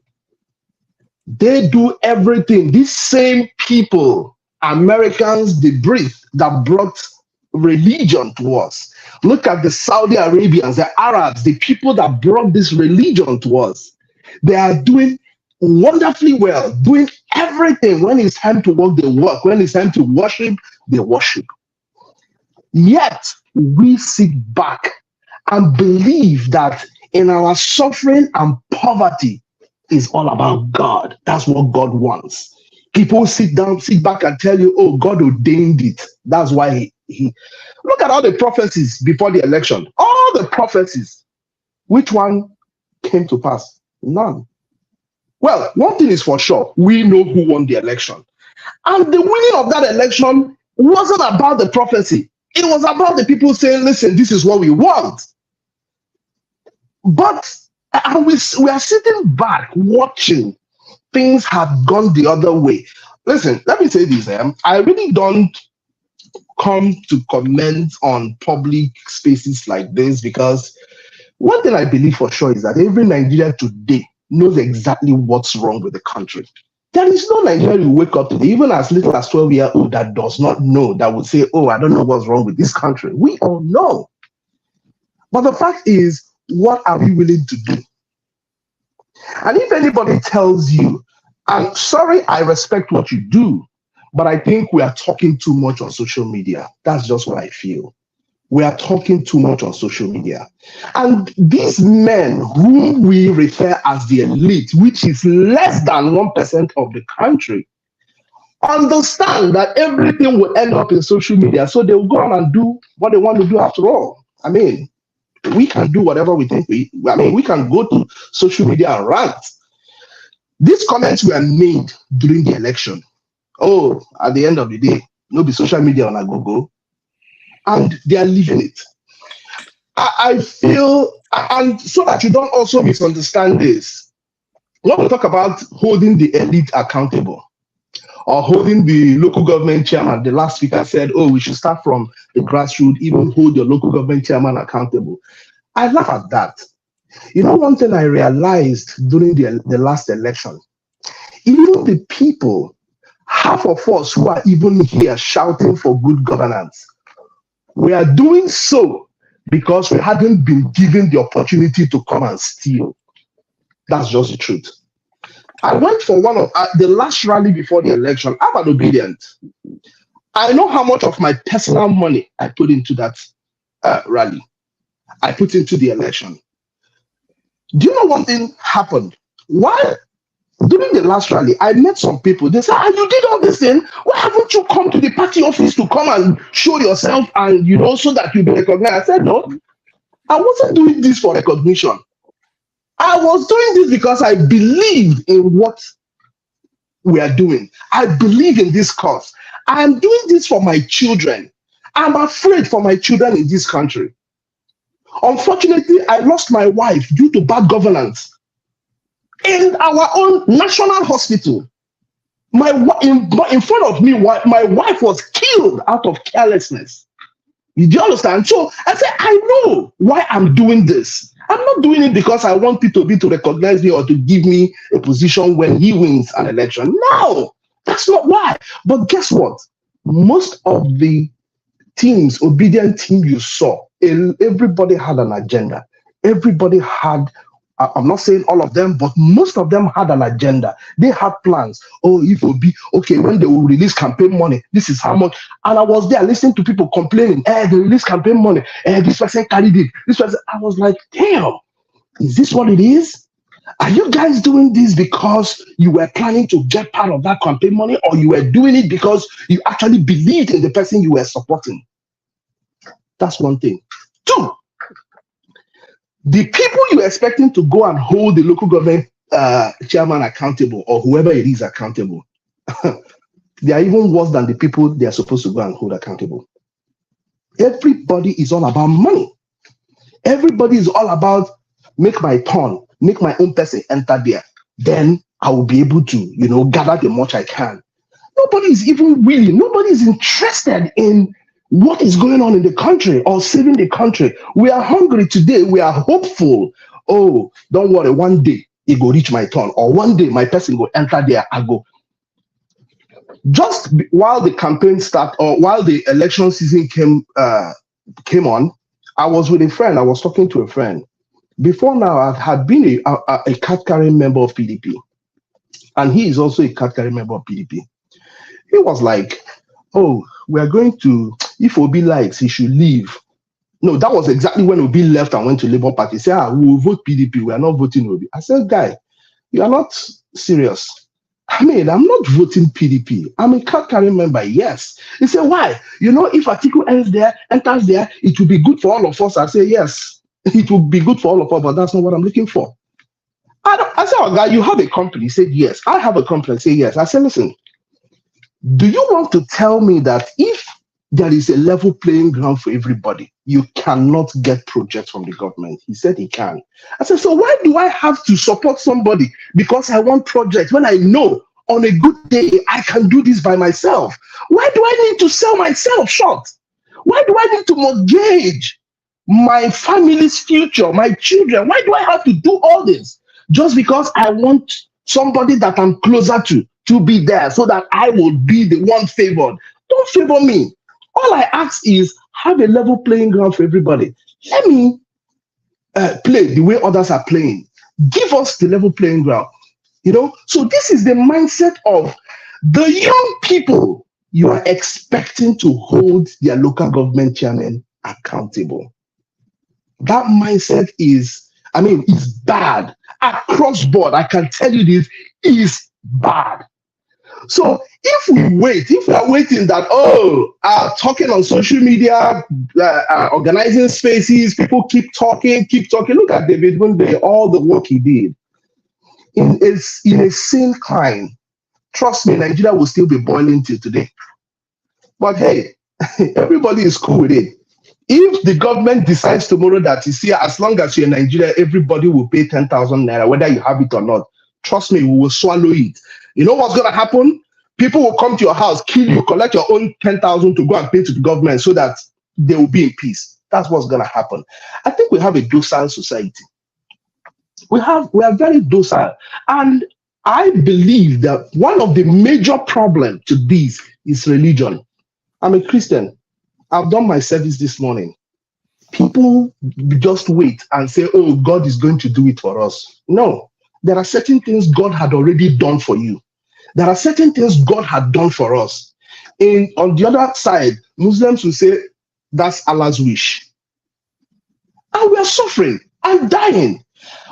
They do everything. These same people, Americans, they breathe, that brought religion to us. Look at the Saudi Arabians, the Arabs, the people that brought this religion to us. They are doing wonderfully well, doing everything. When it's time to work, they work. When it's time to worship, they worship. Yet, we sit back and believe that in our suffering and poverty is all about God. That's what God wants. People sit back and tell you, oh, God ordained it. That's why he look at all the prophecies before the election. All the prophecies. Which one came to pass? None. Well, one thing is for sure. We know who won the election. And the winning of that election wasn't about the prophecy. It was about the people saying, listen, this is what we want. But we are sitting back watching things have gone the other way. listen, let me say this. I really don't come to comment on public spaces like this because one thing I believe for sure is that every Nigerian today knows exactly what's wrong with the country. There is no Nigerian who wake up today, even as little as 12-year-old, that does not know, that would say, oh, I don't know what's wrong with this country. We all know. But the fact is, what are we willing to do? And if anybody tells you, I'm sorry, I respect what you do, but I think we are talking too much on social media. That's just what I feel. We are talking too much on social media. And these men whom we refer as the elite, which is less than 1% of the country, understand that everything will end up in social media. So they will go on and do what they want to do after all. I mean, we can do whatever we think we can go to social media and rant. These comments were made during the election. Oh, at the end of the day, no be social media on a go-go. And they are leaving it. I feel, and so that you don't also misunderstand this, when we talk about holding the elite accountable or holding the local government chairman, the last speaker said, oh, we should start from the grassroots, even hold your local government chairman accountable. I laugh at that. You know, one thing I realized during the last election, even the people, half of us who are even here shouting for good governance, we are doing so because we hadn't been given the opportunity to come and steal. That's just the truth. I went for one of the last rally before the election. I'm an obedient. I know how much of my personal money I put into that rally. I put into the election. Do you know one thing happened? Why? During the last rally, I met some people. They said, you did all this thing. Why haven't you come to the party office to come and show yourself and, so that you'll be recognized? I said, no, I wasn't doing this for recognition. I was doing this because I believed in what we are doing. I believe in this cause. I am doing this for my children. I'm afraid for my children in this country. Unfortunately, I lost my wife due to bad governance. In our own national hospital, in front of me, my wife was killed out of carelessness. Do you understand? So I said, I know why I'm doing this. I'm not doing it because I want P2B to recognize me or to give me a position when he wins an election. No, that's not why. But guess what? Most of the teams, obedient team you saw, everybody had an agenda. Everybody had, I'm not saying all of them, but most of them had an agenda. They had plans. Oh, it will be okay when they will release campaign money. This is how much. And I was there listening to people complaining. They release campaign money. This person carried it. This person. I was like, damn, is this what it is? Are you guys doing this because you were planning to get part of that campaign money, or you were doing it because you actually believed in the person you were supporting? That's one thing. Two, the people you're expecting to go and hold the local government chairman accountable, or whoever it is accountable, they are even worse than the people they are supposed to go and hold accountable. Everybody is all about money. Everybody is all about make my turn, make my own person enter there. Then I will be able to, gather the much I can. Nobody is even willing. Nobody is interested in what is going on in the country or saving the country. We are hungry today. We are hopeful. Oh, don't worry. One day it will reach my turn, or one day my person will enter there. I go. Just while the campaign started, or while the election season came on, I was with a friend. I was talking to a friend. Before now, I had been a card-carrying member of PDP, and he is also a card-carrying member of PDP. He was like, oh, we are going to, if Obi likes, he should leave. No, that was exactly when Obi left and went to Labour Party. He said, we will vote PDP. We are not voting Obi. I said, guy, you are not serious. I mean, I'm not voting PDP. I'm a card-carrying member, yes. He said, why? If Atiku enters there, it will be good for all of us. I say, yes, it will be good for all of us, but that's not what I'm looking for. I said, oh, guy, you have a company? He said, yes. I have a company. I said, yes. I said, listen, do you want to tell me that if there is a level playing ground for everybody, you cannot get projects from the government? He said he can. I said, so why do I have to support somebody because I want projects when I know on a good day, I can do this by myself. Why do I need to sell myself short? Why do I need to mortgage my family's future, my children? Why do I have to do all this? Just because I want somebody that I'm closer to be there so that I will be the one favored. Don't favor me. All I ask is have a level playing ground for everybody. Let me play the way others are playing. Give us the level playing ground. So this is the mindset of the young people you are expecting to hold their local government chairman accountable. That mindset is bad. Across board, I can tell you this is bad. So if we are waiting that, talking on social media, organizing spaces, people keep talking. Look at David Wimbe, all the work he did. In a sane climb, trust me, Nigeria will still be boiling till today. But hey, everybody is cool with it. If the government decides tomorrow that as long as you're in Nigeria, everybody will pay 10,000 naira, whether you have it or not, trust me, we will swallow it. You know what's going to happen? People will come to your house, kill you, collect your own 10,000 to go and pay to the government so that they will be in peace. That's what's going to happen. I think we have a docile society. We are very docile. And I believe that one of the major problems to this is religion. I'm a Christian. I've done my service this morning. People just wait and say, oh, God is going to do it for us. No, there are certain things God had already done for you. There are certain things God had done for us. On the other side, Muslims will say, that's Allah's wish. And we are suffering and dying.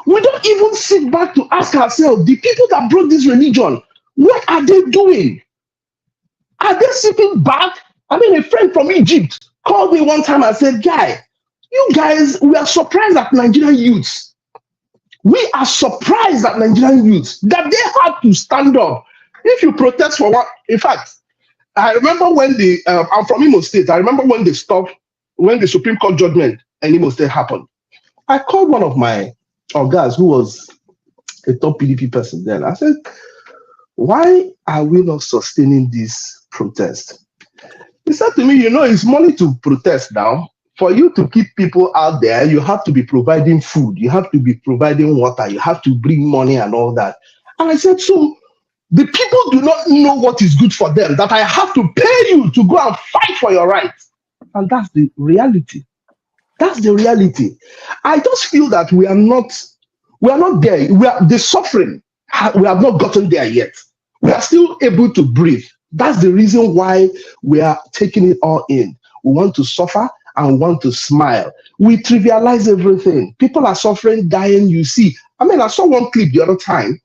We don't even sit back to ask ourselves, the people that brought this religion, what are they doing? Are they sitting back? A friend from Egypt called me one time and said, guy, you guys, we are surprised at Nigerian youths. We are surprised at Nigerian youths that they have to stand up. If you protest for what, in fact, I remember when I'm from Imo State. I remember when the Supreme Court judgment in Imo State happened. I called one of my guys who was a top PDP person then. I said, why are we not sustaining this protest? He said to me, it's money to protest now. For you to keep people out there, you have to be providing food. You have to be providing water. You have to bring money and all that. And I said, so the people do not know what is good for them, that I have to pay you to go and fight for your rights. And that's the reality. That's the reality. I just feel that we are not there. The suffering, we have not gotten there yet. We are still able to breathe. That's the reason why we are taking it all in. We want to suffer and we want to smile. We trivialize everything. People are suffering, dying, you see. I saw one clip the other time.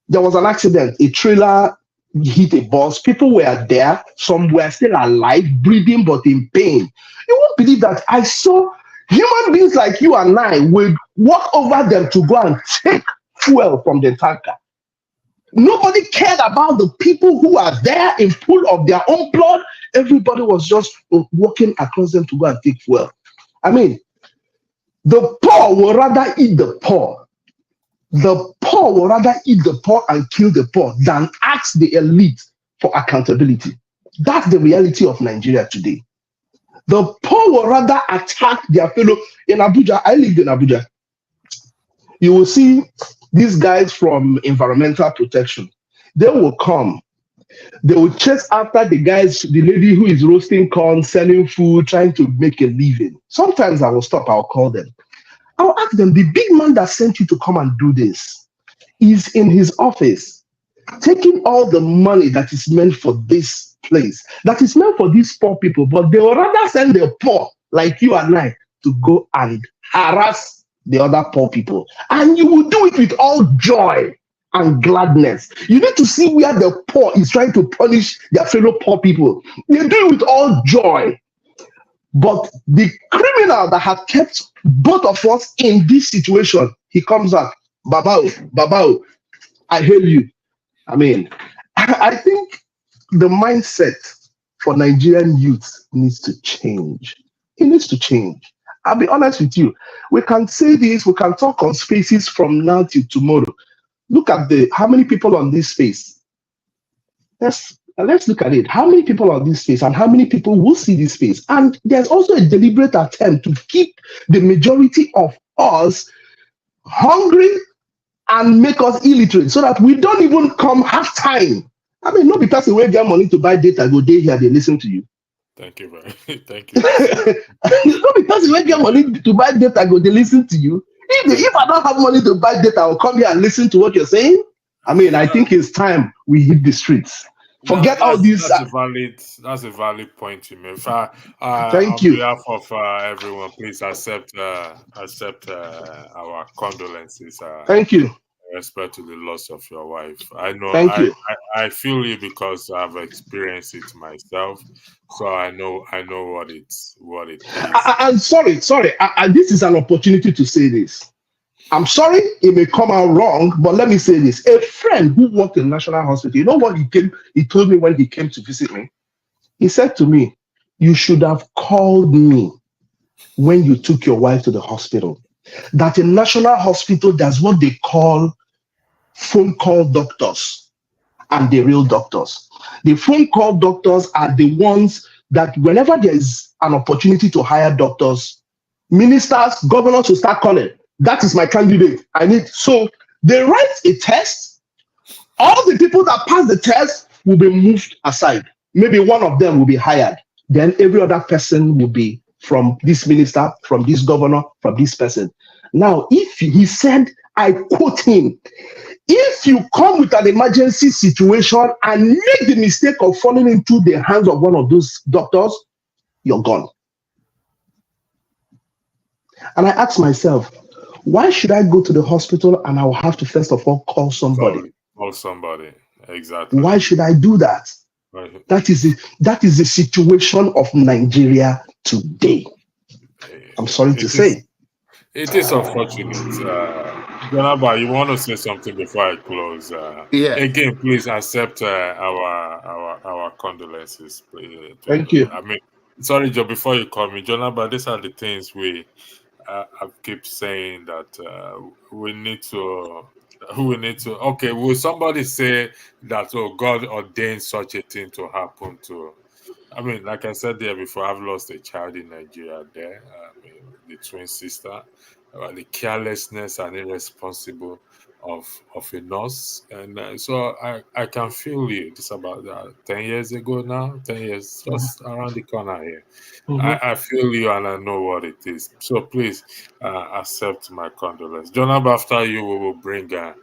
There was an accident. A trailer hit a bus. People were there. Some were still alive, breathing, but in pain. You won't believe that I saw human beings like you and I will walk over them to go and take fuel from the tanker. Nobody cared about the people who are there in pool of their own blood. Everybody was just walking across them to go and take fuel. The poor will rather eat the poor. The poor will rather eat the poor and kill the poor than ask the elite for accountability. That's the reality of Nigeria today. The poor will rather attack their fellow. In Abuja, I lived in Abuja. You will see these guys from environmental protection. They will come. They will chase after the lady who is roasting corn, selling food, trying to make a living. Sometimes I will stop, I'll call them. I'll ask them, the big man that sent you to come and do this is in his office, taking all the money that is meant for this place, that is meant for these poor people, but they will rather send the poor, like you and I, to go and harass the other poor people. And you will do it with all joy and gladness. You need to see where the poor is trying to punish their fellow poor people. They do it with all joy. But the criminal that had kept both of us in this situation, he comes out, Babao, I hail you. I think the mindset for Nigerian youth needs to change. It needs to change. I'll be honest with you. We can say this, we can talk on spaces from now till tomorrow. Look at how many people on this space. Let's look at it. How many people are on this space and how many people will see this space? And there's also a deliberate attempt to keep the majority of us hungry and make us illiterate so that we don't even come half time. I mean, no because we get money to buy data, go day here, they listen to you. Thank you very thank you. No because we get money to buy data, go they listen to you. If I don't have money to buy data, I'll come here and listen to what you're saying. I mean, I think it's time we hit the streets. Forget all these. That's a valid point you made. Thank on you. behalf of everyone, please accept our condolences. Thank you. Respect to the loss of your wife. I know. Thank you. I feel you because I've experienced it myself, so I know what it is. I'm sorry. This is an opportunity to say this. I'm sorry it may come out wrong, but let me say this. A friend who worked in National Hospital, you know what he told me when he came to visit me? He said to me, you should have called me when you took your wife to the hospital. That in National Hospital, there's what they call phone call doctors and the real doctors. The phone call doctors are the ones that whenever there is an opportunity to hire doctors, ministers, governors will start calling. That is my candidate. So they write a test. All the people that pass the test will be moved aside. Maybe one of them will be hired. Then every other person will be from this minister, from this governor, from this person. Now, if he said, I quote him, if you come with an emergency situation and make the mistake of falling into the hands of one of those doctors, you're gone. And I asked myself, why should I go to the hospital and I will have to first of all call somebody? Call somebody, exactly. Why should I do that? Right. That is the situation of Nigeria today. I'm sorry to say. It is unfortunate. Jonaba, you want to say something before I close? Yeah. Again, please accept our condolences. Please. Thank you. I mean, sorry, Joe, before you call me, Jonaba, these are the things I keep saying that we need to. Okay, will somebody say that? Oh, God ordained such a thing to happen to? I mean, like I said there before, I've lost a child in Nigeria there, the twin sister. The carelessness and irresponsible of a nurse, and so I can feel you. It's about 10 years ago now, 10 years just around the corner here. I feel you and I know what it is. So please accept my condolence. Jonab, after you, we will bring the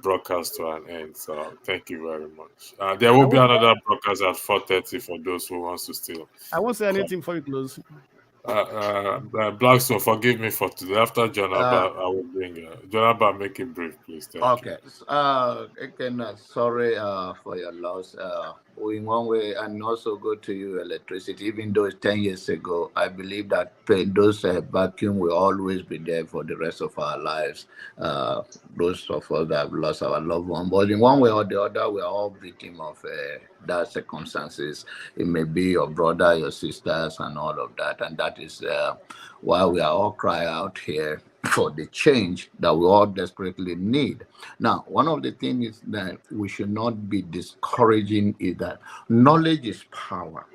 broadcast to an end. So thank you very much. There will be another broadcast at 4:30 for those who wants to still. I won't say anything before you close. Blackstone, forgive me for today. After Jonaba, I will bring Jonaba. Make it brief, please. Thank you. Again, sorry for your loss. In one way, and also go to you, electricity. Even though it's 10 years ago, I believe that those vacuum will always be there for the rest of our lives. Those of us that have lost our loved one, but in one way or the other, we are all victims of that circumstances. It may be your brother, your sisters, and all of that, and that is why we are all crying out here for the change that we all desperately need. Now, one of the things that we should not be discouraging is that knowledge is power.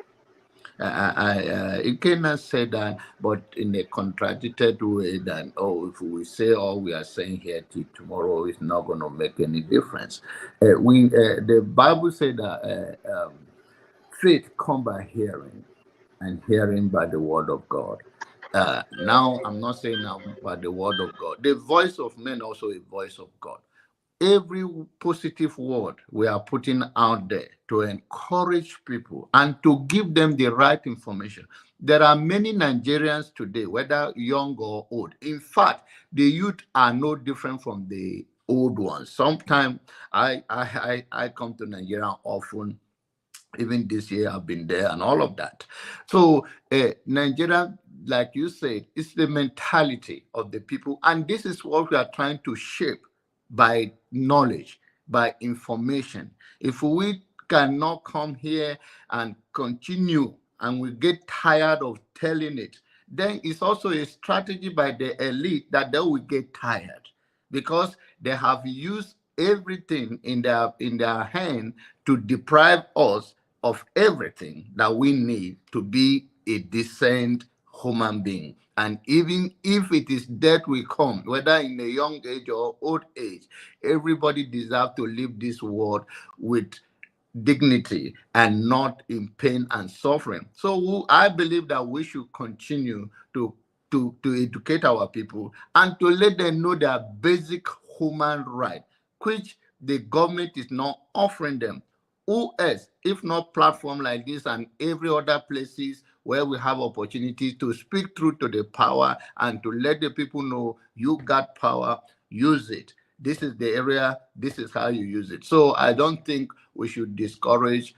You cannot say that, but in a contradicted way that, if we say all we are saying here till tomorrow, it's not going to make any difference. The Bible said that faith comes by hearing, and hearing by the word of God. Now, I'm not saying now by the word of God. The voice of men also a voice of God. Every positive word we are putting out there to encourage people and to give them the right information. There are many Nigerians today, whether young or old. In fact, the youth are no different from the old ones. Sometimes I come to Nigeria often. Even this year, I've been there and all of that. So Nigeria, like you said, is the mentality of the people. And this is what we are trying to shape by knowledge, by information. If we cannot come here and continue and we get tired of telling it, then it's also a strategy by the elite that they will get tired because they have used everything in their hand to deprive us of everything that we need to be a decent human being. And even if it is death will come, whether in a young age or old age, everybody deserves to leave this world with dignity and not in pain and suffering. So I believe that we should continue to educate our people and to let them know their basic human right, which the government is not offering them. Who else, if not platform like this and every other places where we have opportunities to speak truth to the power and to let the people know you got power, use it. This is the area, this is how you use it. So I don't think we should discourage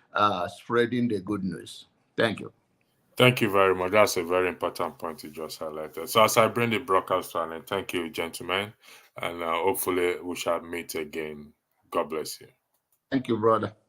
spreading the good news. Thank you. Thank you very much. That's a very important point you just highlighted. So as I bring the broadcast to an end, thank you, gentlemen, and hopefully we shall meet again. God bless you. Thank you, brother.